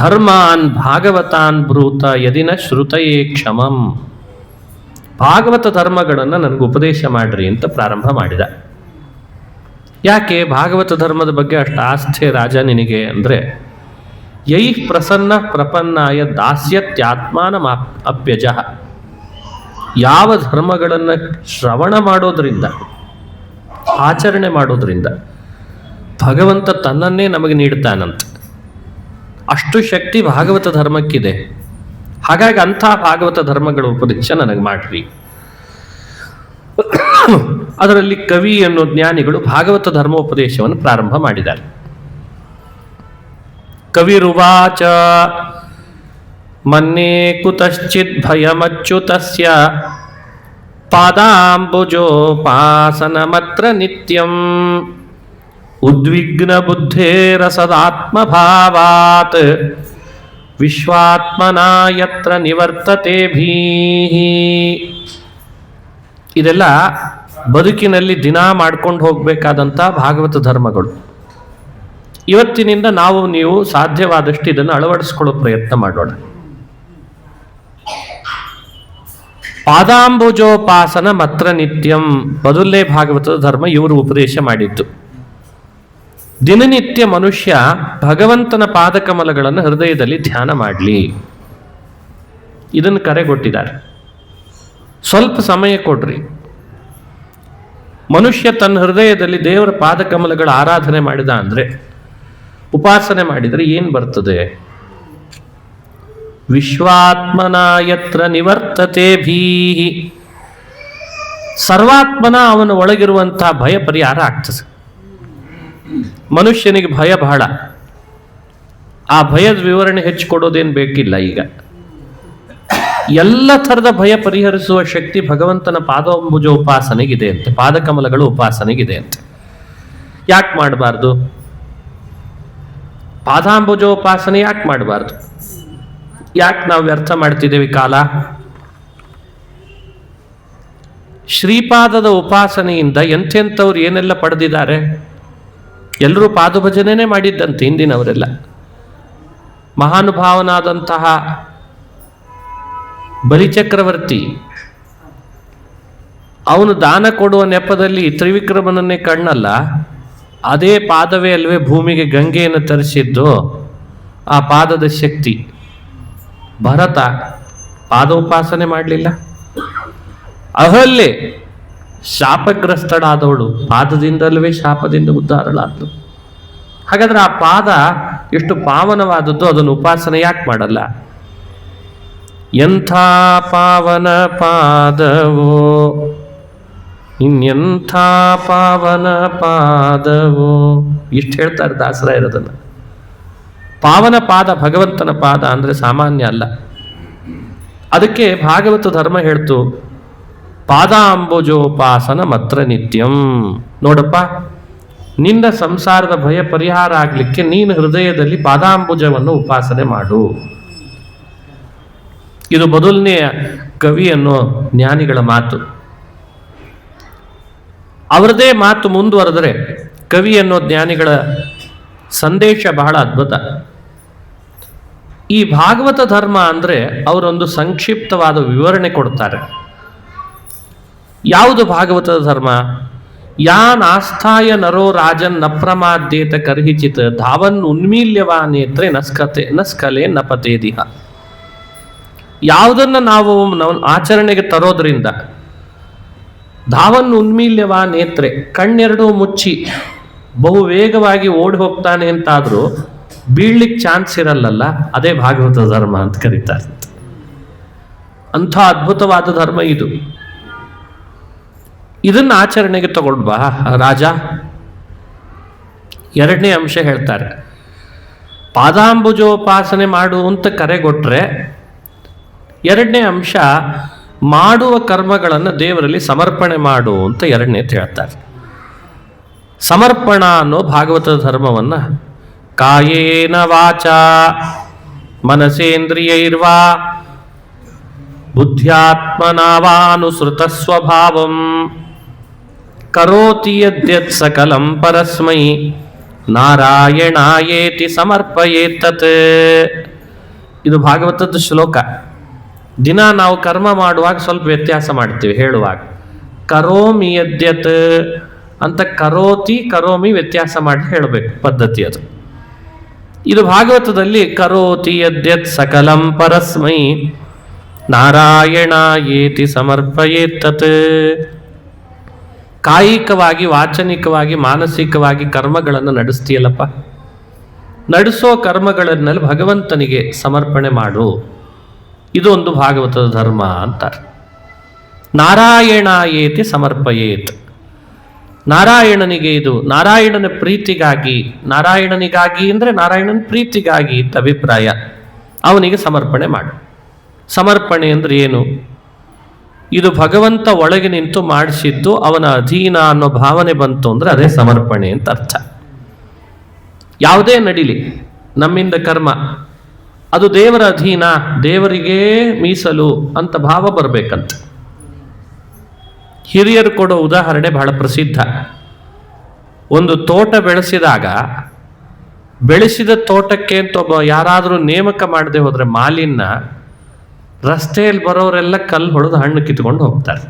Speaker 1: ಧರ್ಮಾನ್ ಭಾಗವತಾನ್ ಬ್ರೂತ ಯದಿನ ಶ್ರುತಯೇ ಕ್ಷಮಂ. ಭಾಗವತ ಧರ್ಮಗಳನ್ನು ನನಗೆ ಉಪದೇಶ ಮಾಡ್ರಿ ಅಂತ ಪ್ರಾರಂಭ ಮಾಡಿದ. ಯಾಕೆ ಭಾಗವತ ಧರ್ಮದ ಬಗ್ಗೆ ಅಷ್ಟು ಆಸ್ಥೆ ರಾಜ ನಿನಗೆ ಅಂದರೆ, ಯೈ ಪ್ರಸನ್ನ ಪ್ರಪನ್ನಾಯ ದಾಸ್ಯತ್ಯಾತ್ಮಾನ ಅಪ್ಯಜ. ಯಾವ ಧರ್ಮಗಳನ್ನು ಶ್ರವಣ ಮಾಡೋದ್ರಿಂದ, ಆಚರಣೆ ಮಾಡೋದ್ರಿಂದ ಭಗವಂತ ತನ್ನನ್ನೇ ನಮಗೆ ನೀಡ್ತಾನಂತ. ಅಷ್ಟು ಶಕ್ತಿ ಭಾಗವತ ಧರ್ಮಕ್ಕಿದೆ. ಹಾಗಾಗಿ ಅಂಥ ಭಾಗವತ ಧರ್ಮಗಳ ಉಪದೇಶ ನನಗೆ ಮಾಡ್ರಿ. ಅದರಲ್ಲಿ ಕವಿ ಅನ್ನೋ ಜ್ಞಾನಿಗಳು ಭಾಗವತ ಧರ್ಮೋಪದೇಶವನ್ನು ಪ್ರಾರಂಭ ಮಾಡಿದ್ದಾರೆ. ಕವಿರುವಾಚ ಮನ್ಯೇ ಕುತಶ್ಚಿತ್ ಭಯಮಚ್ಯುತಸ್ಯ ಪಾದಾಂಬುಜೋಪಾಸನಮತ್ರ ನಿತ್ಯಂ ಉದ್ವಿಗ್ನ ಬುದ್ಧೇರಸದಾತ್ಮಭಾವಾತ್ ವಿಶ್ವಾತ್ಮನಾ ಯತ್ರ ನಿವರ್ತತೆ ಭೀಹಿ. ಇದೆಲ್ಲ ಬದುಕಿನಲ್ಲಿ ದಿನ ಮಾಡ್ಕೊಂಡು ಹೋಗಬೇಕಾದಂಥ ಭಾಗವತ ಧರ್ಮಗಳು. ಇವತ್ತಿನಿಂದ ನಾವು ನೀವು ಸಾಧ್ಯವಾದಷ್ಟು ಇದನ್ನು ಅಳವಡಿಸ್ಕೊಳ್ಳೋ ಪ್ರಯತ್ನ ಮಾಡೋಣ. ಪಾದಾಂಬುಜೋಪಾಸನ ಮಾತ್ರ ನಿತ್ಯಂ ಮೊದಲನೇ ಭಾಗವತದ ಧರ್ಮ ಇವರು ಉಪದೇಶ ಮಾಡಿದ್ದು. ದಿನನಿತ್ಯ ಮನುಷ್ಯ ಭಗವಂತನ ಪಾದಕಮಲಗಳನ್ನು ಹೃದಯದಲ್ಲಿ ಧ್ಯಾನ ಮಾಡಲಿ, ಇದನ್ನು ಕರೆಗೊಟ್ಟಿದ್ದಾರೆ. ಸ್ವಲ್ಪ ಸಮಯ ಕೊಡ್ರಿ. ಮನುಷ್ಯ ತನ್ನ ಹೃದಯದಲ್ಲಿ ದೇವರ ಪಾದಕಮಲಗಳ ಆರಾಧನೆ ಮಾಡಿದ ಅಂದರೆ, ಉಪಾಸನೆ ಮಾಡಿದರೆ ಏನು ಬರ್ತದೆ? ವಿಶ್ವಾತ್ಮನ ಯತ್ರ ನಿವರ್ತತೆ ಭೀಹಿ, ಸರ್ವಾತ್ಮನ ಅವನ ಒಳಗಿರುವಂತಹ ಭಯ ಪರಿಹಾರ ಆಗ್ತದೆ. ಮನುಷ್ಯನಿಗೆ ಭಯ ಬಹಳ. ಆ ಭಯದ ವಿವರಣೆ ಹೆಚ್ಚು ಕೊಡೋದೇನು ಬೇಕಿಲ್ಲ. ಈಗ ಎಲ್ಲ ಥರದ ಭಯ ಪರಿಹರಿಸುವ ಶಕ್ತಿ ಭಗವಂತನ ಪಾದಾಂಬುಜ ಉಪಾಸನೆಗಿದೆ ಅಂತೆ, ಪಾದಕಮಲಗಳ ಉಪಾಸನೆಗಿದೆ ಅಂತೆ. ಯಾಕೆ ಮಾಡಬಾರ್ದು? ಪಾದಾಂಬುಜೋಪಾಸನೆ ಯಾಕೆ ಮಾಡಬಾರ್ದು? ಯಾಕೆ ನಾವು ವ್ಯರ್ಥ ಮಾಡ್ತಿದ್ದೇವೆ ಕಾಲ? ಶ್ರೀಪಾದದ ಉಪಾಸನೆಯಿಂದ ಎಂಥೆಂಥವ್ರು ಏನೆಲ್ಲ ಪಡೆದಿದ್ದಾರೆ. ಎಲ್ಲರೂ ಪಾದಭಜನೆ ಮಾಡಿದ್ದಂತೆ ಹಿಂದಿನವರೆಲ್ಲ. ಮಹಾನುಭಾವನಾದಂತಹ ಬಲಿಚಕ್ರವರ್ತಿ ಅವನು ದಾನ ಕೊಡುವ ನೆಪದಲ್ಲಿ ತ್ರಿವಿಕ್ರಮನನ್ನೇ ಕಣ್ಣಲ್ಲ, ಅದೇ ಪಾದವೇ ಅಲ್ವೇ ಭೂಮಿಗೆ ಗಂಗೆಯನ್ನು ತರಿಸಿದ್ದು. ಆ ಪಾದದ ಶಕ್ತಿ. ಭರತ ಪಾದೋಪಾಸನೆ ಮಾಡಲಿಲ್ಲ. ಅಹಲ್ಯೆ ಶಾಪಗ್ರಸ್ತಳಾದವಳು ಪಾದದಿಂದಲ್ವೇ ಶಾಪದಿಂದ ಉದ್ಧಾರಳಾದಳು. ಹಾಗಾದ್ರೆ ಆ ಪಾದ ಎಷ್ಟು ಪಾವನವಾದದ್ದು, ಅದನ್ನು ಉಪಾಸನೆ ಯಾಕೆ ಮಾಡಲ್ಲ? ಎಂಥ ಪಾವನ ಪಾದವೋ, ಇನ್ನೆಂಥ ಪಾವನ ಪಾದವೋ, ಇಷ್ಟು ಹೇಳ್ತಾರೆ ದಾಸರಾಯರದನ್ನು. ಪಾವನ ಪಾದ ಭಗವಂತನ ಪಾದ ಅಂದರೆ ಸಾಮಾನ್ಯ ಅಲ್ಲ. ಅದಕ್ಕೆ ಭಾಗವತ ಧರ್ಮ ಹೇಳ್ತು, ಪಾದಾಂಬುಜೋಪಾಸನ ಮಾತ್ರ ನಿತ್ಯಂ. ನೋಡಪ್ಪ, ನಿನ್ನ ಸಂಸಾರದ ಭಯ ಪರಿಹಾರ ಆಗಲಿಕ್ಕೆ ನೀನು ಹೃದಯದಲ್ಲಿ ಪಾದಾಂಬುಜವನ್ನು ಉಪಾಸನೆ ಮಾಡು. ಇದು ಮೊದಲನೆಯ ಕವಿ ಅನ್ನೋ ಜ್ಞಾನಿಗಳ ಮಾತು. ಅವರದೇ ಮಾತು ಮುಂದುವರೆದರೆ ಕವಿ ಅನ್ನೋ ಜ್ಞಾನಿಗಳ ಸಂದೇಶ ಬಹಳ ಅದ್ಭುತ. ಈ ಭಾಗವತ ಧರ್ಮ ಅಂದರೆ ಅವರೊಂದು ಸಂಕ್ಷಿಪ್ತವಾದ ವಿವರಣೆ ಕೊಡ್ತಾರೆ. ಯಾವುದು ಭಾಗವತದ ಧರ್ಮ? ಯಾನ್ ಆಸ್ಥಾಯ ನರೋ ರಾಜನ್ ನ ಪ್ರಮಾದ್ಯೇತ ಕರ್ಹಿಚಿತ್ ಧಾವನ್ ಉನ್ಮೀಲ್ಯವಾ ನೇತ್ರೆ ನಸ್ಕಲೆ ನಪತೇದಿಹ. ಯಾವುದನ್ನು ನಾವು ಆಚರಣೆಗೆ ತರೋದ್ರಿಂದ ಧಾವನ್ ಉನ್ಮೀಲ್ಯವಾ ನೇತ್ರೆ, ಕಣ್ಣೆರಡೂ ಮುಚ್ಚಿ ಬಹು ವೇಗವಾಗಿ ಓಡಿ ಹೋಗ್ತಾನೆ ಅಂತಾದರೂ ಬೀಳ್ಲಿಕ್ಕೆ ಚಾನ್ಸ್ ಇರಲ್ಲಲ್ಲ, ಅದೇ ಭಾಗವತ ಧರ್ಮ ಅಂತ ಕರೀತಾರೆ. ಅಂಥ ಅದ್ಭುತವಾದ ಧರ್ಮ ಇದು. ಇದನ್ನು ಆಚರಣೆಗೆ ತಗೊಳ್ಬಾ ರಾಜ. ಎರಡನೇ ಅಂಶ ಹೇಳ್ತಾರೆ, ಪಾದಾಂಬುಜೋಪಾಸನೆ ಮಾಡು ಅಂತ ಕರೆಗೊಟ್ರೆ ಎರಡನೇ ಅಂಶ ಮಾಡುವ ಕರ್ಮಗಳನ್ನು ದೇವರಲ್ಲಿ ಸಮರ್ಪಣೆ ಮಾಡು ಅಂತ ಎರಡನೇದು ಹೇಳ್ತಾರೆ. ಸಮರ್ಪಣ ಅನ್ನೋ ಭಾಗವತದ ಧರ್ಮವನ್ನು ಕಾಯೇನ ವಾಚ ಮನಸೇಂದ್ರಿಯೈರ್ವಾ ಬುದ್ಧ್ಯಾತ್ಮನಾವಾನುಸೃತ ಸ್ವಭಾವಂ ಕರೋತಿ ಯದ್ಯತ್ ಸಕಲಂ ಪರಸ್ಮೈ ನಾರಾಯಣಾಯೇತಿ ಸಮರ್ಪಯೇತತ್. ಇದು ಭಾಗವತದ ಶ್ಲೋಕ. ದಿನ ನಾವು ಕರ್ಮ ಮಾಡುವಾಗ ಸ್ವಲ್ಪ ವ್ಯತ್ಯಾಸ ಮಾಡ್ತೀವಿ. ಹೇಳುವಾಗ ಕರೋಮಿ ಯದ್ಯತ್ ಅಂತ ಕರೋತಿ ಕರೋಮಿ ವ್ಯತ್ಯಾಸ ಮಾಡಿ ಹೇಳಬೇಕು, ಪದ್ಧತಿ ಅದು. ಇದು ಭಾಗವತದಲ್ಲಿ ಕರೋತಿ ಯದ್ಯತ್ ಸಕಲಂ ಪರಸ್ಮೈ ನಾರಾಯಣಾಯೇತಿ ಸಮರ್ಪಯೇತತ್. ಕಾಯಿಕವಾಗಿ, ವಾಚನಿಕವಾಗಿ, ಮಾನಸಿಕವಾಗಿ ಕರ್ಮಗಳನ್ನು ನಡೆಸ್ತೀಯಲ್ಲಪ್ಪ, ನಡೆಸೋ ಕರ್ಮಗಳನ್ನೆಲ್ಲ ಭಗವಂತನಿಗೆ ಸಮರ್ಪಣೆ ಮಾಡು. ಇದು ಒಂದು ಭಾಗವತದ ಧರ್ಮ ಅಂತಾರೆ. ನಾರಾಯಣಾಯೇತಿ ಸಮರ್ಪಯೇತ್. ನಾರಾಯಣನಿಗೆ, ಇದು ನಾರಾಯಣನ ಪ್ರೀತಿಗಾಗಿ, ನಾರಾಯಣನಿಗಾಗಿ ಅಂದರೆ ನಾರಾಯಣನ ಪ್ರೀತಿಗಾಗಿ ಅಂತ ಅಭಿಪ್ರಾಯ. ಅವನಿಗೆ ಸಮರ್ಪಣೆ ಮಾಡು. ಸಮರ್ಪಣೆ ಅಂದ್ರೆ ಏನು? ಇದು ಭಗವಂತ ಒಳಗೆ ನಿಂತು ಮಾಡಿಸಿದ್ದು, ಅವನ ಅಧೀನ ಅನ್ನೋ ಭಾವನೆ ಬಂತು ಅಂದ್ರೆ ಅದೇ ಸಮರ್ಪಣೆ ಅಂತ ಅರ್ಥ. ಯಾವುದೇ ನಡೀಲಿ ನಮ್ಮಿಂದ ಕರ್ಮ, ಅದು ದೇವರ ಅಧೀನ, ದೇವರಿಗೆ ಮೀಸಲು ಅಂತ ಭಾವ ಬರಬೇಕಂತ. ಹಿರಿಯರು ಕೊಡೋ ಉದಾಹರಣೆ ಬಹಳ ಪ್ರಸಿದ್ಧ. ಒಂದು ತೋಟ ಬೆಳೆಸಿದಾಗ, ಬೆಳೆಸಿದ ತೋಟಕ್ಕೆ ಅಂತ ಒಬ್ಬ ಯಾರಾದರೂ ನೇಮಕ ಮಾಡದೆ ಹೋದರೆ ಮಾಲಿನ್ನ ರಸ್ತೆಯಲ್ಲಿ ಬರೋರೆಲ್ಲ ಕಲ್ಲು ಹೊಡೆದು ಹಣ್ಣು ಕಿತ್ಕೊಂಡು ಹೋಗ್ತಾರೆ.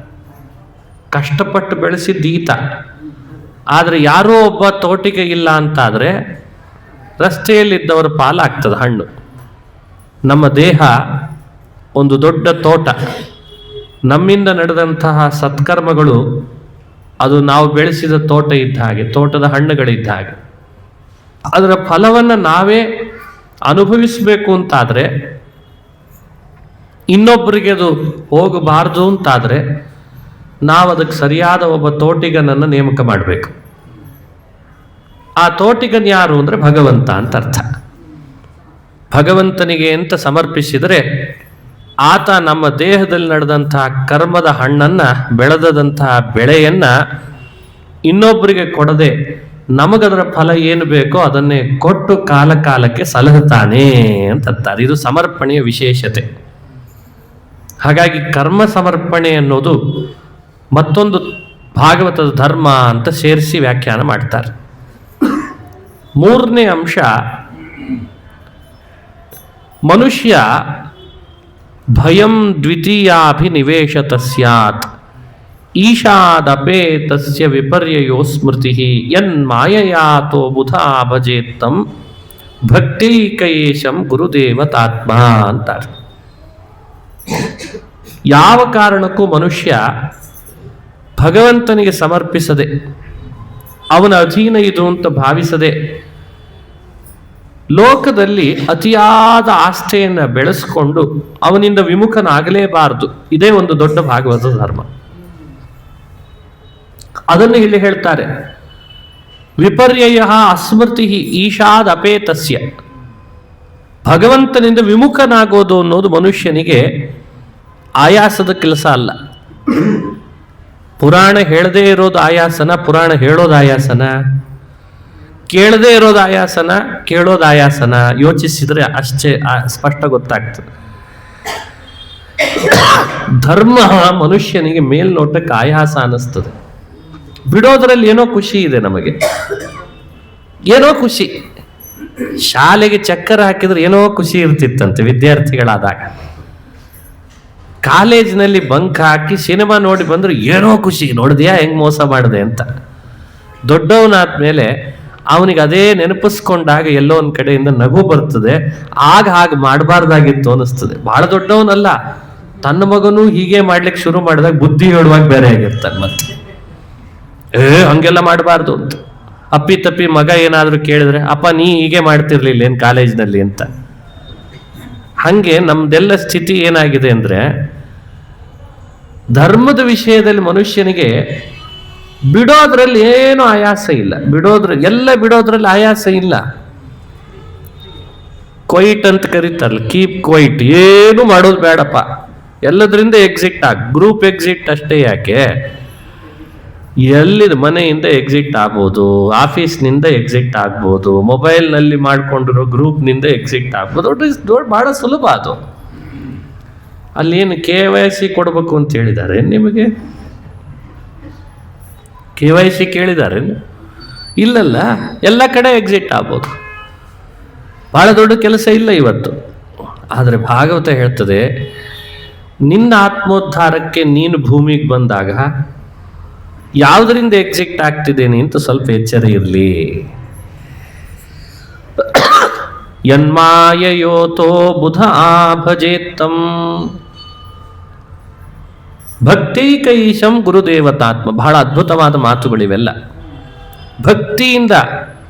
Speaker 1: ಕಷ್ಟಪಟ್ಟು ಬೆಳೆಸಿದ್ದ ಈತ. ಆದರೆ ಯಾರೋ ಒಬ್ಬ ತೋಟಿಗೆ ಇಲ್ಲ ಅಂತಾದರೆ ರಸ್ತೆಯಲ್ಲಿದ್ದವರ ಪಾಲಾಗ್ತದೆ ಹಣ್ಣು. ನಮ್ಮ ದೇಹ ಒಂದು ದೊಡ್ಡ ತೋಟ. ನಮ್ಮಿಂದ ನಡೆದಂತಹ ಸತ್ಕರ್ಮಗಳು ಅದು ನಾವು ಬೆಳೆಸಿದ ತೋಟ ಇದ್ದ ಹಾಗೆ, ತೋಟದ ಹಣ್ಣುಗಳಿದ್ದ ಹಾಗೆ. ಅದರ ಫಲವನ್ನು ನಾವೇ ಅನುಭವಿಸಬೇಕು ಅಂತಾದರೆ, ಇನ್ನೊಬ್ಬರಿಗೆ ಅದು ಹೋಗಬಾರ್ದು ಅಂತಾದರೆ ನಾವು ಅದಕ್ಕೆ ಸರಿಯಾದ ಒಬ್ಬ ತೋಟಿಗನನ್ನು ನೇಮಕ ಮಾಡಬೇಕು. ಆ ತೋಟಿಗನ್ ಯಾರು ಅಂದರೆ ಭಗವಂತ ಅಂತ ಅರ್ಥ. ಭಗವಂತನಿಗೆ ಅಂತ ಸಮರ್ಪಿಸಿದರೆ ಆತ ನಮ್ಮ ದೇಹದಲ್ಲಿ ನಡೆದಂತಹ ಕರ್ಮದ ಹಣ್ಣನ್ನು, ಬೆಳೆದಂತಹ ಬೆಳೆಯನ್ನು ಇನ್ನೊಬ್ಬರಿಗೆ ಕೊಡದೆ ನಮಗದರ ಫಲ ಏನು ಬೇಕೋ ಅದನ್ನೇ ಕೊಟ್ಟು ಕಾಲ ಕಾಲಕ್ಕೆ ಸಲಹುತ್ತಾನೆ ಅಂತಾರೆ. ಇದು ಸಮರ್ಪಣೆಯ ವಿಶೇಷತೆ. ಹಾಗಾಗಿ ಕರ್ಮ ಸಮರ್ಪಣೆ ಅನ್ನೋದು ಮತ್ತೊಂದು ಭಾಗವತದ ಧರ್ಮ ಅಂತ ಸೇರಿಸಿ ವ್ಯಾಖ್ಯಾನ ಮಾಡ್ತಾರೆ. ಮೂರನೇ ಅಂಶ, ಮನುಷ್ಯ ಭಯಂ ದ್ವಿತೀಯಾಭಿನಿವೇಶತ ಸ್ಯಾತ್ ಈಶಾದಪೇತಸ್ಯ ವಿಪರ್ಯಯೋ ಸ್ಮೃತಿ ಯನ್ಮಾಯಯಾತೋ ಬುಧಾ ಭಜೇತ್ತಂ ಭಕ್ತೈಕಯೇಶಂ ಗುರುದೇವತಾತ್ಮ ಅಂತಾರೆ. ಯಾವ ಕಾರಣಕ್ಕೂ ಮನುಷ್ಯ ಭಗವಂತನಿಗೆ ಸಮರ್ಪಿಸದೆ, ಅವನ ಅಧೀನ ಇದು ಅಂತ ಭಾವಿಸದೆ, ಲೋಕದಲ್ಲಿ ಅತಿಯಾದ ಆಸ್ಥೆಯನ್ನು ಬೆಳೆಸ್ಕೊಂಡು ಅವನಿಂದ ವಿಮುಖನಾಗಲೇಬಾರದು. ಇದೇ ಒಂದು ದೊಡ್ಡ ಭಾಗವತ ಧರ್ಮ. ಅದನ್ನು ಇಲ್ಲಿ ಹೇಳ್ತಾರೆ. ವಿಪರ್ಯಯ ಅಸ್ಮೃತಿ ಈಶಾದ್ ಅಪೇತಸ್ಯ. ಭಗವಂತನಿಂದ ವಿಮುಖನಾಗೋದು ಅನ್ನೋದು ಮನುಷ್ಯನಿಗೆ ಆಯಾಸದ ಕೆಲಸ ಅಲ್ಲ. ಪುರಾಣ ಹೇಳದೇ ಇರೋದು ಆಯಾಸನ, ಪುರಾಣ ಹೇಳೋದು ಆಯಾಸನ, ಕೇಳದೇ ಇರೋದು ಆಯಾಸನ, ಕೇಳೋದು ಆಯಾಸನ. ಯೋಚಿಸಿದ್ರೆ ಅಷ್ಟೇ ಸ್ಪಷ್ಟ ಗೊತ್ತಾಗ್ತದೆ. ಧರ್ಮ ಮನುಷ್ಯನಿಗೆ ಮೇಲ್ನೋಟಕ್ಕೆ ಆಯಾಸ ಅನ್ನಿಸ್ತದೆ. ಬಿಡೋದ್ರಲ್ಲಿ ಏನೋ ಖುಷಿ ಇದೆ, ನಮಗೆ ಏನೋ ಖುಷಿ. ಶಾಲೆಗೆ ಚಕ್ಕರ್ ಹಾಕಿದ್ರೆ ಏನೋ ಖುಷಿ ಇರ್ತಿತ್ತಂತೆ ವಿದ್ಯಾರ್ಥಿಗಳಾದಾಗ. ಕಾಲೇಜಿನಲ್ಲಿ ಬಂಕ್ ಹಾಕಿ ಸಿನಿಮಾ ನೋಡಿ ಬಂದ್ರೆ ಏನೋ ಖುಷಿ, ನೋಡಿದ್ಯಾ ಹೆಂಗ್ ಮೋಸ ಮಾಡಿದೆ ಅಂತ. ದೊಡ್ಡವನಾದ್ಮೇಲೆ ಅವನಿಗೆ ಅದೇ ನೆನಪಿಸ್ಕೊಂಡಾಗ ಎಲ್ಲೋ ಒಂದ್ ಕಡೆಯಿಂದ ನಗು ಬರ್ತದೆ. ಆಗ ಹಾಗೆ ಮಾಡಬಾರ್ದಾಗಿತ್ತು ಅನಿಸ್ತದೆ. ಬಹಳ ದೊಡ್ಡವನಲ್ಲ, ತನ್ನ ಮಗನೂ ಹೀಗೆ ಮಾಡ್ಲಿಕ್ಕೆ ಶುರು ಮಾಡಿದಾಗ ಬುದ್ಧಿ ಹೇಳುವಾಗ ಬೇರೆ ಆಗಿರ್ತಾನೆ. ಮತ್ತೆ ಹಂಗೆಲ್ಲ ಮಾಡಬಾರ್ದು ಅಂತ. ಅಪ್ಪಿ ತಪ್ಪಿ ಮಗ ಏನಾದ್ರು ಕೇಳಿದ್ರೆ, ಅಪ್ಪ ನೀ ಹೀಗೆ ಮಾಡ್ತಿರ್ಲಿಲ್ಲ ಏನ್ ಕಾಲೇಜಿನಲ್ಲಿ ಅಂತ. ಹಂಗೆ ನಮ್ದೆಲ್ಲ ಸ್ಥಿತಿ ಏನಾಗಿದೆ ಅಂದ್ರೆ, ಧರ್ಮದ ವಿಷಯದಲ್ಲಿ ಮನುಷ್ಯನಿಗೆ ಬಿಡೋದ್ರಲ್ಲಿ ಏನೂ ಆಯಾಸ ಇಲ್ಲ. ಬಿಡೋದ್ರಲ್ಲಿ ಆಯಾಸ ಇಲ್ಲ. ಕ್ವೈಟ್ ಅಂತ ಕರೀತಾರಲ್ಲ, ಕೀಪ್ ಕ್ವೈಟ್. ಏನು ಮಾಡೋದು ಬೇಡಪ್ಪ, ಎಲ್ಲದರಿಂದ ಎಕ್ಸಿಟ್ ಗ್ರೂಪ್ ಎಕ್ಸಿಟ್ ಅಷ್ಟೇ. ಯಾಕೆ? ಎಲ್ಲಿದ ಮನೆಯಿಂದ ಎಕ್ಸಿಟ್ ಆಗ್ಬೋದು, ಆಫೀಸ್ನಿಂದ ಎಕ್ಸಿಟ್ ಆಗ್ಬೋದು, ಮೊಬೈಲ್ನಲ್ಲಿ ಮಾಡ್ಕೊಂಡಿರೋ ಗ್ರೂಪ್ನಿಂದ ಎಕ್ಸಿಟ್ ಆಗ್ಬೋದು. ಬಹಳ ಸುಲಭ ಅದು. ಅಲ್ಲೇನು KYC ಕೊಡಬೇಕು ಅಂತ ಹೇಳಿದ್ದಾರೆ ನಿಮಗೆ? KYC ಕೇಳಿದ್ದಾರೆ? ಇಲ್ಲಲ್ಲ, ಎಲ್ಲ ಕಡೆ ಎಕ್ಸಿಟ್ ಆಗ್ಬೋದು. ಬಹಳ ದೊಡ್ಡ ಕೆಲಸ ಇಲ್ಲ ಇವತ್ತು. ಆದರೆ ಭಾಗವತ ಹೇಳ್ತದೆ, ನಿನ್ನ ಆತ್ಮೋದ್ಧಾರಕ್ಕೆ ನೀನು ಭೂಮಿಗೆ ಬಂದಾಗ ಯಾವುದರಿಂದ ಎಕ್ಸಿಟ್ ಆಗ್ತಿದ್ದೇನೆ ಅಂತ ಸ್ವಲ್ಪ ಎಚ್ಚರ ಇರಲಿ. ಯನ್ಮಾಯಯೋತೋ ಬುಧ ಭಜೇತ್ತಂ ಭಕ್ತೈಕೈಶಂ ಗುರುದೇವತಾತ್ಮ. ಬಹಳ ಅದ್ಭುತವಾದ ಮಾತುಗಳಿವೆಲ್ಲ. ಭಕ್ತಿಯಿಂದ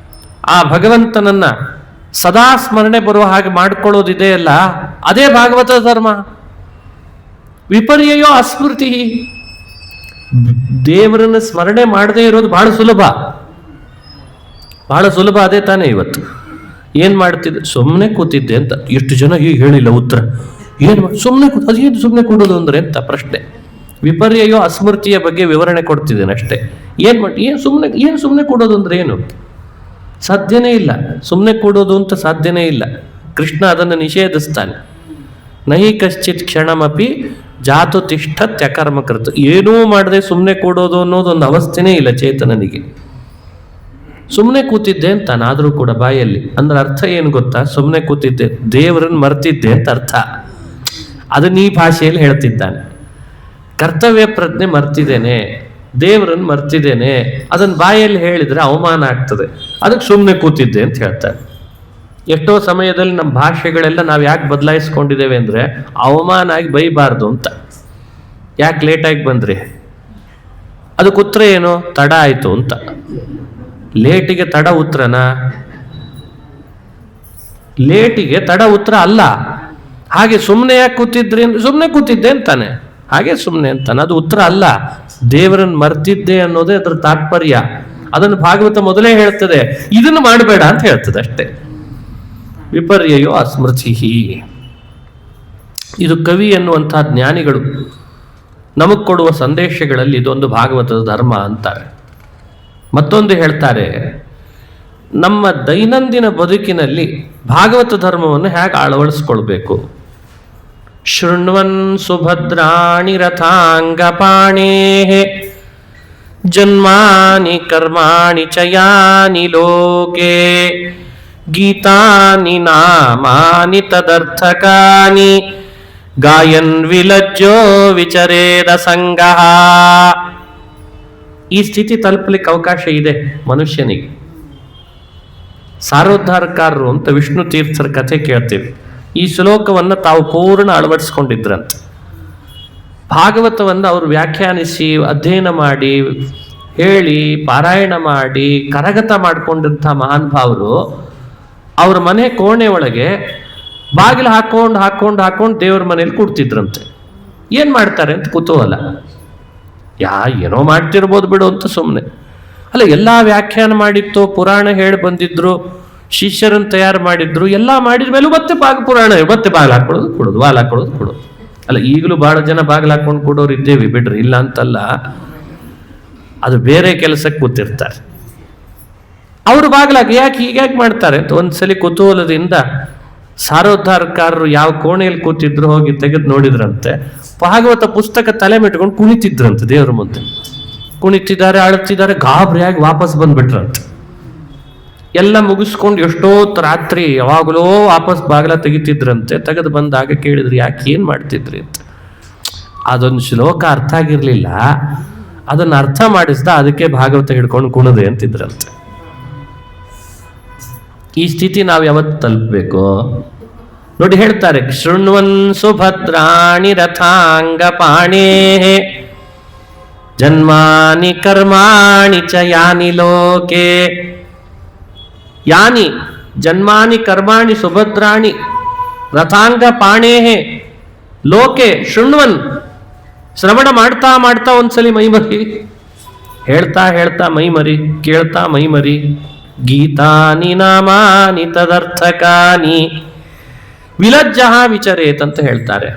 Speaker 1: ಆ ಭಗವಂತನನ್ನ ಸದಾ ಸ್ಮರಣೆ ಬರುವ ಹಾಗೆ ಮಾಡ್ಕೊಳ್ಳೋದಿದೆಯಲ್ಲ, ಅದೇ ಭಾಗವತ ಧರ್ಮ. ವಿಪರ್ಯಯೋ ಅಸ್ಮೃತಿ. ದೇವರನ್ನ ಸ್ಮರಣೆ ಮಾಡದೇ ಇರೋದು ಬಹಳ ಸುಲಭ. ಅದೇ ತಾನೇ. ಇವತ್ತು ಏನ್ ಮಾಡ್ತಿದ್ದೆ? ಸುಮ್ಮನೆ ಕೂತಿದ್ದೆ ಅಂತ. ಎಷ್ಟು ಜನ ಹೀಗೆ ಹೇಳಿಲ್ಲ ಉತ್ತರ. ಅದೇನು ಸುಮ್ಮನೆ ಕೂಡೋದು ಅಂದ್ರೆ ಅಂತ ಪ್ರಶ್ನೆ. ವಿಪರ್ಯಯೋ ಅಸ್ಮೃತಿಯ ಬಗ್ಗೆ ವಿವರಣೆ ಕೊಡ್ತಿದ್ದೇನೆ ಅಷ್ಟೇ. ಏನು ಸುಮ್ಮನೆ ಕೂಡೋದು ಅಂದ್ರೆ ಏನು? ಸಾಧ್ಯನೇ ಇಲ್ಲ. ಸುಮ್ಮನೆ ಕೂಡೋದು ಅಂತ ಸಾಧ್ಯನೇ ಇಲ್ಲ. ಕೃಷ್ಣ ಅದನ್ನು ನಿಷೇಧಿಸ್ತಾನೆ. ನಹಿ ಕಶ್ಚಿತ್ ಕ್ಷಣಮಪಿ ಜಾತು ತಿಷ್ಠತ್ಯಕರ್ಮಕೃತ. ಏನೂ ಮಾಡದೆ ಸುಮ್ಮನೆ ಕೂಡೋದು ಅನ್ನೋದೊಂದು ಅವಸ್ಥೆನೇ ಇಲ್ಲ ಚೇತನನಿಗೆ. ಸುಮ್ಮನೆ ಕೂತಿದ್ದೆ ಅಂತಾನಾದ್ರೂ ಕೂಡ ಬಾಯಲ್ಲಿ ಅಂದ್ರೆ ಅರ್ಥ ಏನು ಗೊತ್ತಾ? ಸುಮ್ಮನೆ ಕೂತಿದ್ದೆ, ದೇವರನ್ನು ಮರ್ತಿದ್ದೆ ಅಂತ ಅರ್ಥ. ಅದನ್ನ ಈ ಭಾಷೆಯಲ್ಲಿ ಹೇಳ್ತಿದ್ದಾನೆ. ಕರ್ತವ್ಯ ಪ್ರಜ್ಞೆ ಮರ್ತಿದ್ದೇನೆ, ದೇವರನ್ನು ಮರ್ತಿದ್ದೇನೆ, ಅದನ್ನ ಬಾಯಲ್ಲಿ ಹೇಳಿದ್ರೆ ಅವಮಾನ ಆಗ್ತದೆ, ಅದಕ್ಕೆ ಸುಮ್ಮನೆ ಕೂತಿದ್ದೆ ಅಂತ ಹೇಳ್ತಾರೆ. ಎಷ್ಟೋ ಸಮಯದಲ್ಲಿ ನಮ್ಮ ಭಾಷೆಗಳೆಲ್ಲ ನಾವು ಯಾಕೆ ಬದಲಾಯಿಸ್ಕೊಂಡಿದ್ದೇವೆ ಅಂದರೆ ಅವಮಾನ ಆಗಿ ಬೈಬಾರ್ದು ಅಂತ. ಯಾಕೆ ಲೇಟಾಗಿ ಬಂದ್ರಿ, ಅದಕ್ಕೆ ಉತ್ತರ ಏನು, ತಡ ಆಯಿತು ಅಂತ. ಲೇಟಿಗೆ ತಡ ಉತ್ತರನಾ? ಲೇಟಿಗೆ ತಡ ಉತ್ತರ ಅಲ್ಲ. ಹಾಗೆ ಸುಮ್ಮನೆ ಯಾಕೆ ಕೂತಿದ್ರಿ ಅಂದ್ರೆ ಸುಮ್ಮನೆ ಕೂತಿದ್ದೆ ಅಂತಾನೆ, ಹಾಗೆ ಸುಮ್ಮನೆ ಅಂತಾನೆ, ಅದು ಉತ್ತರ ಅಲ್ಲ. ದೇವರನ್ನು ಮರ್ತಿದ್ದೆ ಅನ್ನೋದೇ ಅದರ ತಾತ್ಪರ್ಯ. ಅದನ್ನು ಭಾಗವತ ಮೊದಲೇ ಹೇಳ್ತದೆ, ಇದನ್ನು ಮಾಡಬೇಡ ಅಂತ ಹೇಳ್ತದೆ ಅಷ್ಟೇ. ವಿಪರ್ಯಯೋ ಅಸ್ಮೃತಿ. ಇದು ಕವಿ ಎನ್ನುವಂತಹ ಜ್ಞಾನಿಗಳು ನಮಗ್ ಕೊಡುವ ಸಂದೇಶಗಳಲ್ಲಿ ಇದೊಂದು ಭಾಗವತದ ಧರ್ಮ ಅಂತಾರೆ. ಮತ್ತೊಂದು ಹೇಳ್ತಾರೆ, ನಮ್ಮ ದೈನಂದಿನ ಬದುಕಿನಲ್ಲಿ ಭಾಗವತ ಧರ್ಮವನ್ನು ಹೇಗೆ ಅಳವಡಿಸ್ಕೊಳ್ಬೇಕು. ಶೃಣ್ವನ್ ಸುಭದ್ರಾಣಿ ರಥಾಂಗಪಾಣೇ ಜನ್ಮಾನಿ ಕರ್ಮಾಣಿ ಚಯಾನಿ ಲೋಕೆ ಗೀತಾನಿ ನಾಮಾನಿ ತದರ್ಥಕಾನಿ ಗಾಯನ್ ವಿಲಜ್ಜೋ ವಿಚರೇದ ಸಂಗಃ. ಈ ಸ್ಥಿತಿ ತಲುಪಲಿಕ್ಕೆ ಅವಕಾಶ ಇದೆ ಮನುಷ್ಯನಿಗೆ. ಸಾರೋದ್ಧಾರಕಾರರು ಅಂತ ವಿಷ್ಣು ತೀರ್ಥರ ಕಥೆ ಕೇಳ್ತೀವಿ. ಈ ಶ್ಲೋಕವನ್ನು ತಾವು ಪೂರ್ಣ ಅಳವಡಿಸ್ಕೊಂಡಿದ್ರಂತೆ. ಭಾಗವತವನ್ನು ಅವರು ವ್ಯಾಖ್ಯಾನಿಸಿ ಅಧ್ಯಯನ ಮಾಡಿ ಹೇಳಿ ಪಾರಾಯಣ ಮಾಡಿ ಕರಗತ ಮಾಡಿಕೊಂಡಂಥ ಮಹಾನ್ ಭಾವರು ಅವ್ರ ಮನೆ ಕೋಣೆ ಒಳಗೆ ಬಾಗಿಲು ಹಾಕೊಂಡು ದೇವ್ರ ಮನೇಲಿ ಕೂಡ್ತಿದ್ರಂತೆ. ಏನು ಮಾಡ್ತಾರೆ ಅಂತ ಕುತೂಹಲ. ಏನೋ ಮಾಡ್ತಿರ್ಬೋದು ಬಿಡು ಅಂತ ಸುಮ್ಮನೆ ಅಲ್ಲ, ಎಲ್ಲ ವ್ಯಾಖ್ಯಾನ ಮಾಡಿತ್ತು, ಪುರಾಣ ಹೇಳಿ ಬಂದಿದ್ರು, ಶಿಷ್ಯರನ್ನು ತಯಾರು ಮಾಡಿದ್ರು, ಎಲ್ಲ ಮಾಡಿದ ಮೇಲೂ ಮತ್ತೆ ಪುರಾಣ ಮತ್ತೆ ಬಾಗಿಲು ಹಾಕೊಳ್ಳೋದು ಕೊಡೋದು, ಬಾಗಿಲು ಹಾಕೊಳ್ಳೋದು ಕೊಡೋದು. ಅಲ್ಲ, ಈಗಲೂ ಬಹಳ ಜನ ಬಾಗಿಲು ಹಾಕೊಂಡು ಕೊಡೋರು ಇದ್ದೇವೆ ಬಿಡ್ರಿ, ಇಲ್ಲ ಅಂತಲ್ಲ. ಅದು ಬೇರೆ ಕೆಲಸಕ್ಕೆ ಕೂತಿರ್ತಾರೆ. ಅವರು ಬಾಗಿಲಾಗಿ ಯಾಕೆ ಹೀಗ್ಯಾಕೆ ಮಾಡ್ತಾರೆ ಅಂತ ಒಂದ್ಸಲಿ ಕುತೂಹಲದಿಂದ ಸಾರೋದ್ಧಾರಕಾರರು ಯಾವ ಕೋಣೆಯಲ್ಲಿ ಕೂತಿದ್ರು ಹೋಗಿ ತೆಗೆದು ನೋಡಿದ್ರಂತೆ. ಭಾಗವತ ಪುಸ್ತಕ ತಲೆ ಮೆಟ್ಕೊಂಡು ಕುಣಿತಿದ್ರಂತೆ ದೇವ್ರ ಮುಂದೆ. ಕುಣಿತಿದ್ದಾರೆ, ಅಳುತ್ತಿದ್ದಾರೆ, ಗಾಬರಿಯಾಗಿ ವಾಪಸ್ ಬಂದ್ಬಿಟ್ರಂತೆ. ಎಲ್ಲ ಮುಗಿಸ್ಕೊಂಡು ಎಷ್ಟೊತ್ತು ರಾತ್ರಿ ಯಾವಾಗಲೋ ವಾಪಸ್ ಬಾಗಿಲ ತೆಗಿತಿದ್ರಂತೆ. ತೆಗೆದು ಬಂದಾಗ ಕೇಳಿದ್ರು, ಯಾಕೆ ಏನು ಮಾಡ್ತಿದ್ರಿ ಅಂತ. ಅದೊಂದು ಶ್ಲೋಕ ಅರ್ಥ ಆಗಿರ್ಲಿಲ್ಲ, ಅದನ್ನು ಅರ್ಥ ಮಾಡಿಸ್ದ, ಅದಕ್ಕೆ ಭಾಗವತ ಹಿಡ್ಕೊಂಡು ಕುಣದೆ ಅಂತಿದ್ರಂತೆ. ಈ ಸ್ಥಿತಿ ನಾವು ಯಾವತ್ತು ತಲುಪಬೇಕು ನೋಡಿ. ಹೇಳ್ತಾರೆ, ಶೃಣ್ವನ್ ಸುಭದ್ರಾಣಿ ರಥಾಂಗ ಪಾಣೇ ಜನ್ಮಾನಿ ಕರ್ಮಾಣಿ ಚ ಯಾನಿ ಲೋಕೆ. ಯಾನಿ ಜನ್ಮಾನಿ ಕರ್ಮಾಣಿ ಸುಭದ್ರಾಣಿ ರಥಾಂಗ ಪಾಣೇ ಲೋಕೆ ಶೃಣ್ವನ್. ಶ್ರವಣ ಮಾಡ್ತಾ ಮಾಡ್ತಾ ಒಂದ್ಸಲಿ ಮೈಮರಿ, ಹೇಳ್ತಾ ಮೈಮರಿ, ಕೇಳ್ತಾ ಮೈಮರಿ. ಗೀತಾನಿ ನಾಮಾನಿ ತದರ್ಥಕಾನಿ ವಿಲಜ್ಜ ವಿಚರೇತ್ ಅಂತ ಹೇಳ್ತಾರೆ.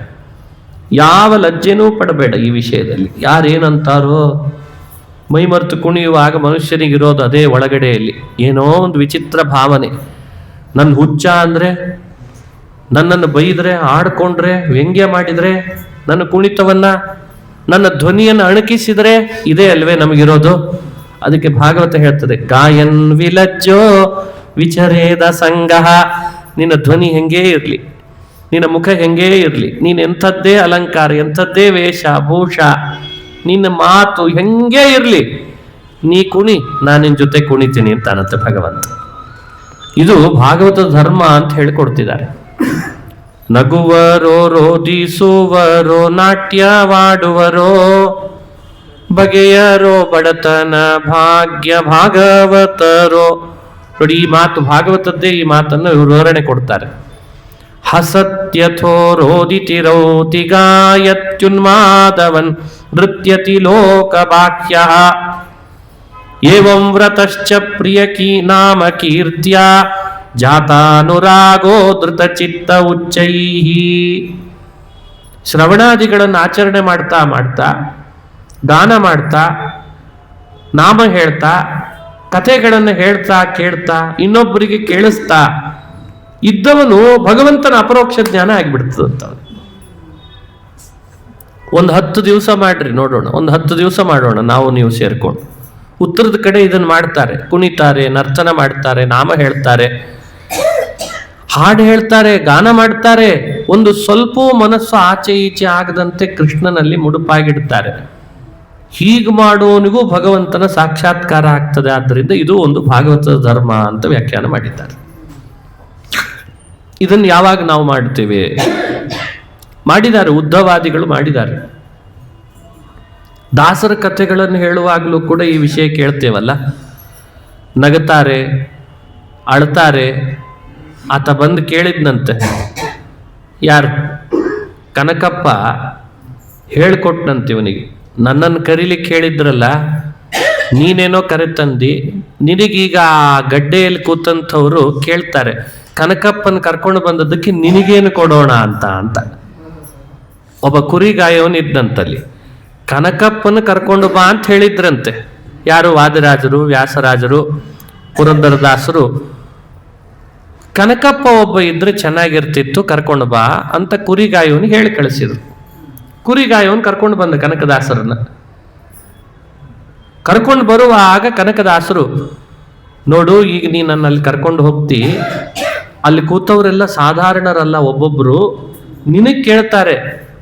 Speaker 1: ಯಾವ ಲಜ್ಜೆನೂ ಪಡಬೇಡ ಈ ವಿಷಯದಲ್ಲಿ. ಯಾರೇನಂತಾರೋ ಮೈಮರೆತು ಕುಣಿಯುವಾಗ ಮನುಷ್ಯನಿಗಿರೋದು ಅದೇ ಒಳಗಡೆಯಲ್ಲಿ ಏನೋ ಒಂದು ವಿಚಿತ್ರ ಭಾವನೆ. ನನ್ನ ಹುಚ್ಚ ಅಂದರೆ, ನನ್ನನ್ನು ಬೈದ್ರೆ, ಆಡ್ಕೊಂಡ್ರೆ, ವ್ಯಂಗ್ಯ ಮಾಡಿದರೆ, ನನ್ನ ಕುಣಿತವನ್ನ, ನನ್ನ ಧ್ವನಿಯನ್ನು ಅಣಕಿಸಿದರೆ, ಇದೇ ಅಲ್ವೇ ನಮಗಿರೋದು. ಅದಕ್ಕೆ ಭಾಗವತ ಹೇಳ್ತದೆ, ಗಾಯನ್ ವಿಲಜ್ಜೋ ವಿಚರೇದ ಸಂಗಃ. ನಿನ್ನ ಧ್ವನಿ ಹೆಂಗೇ ಇರಲಿ, ನಿನ್ನ ಮುಖ ಹೆಂಗೇ ಇರಲಿ, ನೀನು ಎಂಥದ್ದೇ ಅಲಂಕಾರ, ಎಂಥದ್ದೇ ವೇಷ ಭೂಷ, ನಿನ್ನ ಮಾತು ಹೆಂಗೇ ಇರಲಿ, ನೀ ಕುಣಿ, ನಾನು ನಿನ್ನ ಜೊತೆ ಕುಣಿತೀನಿ ಅಂತಾನಂತೆ ಭಗವಂತ. ಇದು ಭಾಗವತದ ಧರ್ಮ ಅಂತ ಹೇಳಿಕೊಡ್ತಿದ್ದಾರೆ. ನಗುವರೋ, ರೋದಿಸುವರೋ, ನಾಟ್ಯವಾಡುವರೋ, ಬಗೆಯರೋ, ಬಡತನ ಭಾಗ್ಯ ಭಾಗವತರೋ. ನೋಡಿ, ಈ ಮಾತು ಭಾಗವತದ್ದೇ. ಈ ಮಾತನ್ನು ಇವರು ವಿವರಣೆ ಕೊಡ್ತಾರೆ. ಹಸತ್ಯಥೋ ರೋದಿತಿ ರೌತಿ ಗಾಯತ್ಯುನ್ಮಾದವನ್ ನೃತ್ಯತಿ ಲೋಕ ಬಾಹ್ಯ ಏವಂ ವ್ರತಶ್ಚ ಪ್ರಿಯಕಿ ನಾಮ ಕೀರ್ತ್ಯ ಜಾತಾನುರಾಗೋ ಧೃತ ಚಿತ್ತ ಉಚ್ಚೈಹಿ. ಶ್ರವಣಾದಿಗಳನ್ನು ಆಚರಣೆ ಮಾಡ್ತಾ ಮಾಡ್ತಾ, ಗಾನ ಮಾಡ್ತಾ, ನಾಮ ಹೇಳ್ತಾ, ಕಥೆಗಳನ್ನು ಹೇಳ್ತಾ ಕೇಳ್ತಾ, ಇನ್ನೊಬ್ಬರಿಗೆ ಕೇಳಿಸ್ತಾ ಇದ್ದವನು ಭಗವಂತನ ಅಪರೋಕ್ಷ ಜ್ಞಾನ ಆಗಿಬಿಡ್ತದಂತ. ಒಂದು 10 ದಿವಸ ಮಾಡ್ರಿ ನೋಡೋಣ, ಒಂದು 10 ದಿವಸ ಮಾಡೋಣ ನಾವು ನೀವು ಸೇರ್ಕೊಂಡು. ಉತ್ತರದ ಕಡೆ ಇದನ್ನು ಮಾಡ್ತಾರೆ, ಕುಣಿತಾರೆ, ನರ್ತನ ಮಾಡ್ತಾರೆ, ನಾಮ ಹೇಳ್ತಾರೆ. ಹಾಡು ಹೇಳ್ತಾರೆ, ಗಾನ ಮಾಡ್ತಾರೆ, ಒಂದು ಸ್ವಲ್ಪ ಮನಸ್ಸು ಆಚೆ ಈಚೆ ಆಗದಂತೆ ಕೃಷ್ಣನಲ್ಲಿ ಮುಡುಪಾಗಿಡ್ತಾರೆ. ಹೀಗೆ ಮಾಡುವವನಿಗೂ ಭಗವಂತನ ಸಾಕ್ಷಾತ್ಕಾರ ಆಗ್ತದೆ. ಆದ್ದರಿಂದ ಇದು ಒಂದು ಭಾಗವತದ ಧರ್ಮ ಅಂತ ವ್ಯಾಖ್ಯಾನ ಮಾಡಿದ್ದಾರೆ. ಇದನ್ನು ಯಾವಾಗ ನಾವು ಮಾಡ್ತೇವೆ? ಮಾಡಿದ್ದಾರೆ, ಉದ್ಧವಾದಿಗಳು ಮಾಡಿದ್ದಾರೆ. ದಾಸರ ಕಥೆಗಳನ್ನು ಹೇಳುವಾಗಲೂ ಕೂಡ ಈ ವಿಷಯ ಕೇಳ್ತೇವಲ್ಲ, ನಗುತ್ತಾರೆ, ಅಳ್ತಾರೆ. ಆತ ಬಂದು ಕೇಳಿದ್ನಂತೆ, ಯಾರು ಕನಕಪ್ಪ ಹೇಳ್ಕೊಟ್ನಂತೆ ಇವನಿಗೆ, ನನ್ನನ್ನು ಕರೀಲಿಕ್ಕೆ ಹೇಳಿದ್ರಲ್ಲ, ನೀನೇನೋ ಕರೆತಂದು, ನಿನಗೀಗ ಆ ಗಡ್ಡೆಯಲ್ಲಿ ಕೂತಂಥವ್ರು ಕೇಳ್ತಾರೆ, ಕನಕಪ್ಪನ ಕರ್ಕೊಂಡು ಬಂದದ್ದಕ್ಕೆ ನಿನಗೇನು ಕೊಡೋಣ ಅಂತ. ಒಬ್ಬ ಕುರಿಗಾಯವನಿದ್ದಂತಲ್ಲಿ, ಕನಕಪ್ಪನ ಕರ್ಕೊಂಡು ಬಾ ಅಂತ ಹೇಳಿದ್ರಂತೆ. ಯಾರು? ವಾದಿರಾಜರು, ವ್ಯಾಸರಾಜರು, ಪುರಂದರದಾಸರು. ಕನಕಪ್ಪ ಒಬ್ಬ ಇದ್ರೆ ಚೆನ್ನಾಗಿರ್ತಿತ್ತು, ಕರ್ಕೊಂಡು ಬಾ ಅಂತ ಕುರಿಗಾಯವನಿಗೆ ಹೇಳಿ ಕಳಿಸಿದ್ರು. ಕುರಿಗಾಯವನ್ ಕರ್ಕೊಂಡು ಬಂದ ಕನಕದಾಸರನ್ನ. ಕರ್ಕೊಂಡು ಬರುವಾಗ ಕನಕದಾಸರು, ನೋಡು, ಈಗ ನೀ ನನ್ನಲ್ಲಿ ಕರ್ಕೊಂಡು ಹೋಗ್ತಿ, ಅಲ್ಲಿ ಕೂತವರೆಲ್ಲ ಸಾಧಾರಣರಲ್ಲ, ಒಬ್ಬೊಬ್ರು ನಿನಗ್ ಕೇಳ್ತಾರೆ,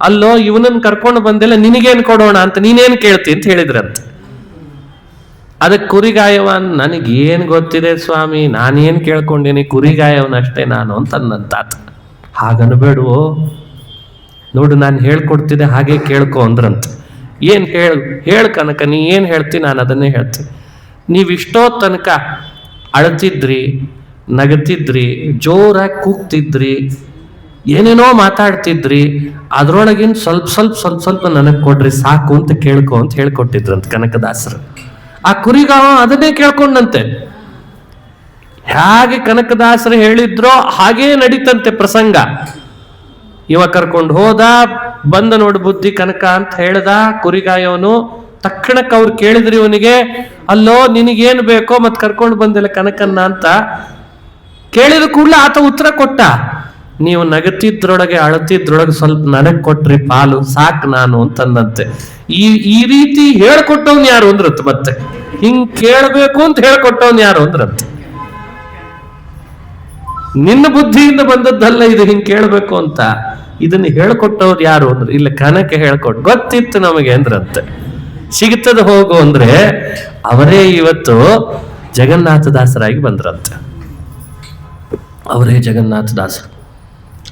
Speaker 1: ಅಲ್ಲೋ ಇವನನ್ನು ಕರ್ಕೊಂಡು ಬಂದೆಲ್ಲ ನಿನಗೇನು ಕೊಡೋಣ ಅಂತ ನೀನೇನು ಕೇಳ್ತಿ ಅಂತ ಹೇಳಿದ್ರಂತೆ. ಅದಕ್ಕೆ ಕುರಿಗಾಯವನ್, ನನಗೇನು ಗೊತ್ತಿದೆ ಸ್ವಾಮಿ, ನಾನೇನು ಕೇಳ್ಕೊಂಡೀನಿ, ಕುರಿಗಾಯವನಷ್ಟೇ ನಾನು ಅಂತಂದಂತಾತ. ಹಾಗನ್ಬೇಡುವೋ, ನೋಡು ನಾನು ಹೇಳ್ಕೊಡ್ತಿದ್ದೆ, ಹಾಗೆ ಕೇಳ್ಕೊ ಅಂದ್ರಂತ. ಏನು ಹೇಳು ಕನಕ, ನೀ ಏನು ಹೇಳ್ತೀನಿ ನಾನು ಅದನ್ನೇ ಹೇಳ್ತೀನಿ. ನೀವಿಷ್ಟೋ ತನಕ ಅಳ್ತಿದ್ರಿ, ನಗತಿದ್ರಿ, ಜೋರಾಗಿ ಕೂಗ್ತಿದ್ರಿ, ಏನೇನೋ ಮಾತಾಡ್ತಿದ್ರಿ, ಅದ್ರೊಳಗಿನ ಸ್ವಲ್ಪ ನನಗೆ ಕೊಡ್ರಿ ಸಾಕು ಅಂತ ಕೇಳ್ಕೊ ಅಂತ ಹೇಳ್ಕೊಟ್ಟಿದ್ರಂತ ಕನಕದಾಸರು. ಆ ಕುರಿಗಾವ ಅದನ್ನೇ ಕೇಳ್ಕೊಂಡಂತೆ. ಹೇಗೆ ಕನಕದಾಸರು ಹೇಳಿದ್ರೋ ಹಾಗೇ ನಡೀತಂತೆ ಪ್ರಸಂಗ. ಇವ ಕರ್ಕೊಂಡು ಹೋದ, ಬಂದ ನೋಡು ಬುದ್ಧಿ ಕನಕ ಅಂತ ಹೇಳ್ದ ಕುರಿಗಾಯವನು. ತಕ್ಷಣಕ್ಕೆ ಅವ್ರು ಕೇಳಿದ್ರಿ ಇವನಿಗೆ, ಅಲ್ಲೋ ನಿನಗೇನು ಬೇಕೋ ಮತ್ತೆ ಕರ್ಕೊಂಡು ಬಂದಿಲ್ಲ ಕನಕನ್ನ ಅಂತ ಕೇಳಿದ ಕೂಡಲೇ ಆತ ಉತ್ತರ ಕೊಟ್ಟ, ನೀವು ನಗತಿದ್ರೊಳಗೆ ಅಳತಿದ್ರೊಳಗೆ ಸ್ವಲ್ಪ ನನಗೆ ಕೊಟ್ರಿ ಪಾಲು ಸಾಕು ನಾನು ಅಂತಂದಂತೆ. ಈ ರೀತಿ ಹೇಳ್ಕೊಟ್ಟವ್ನು ಯಾರು ಅಂದ್ರತ್, ಮತ್ತೆ ಹಿಂಗ್ ಕೇಳಬೇಕು ಅಂತ ಹೇಳ್ಕೊಟ್ಟವ್ನು ಯಾರು ಅಂದ್ರತ್. ನಿನ್ನ ಬುದ್ಧಿಯಿಂದ ಬಂದದ್ದಲ್ಲ ಇದು, ಹಿಂಗ್ ಕೇಳಬೇಕು ಅಂತ. ಇದನ್ನ ಹೇಳ್ಕೊಟ್ಟವ್ರು ಯಾರು ಅಂದ್ರೆ, ಇಲ್ಲ ಕನಕ ಹೇಳ್ಕೊಟ್ಟು, ಗೊತ್ತಿತ್ತು ನಮಗೆ ಅಂದ್ರಂತೆ. ಸಿಗ್ತದ ಹೋಗು ಅಂದ್ರೆ ಅವರೇ ಇವತ್ತು ಜಗನ್ನಾಥದಾಸರಾಗಿ ಬಂದ್ರಂತೆ. ಅವರೇ ಜಗನ್ನಾಥದಾಸರು.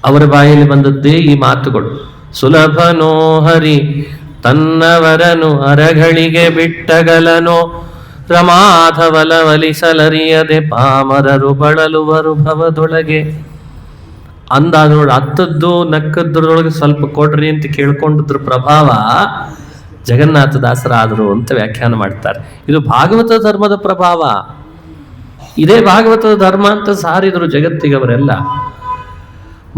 Speaker 1: ಅವರ ಬಾಯಲ್ಲಿ ಬಂದದ್ದೇ ಈ ಮಾತುಗಳು. ಸುಲಭನೋ ಹರಿ ತನ್ನವರನು ಅರಗಳಿಗೆ ಬಿಟ್ಟಗಲನೋ, ರಮಾಧವಲ ಒಲಿಸಲರಿಯದೆ ಪಾಮರರು ಬಳಲುವರು ಭವದೊಳಗೆ. ಅಂದಾಜೋಳು ಹತ್ತದ್ದು ನಕ್ಕದ್ರೊಳಗೆ ಸ್ವಲ್ಪ ಕೊಡ್ರಿ ಅಂತ ಕೇಳ್ಕೊಂಡಿದ್ರ ಪ್ರಭಾವ ಜಗನ್ನಾಥದಾಸರಾದರು ಅಂತ ವ್ಯಾಖ್ಯಾನ ಮಾಡ್ತಾರೆ. ಇದು ಭಾಗವತ ಧರ್ಮದ ಪ್ರಭಾವ. ಇದೇ ಭಾಗವತದ ಧರ್ಮ ಅಂತ ಸಾರಿದ್ರು ಜಗತ್ತಿಗೆ ಅವರೆಲ್ಲ.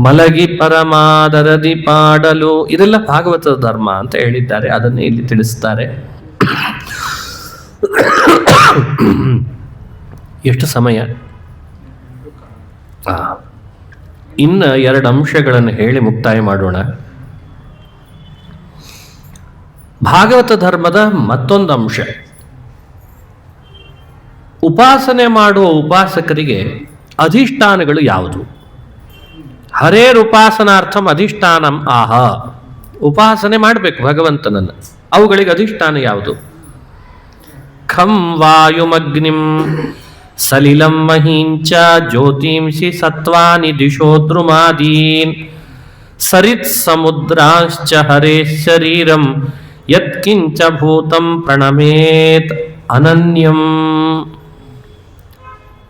Speaker 1: ಮಲಗಿ ಪರಮಾದರದಿ ಪಾಡಲು, ಇದೆಲ್ಲ ಭಾಗವತದ ಧರ್ಮ ಅಂತ ಹೇಳಿದ್ದಾರೆ. ಅದನ್ನೇ ಇಲ್ಲಿ ತಿಳಿಸ್ತಾರೆ. ಎಷ್ಟು ಸಮಯ? ಇನ್ನು 2 ಅಂಶಗಳನ್ನು ಹೇಳಿ ಮುಕ್ತಾಯ ಮಾಡೋಣ. ಭಾಗವತ ಧರ್ಮದ ಮತ್ತೊಂದು ಅಂಶ, ಉಪಾಸನೆ ಮಾಡುವ ಉಪಾಸಕರಿಗೆ ಅಧಿಷ್ಠಾನಗಳು ಯಾವುದು? ಹರೇರ್ ಉಪಾಸನಾರ್ಥಂ ಅಧಿಷ್ಠಾನಂ ಆಹ. ಉಪಾಸನೆ ಮಾಡಬೇಕು ಭಗವಂತನನ್ನು, ಅವುಗಳಿಗೆ ಅಧಿಷ್ಠಾನ ಯಾವುದು? ಖಂ ವಾಯುಮಗ್ನಿಂ ಸಲಿಲಂ ಮಹೀಂಚ ಜ್ಯೋತಿಂಸಿ ಸತ್ವಾನಿ ದಿಶೋ ದ್ರುಮಾದೀನ್ ಸರಿತ್ ಸಮುದ್ರಾಂಶ್ಚ ಹರೇ ಶರೀರಂ ಯತ್ಕಿಂಚ ಭೂತಂ ಪ್ರಣಮೇತ್ ಅನನ್ಯಂ.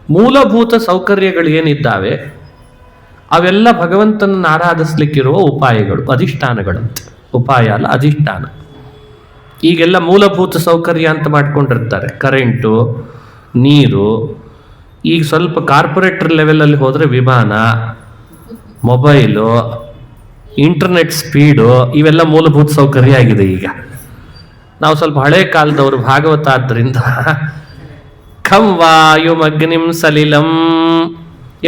Speaker 1: ಮೂಲಭೂತ ಸೌಕರ್ಯಗಳು ಏನಿದ್ದಾವೆ ಅವೆಲ್ಲ ಭಗವಂತನನ್ನು ಆರಾಧಿಸ್ಲಿಕ್ಕಿರುವ ಉಪಾಯಗಳು, ಅಧಿಷ್ಠಾನಗಳಂತೆ. ಉಪಾಯ ಅಲ್ಲ, ಅಧಿಷ್ಠಾನ. ಈಗೆಲ್ಲ ಮೂಲಭೂತ ಸೌಕರ್ಯ ಅಂತ ಮಾಡ್ಕೊಂಡಿರ್ತಾರೆ, ಕರೆಂಟು, ನೀರು. ಈಗ ಸ್ವಲ್ಪ ಕಾರ್ಪೊರೇಟರ್ ಲೆವೆಲಲ್ಲಿ ಹೋದರೆ ವಿಮಾನ, ಮೊಬೈಲು, ಇಂಟರ್ನೆಟ್ ಸ್ಪೀಡು, ಇವೆಲ್ಲ ಮೂಲಭೂತ ಸೌಕರ್ಯ ಆಗಿದೆ. ಈಗ ನಾವು ಸ್ವಲ್ಪ ಹಳೆ ಕಾಲದವರು ಭಾಗವತ ಆದ್ದರಿಂದ ಖಂ ವಾಯುಮಗ್ನಿಂ ಸಲಿಲಂ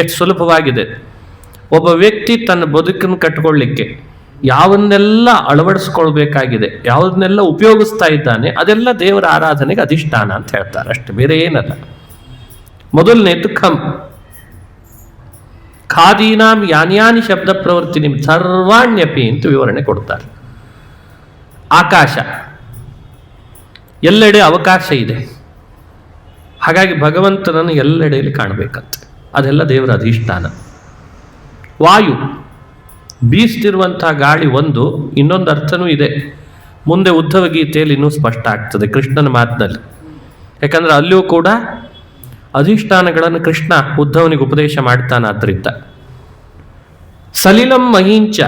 Speaker 1: ಎಷ್ಟು ಸುಲಭವಾಗಿದೆ. ಒಬ್ಬ ವ್ಯಕ್ತಿ ತನ್ನ ಬದುಕನ್ನು ಕಟ್ಕೊಳ್ಳಿಕ್ಕೆ ಯಾವನ್ನೆಲ್ಲ ಅಳವಡಿಸ್ಕೊಳ್ಬೇಕಾಗಿದೆ, ಯಾವುದನ್ನೆಲ್ಲ ಉಪಯೋಗಿಸ್ತಾ ಇದ್ದಾನೆ, ಅದೆಲ್ಲ ದೇವರ ಆರಾಧನೆಗೆ ಅಧಿಷ್ಠಾನ ಅಂತ ಹೇಳ್ತಾರೆ, ಅಷ್ಟೇ, ಬೇರೆ ಏನಲ್ಲ. ಮೊದಲನೇದು ಖಂ. ಖಾದೀನಾಂ ಯಾನ್ಯಾನಿ ಶಬ್ದ ಪ್ರವೃತ್ತಿ ನಿಮ್ ಸರ್ವಾಣ್ಯಪಿ ಅಂತ ವಿವರಣೆ ಕೊಡ್ತಾರೆ. ಆಕಾಶ, ಎಲ್ಲೆಡೆ ಅವಕಾಶ ಇದೆ. ಹಾಗಾಗಿ ಭಗವಂತನನ್ನು ಎಲ್ಲೆಡೆಯಲ್ಲಿ ಕಾಣಬೇಕಂತೆ. ಅದೆಲ್ಲ ದೇವರ ಅಧಿಷ್ಠಾನ. ವಾಯು, ಬೀಸ್ತಿರುವಂಥ ಗಾಳಿ ಒಂದು. ಇನ್ನೊಂದು ಅರ್ಥನೂ ಇದೆ, ಮುಂದೆ ಉದ್ಧವ ಗೀತೆಯಲ್ಲಿ ಇನ್ನೂ ಸ್ಪಷ್ಟ ಆಗ್ತದೆ ಕೃಷ್ಣನ ಮಾತಿನಲ್ಲಿ. ಯಾಕಂದ್ರೆ ಅಲ್ಲಿಯೂ ಕೂಡ ಅಧಿಷ್ಠಾನಗಳನ್ನು ಕೃಷ್ಣ ಉದ್ಧವನಿಗೆ ಉಪದೇಶ ಮಾಡ್ತಾನಾದ್ರಿಂದ. ಸಲಿಲಂ ಮಹೀಂಚ,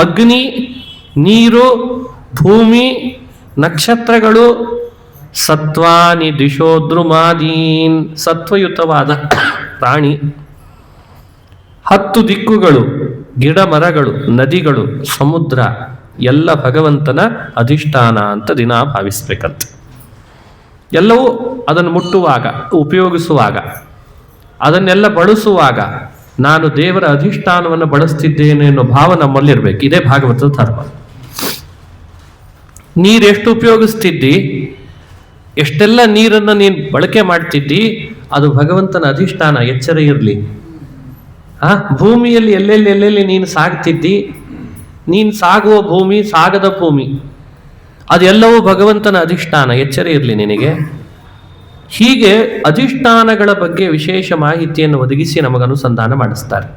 Speaker 1: ಅಗ್ನಿ, ನೀರು, ಭೂಮಿ, ನಕ್ಷತ್ರಗಳು, ಸತ್ವಾನಿ ದಿಶೋ ದ್ರುಮಾದೀನ್, ಸತ್ವಯುತವಾದ ಪ್ರಾಣಿ, 10 ದಿಕ್ಕುಗಳು, ಗಿಡ ಮರಗಳು, ನದಿಗಳು, ಸಮುದ್ರ ಎಲ್ಲ ಭಗವಂತನ ಅಧಿಷ್ಠಾನ ಅಂತ ದಿನ ಭಾವಿಸ್ಬೇಕಂತ. ಎಲ್ಲವೂ ಅದನ್ನು ಮುಟ್ಟುವಾಗ, ಉಪಯೋಗಿಸುವಾಗ, ಅದನ್ನೆಲ್ಲ ಬಳಸುವಾಗ ನಾನು ದೇವರ ಅಧಿಷ್ಠಾನವನ್ನು ಬಳಸ್ತಿದ್ದೇನೆ ಅನ್ನೋ ಭಾವ ನಮ್ಮಲ್ಲಿರ್ಬೇಕು. ಇದೇ ಭಾಗವತದ ಧರ್ಮ. ನೀರೆಷ್ಟು ಉಪಯೋಗಿಸ್ತಿದ್ದಿ, ಎಷ್ಟೆಲ್ಲ ನೀರನ್ನು ನೀನು ಬಳಕೆ ಮಾಡ್ತಿದ್ದಿ, ಅದು ಭಗವಂತನ ಅಧಿಷ್ಠಾನ. ಎಚ್ಚರ ಇರಲಿ. ಭೂಮಿಯಲ್ಲಿ ಎಲ್ಲೆಲ್ಲಿ ನೀನು ಸಾಗ್ತಿದ್ದಿ, ನೀನು ಸಾಗುವ ಭೂಮಿ, ಸಾಗದ ಭೂಮಿ, ಅದೆಲ್ಲವೂ ಭಗವಂತನ ಅಧಿಷ್ಠಾನ. ಎಚ್ಚರ ಇರಲಿ ನಿನಗೆ. ಹೀಗೆ ಅಧಿಷ್ಠಾನಗಳ ಬಗ್ಗೆ ವಿಶೇಷ ಮಾಹಿತಿಯನ್ನು ಒದಗಿಸಿ ನಮಗನುಸಂಧಾನ ಮಾಡಿಸ್ತಾರೆ.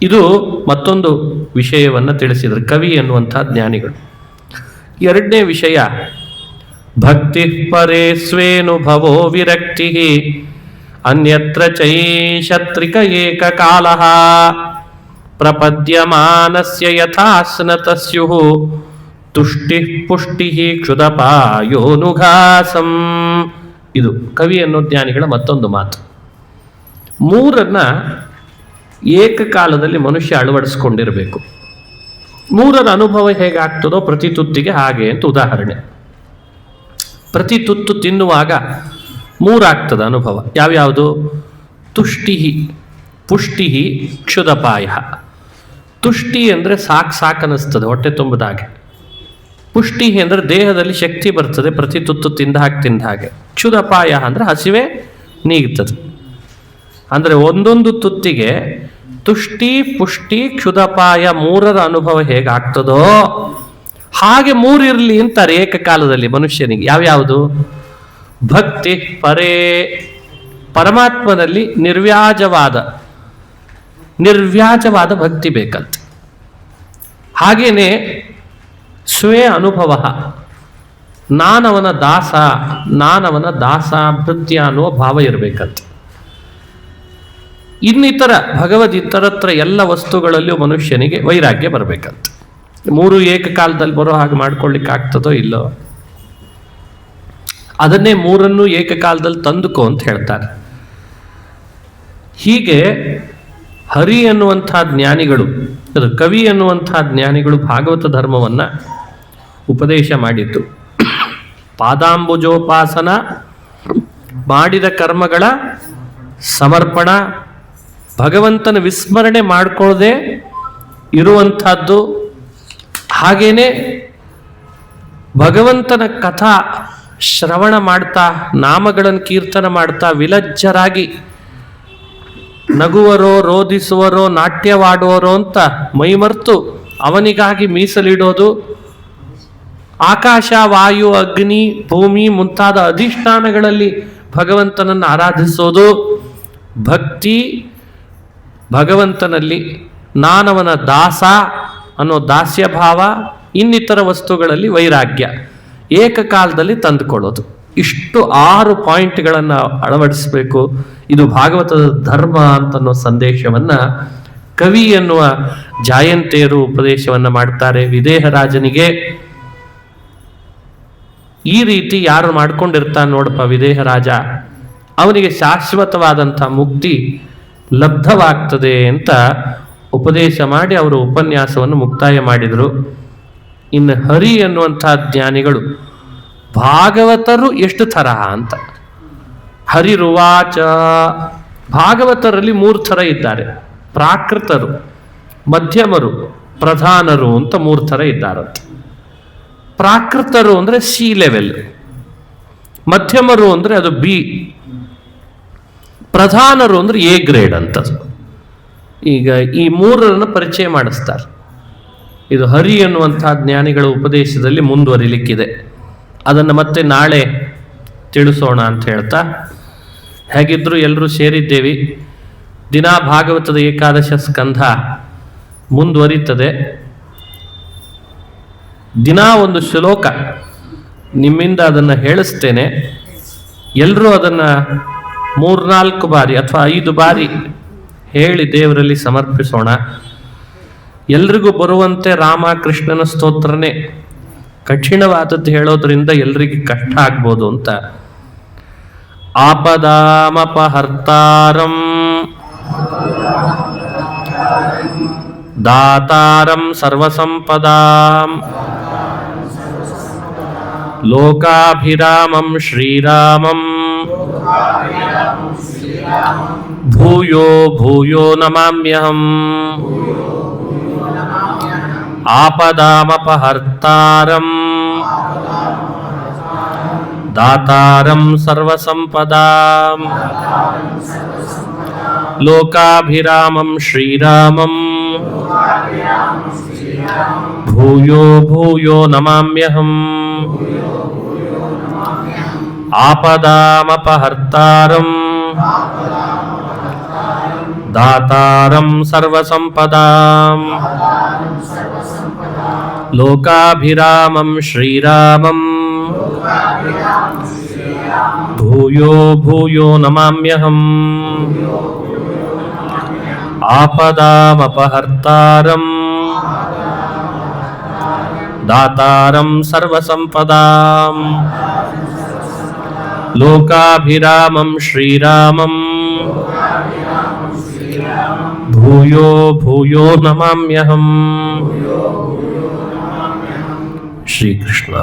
Speaker 1: ಇದು ಮತ್ತೊಂದು ವಿಷಯವನ್ನು ತಿಳಿಸಿದರು ಕವಿ ಎನ್ನುವಂಥ ಜ್ಞಾನಿಗಳು. ಎರಡನೇ ವಿಷಯ, ಭಕ್ತಿ ಪರೇ ಸ್ವೇನುಭವೋ ವಿರಕ್ತಿ ಅನ್ಯತ್ರ ಚೈಷತ್ರಿಕ ಏಕಕಾಲ ಪ್ರಪದ್ಯಮಾನಸ್ಯ ಯಥಾಸ್ನತಸ್ಯು ತುಷ್ಟಿ ಪುಷ್ಟಿ ಕ್ಷುದಪಾಯೋನುಘಾಸಂ. ಇದು ಕವಿ ಅನ್ನೋ ಜ್ಞಾನಿಗಳ ಮತ್ತೊಂದು ಮಾತು. ಮೂರನ್ನ ಏಕಕಾಲದಲ್ಲಿ ಮನುಷ್ಯ ಅಳವಡಿಸ್ಕೊಂಡಿರಬೇಕು. ಮೂರರ ಅನುಭವ ಹೇಗಾಗ್ತದೋ ಪ್ರತಿ ತುತ್ತಿಗೆ ಹಾಗೆ ಅಂತ ಉದಾಹರಣೆ. ಪ್ರತಿ ತುತ್ತು ತಿನ್ನುವಾಗ ಮೂರಾಗ್ತದೆ ಅನುಭವ. ಯಾವ್ಯಾವುದು? ತುಷ್ಟಿ, ಪುಷ್ಟಿ, ಕ್ಷುದಪಾಯ. ತುಷ್ಟಿ ಅಂದರೆ ಸಾಕನ್ನಿಸ್ತದೆ, ಹೊಟ್ಟೆ ತುಂಬದಾಗೆ. ಪುಷ್ಟಿ ಅಂದರೆ ದೇಹದಲ್ಲಿ ಶಕ್ತಿ ಬರ್ತದೆ ಪ್ರತಿ ತುತ್ತು ತಿಂದ ಹಾಗೆ. ಕ್ಷುದಪಾಯ ಅಂದರೆ ಹಸಿವೆ ನೀಗ್ತದೆ. ಅಂದರೆ ಒಂದೊಂದು ತುತ್ತಿಗೆ ತುಷ್ಟಿ, ಪುಷ್ಟಿ, ಕ್ಷುದಪಾಯ ಮೂರರ ಅನುಭವ ಹೇಗಾಗ್ತದೋ ಹಾಗೆ ಮೂರಿರಲಿ ಅಂತಾರೆ ಏಕಕಾಲದಲ್ಲಿ ಮನುಷ್ಯನಿಗೆ. ಯಾವ್ಯಾವುದು? ಭಕ್ತಿ ಪರೇ, ಪರಮಾತ್ಮನಲ್ಲಿ ನಿರ್ವ್ಯಾಜವಾದ ಭಕ್ತಿ ಬೇಕಂತೆ. ಹಾಗೇನೆ ಸ್ವೇ ಅನುಭವ, ನಾನವನ ದಾಸ ಭೃತ್ಯ ಅನ್ನುವ ಭಾವ ಇರಬೇಕಂತೆ. ಇನ್ನಿತರ ಇತರತ್ರ ಎಲ್ಲ ವಸ್ತುಗಳಲ್ಲಿಯೂ ಮನುಷ್ಯನಿಗೆ ವೈರಾಗ್ಯ ಬರಬೇಕಂತೆ. ಮೂರು ಏಕಕಾಲದಲ್ಲಿ ಬರೋ ಹಾಗೆ ಮಾಡ್ಕೊಳ್ಳಿಕ್ಕೆ ಆಗ್ತದೋ ಇಲ್ಲೋ, ಅದನ್ನೇ ಮೂರನ್ನು ಏಕಕಾಲದಲ್ಲಿ ತಂದುಕೋ ಅಂತ ಹೇಳ್ತಾರೆ. ಹೀಗೆ ಹರಿ ಅನ್ನುವಂಥ ಜ್ಞಾನಿಗಳು, ಕವಿ ಅನ್ನುವಂಥ ಜ್ಞಾನಿಗಳು ಭಾಗವತ ಧರ್ಮವನ್ನ ಉಪದೇಶ ಮಾಡಿದ್ದು. ಪಾದಾಂಬುಜೋಪಾಸನ, ಮಾಡಿದ ಕರ್ಮಗಳ ಸಮರ್ಪಣ, ಭಗವಂತನ ವಿಸ್ಮರಣೆ ಮಾಡಿಕೊಳ್ಳದೆ ಇರುವಂಥದ್ದು. ಹಾಗೇನೆ ಭಗವಂತನ ಕಥಾ ಶ್ರವಣ ಮಾಡ್ತಾ, ನಾಮಗಳನ್ನು ಕೀರ್ತನ ಮಾಡ್ತಾ ವಿಲಜ್ಜರಾಗಿ ನಗುವರೋ, ರೋಧಿಸುವರೋ, ನಾಟ್ಯವಾಡುವರೋ ಅಂತ ಮೈಮರ್ತು ಅವನಿಗಾಗಿ ಮೀಸಲಿಡೋದು. ಆಕಾಶ, ವಾಯು, ಅಗ್ನಿ, ಭೂಮಿ ಮುಂತಾದ ಅಧಿಷ್ಠಾನಗಳಲ್ಲಿ ಭಗವಂತನನ್ನು ಆರಾಧಿಸೋದು. ಭಕ್ತಿ, ಭಗವಂತನಲ್ಲಿ ನಾನವನ ದಾಸ ಅನ್ನೋ ದಾಸ್ಯ ಭಾವ, ಇನ್ನಿತರ ವಸ್ತುಗಳಲ್ಲಿ ವೈರಾಗ್ಯ, ಏಕಕಾಲದಲ್ಲಿ ತಂದುಕೊಳ್ಳೋದು. ಇಷ್ಟು 6 ಪಾಯಿಂಟ್ಗಳನ್ನು ಅಳವಡಿಸಬೇಕು. ಇದು ಭಾಗವತದ ಧರ್ಮ ಅಂತನ್ನೋ ಸಂದೇಶವನ್ನ ಕವಿ ಎನ್ನುವ ಜಾಯಂತೆಯರು ಉಪದೇಶವನ್ನ ಮಾಡ್ತಾರೆ ವಿದೇಹರಾಜನಿಗೆ. ಈ ರೀತಿ ಯಾರು ಮಾಡ್ಕೊಂಡಿರ್ತಾನೆ ನೋಡಪ್ಪ ವಿದೇಹರಾಜ, ಅವನಿಗೆ ಶಾಶ್ವತವಾದಂಥ ಮುಕ್ತಿ ಲಬ್ಧವಾಗ್ತದೆ ಅಂತ ಉಪದೇಶ ಮಾಡಿ ಅವರು ಉಪನ್ಯಾಸವನ್ನು ಮುಕ್ತಾಯ ಮಾಡಿದರು. ಇನ್ನು ಹರಿ ಎನ್ನುವಂಥ ಜ್ಞಾನಿಗಳು ಭಾಗವತರು ಎಷ್ಟು ಥರ ಅಂತ. ಹರಿರುವಾಚ, ಭಾಗವತರಲ್ಲಿ 3 ಥರ ಇದ್ದಾರೆ. ಪ್ರಾಕೃತರು, ಮಧ್ಯಮರು, ಪ್ರಧಾನರು ಅಂತ 3 ಥರ ಇದ್ದಾರಂತೆ. ಪ್ರಾಕೃತರು ಅಂದರೆ ಸಿ ಲೆವೆಲ್, ಮಧ್ಯಮರು ಅಂದರೆ ಅದು ಬಿ, ಪ್ರಧಾನರು ಅಂದ್ರೆ ಎ ಗ್ರೇಡ್ ಅಂತದ್ದು. ಈಗ ಈ ಮೂರರನ್ನು ಪರಿಚಯ ಮಾಡಿಸ್ತಾರೆ. ಇದು ಹರಿ ಅನ್ನುವಂತಹ ಜ್ಞಾನಿಗಳ ಉಪದೇಶದಲ್ಲಿ ಮುಂದುವರಿಲಿಕ್ಕಿದೆ. ಅದನ್ನು ಮತ್ತೆ ನಾಳೆ ತಿಳಿಸೋಣ ಅಂತ ಹೇಳ್ತಾ, ಹೇಗಿದ್ರು ಎಲ್ಲರೂ ಸೇರಿದ್ದೇವೆ. ದಿನಾ ಭಾಗವತದ ಏಕಾದಶ ಸ್ಕಂಧ ಮುಂದುವರಿತದೆ. ದಿನಾ ಒಂದು ಶ್ಲೋಕ ನಿಮ್ಮಿಂದ ಅದನ್ನು ಹೇಳಿಸ್ತೇನೆ. ಎಲ್ಲರೂ ಅದನ್ನು 3-4 ಬಾರಿ ಅಥವಾ 5 ಬಾರಿ ಹೇಳಿ ದೇವರಲ್ಲಿ ಸಮರ್ಪಿಸೋಣ. ಎಲ್ರಿಗೂ ಬರುವಂತೆ ರಾಮಕೃಷ್ಣನ ಸ್ತೋತ್ರನೇ ಕಠಿಣವಾದದ್ದು ಹೇಳೋದ್ರಿಂದ ಎಲ್ರಿಗೂ ಕಷ್ಟ ಆಗ್ಬೋದು ಅಂತ. ಆಪದಾಮಪಹರ್ತಾರಂ ದಾತಾರಂ ಸರ್ವಸಂಪದಾಂ ಲೋಕಾಭಿರಾಮಂ ಶ್ರೀರಾಮಂ ಭೂಯೋ ಭೂಯೋ ನಮಾಮ್ಯಹಂ. ಆಪದಾಮಪಹರ್ತಾರಂ ದಾತಾರಂ ಸರ್ವಸಂಪದಾಂ ಲೋಕಾಭಿರಾಮಂ ಶ್ರೀರಾಮಂ ಭೂಯೋ ಭೂಯೋ ನಮಾಮ್ಯಹಂ. ಆಪದಾಮಪಹರ್ತಾರಂ ದಾತಾರಂ ಸರ್ವಸಂಪದಾಂ ಲೋಕಾಭಿರಾಮಂ ಶ್ರೀರಾಮಂ ಭೂಯೋ ಭೂಯೋ ನಮಾಮ್ಯಹಂ. ಆಪದಾಮಪಹರ್ತಾರಂ ದಾತಾರಂ ಸರ್ವಸಂಪದಾಂ ಲೋಕಾಭಿರಾಮಂ ಶ್ರೀರಾಮಂ ಭೂಯೋ ಭೂಯೋ ನಮಾಮ್ಯಹಂ. ಶ್ರೀಕೃಷ್ಣ.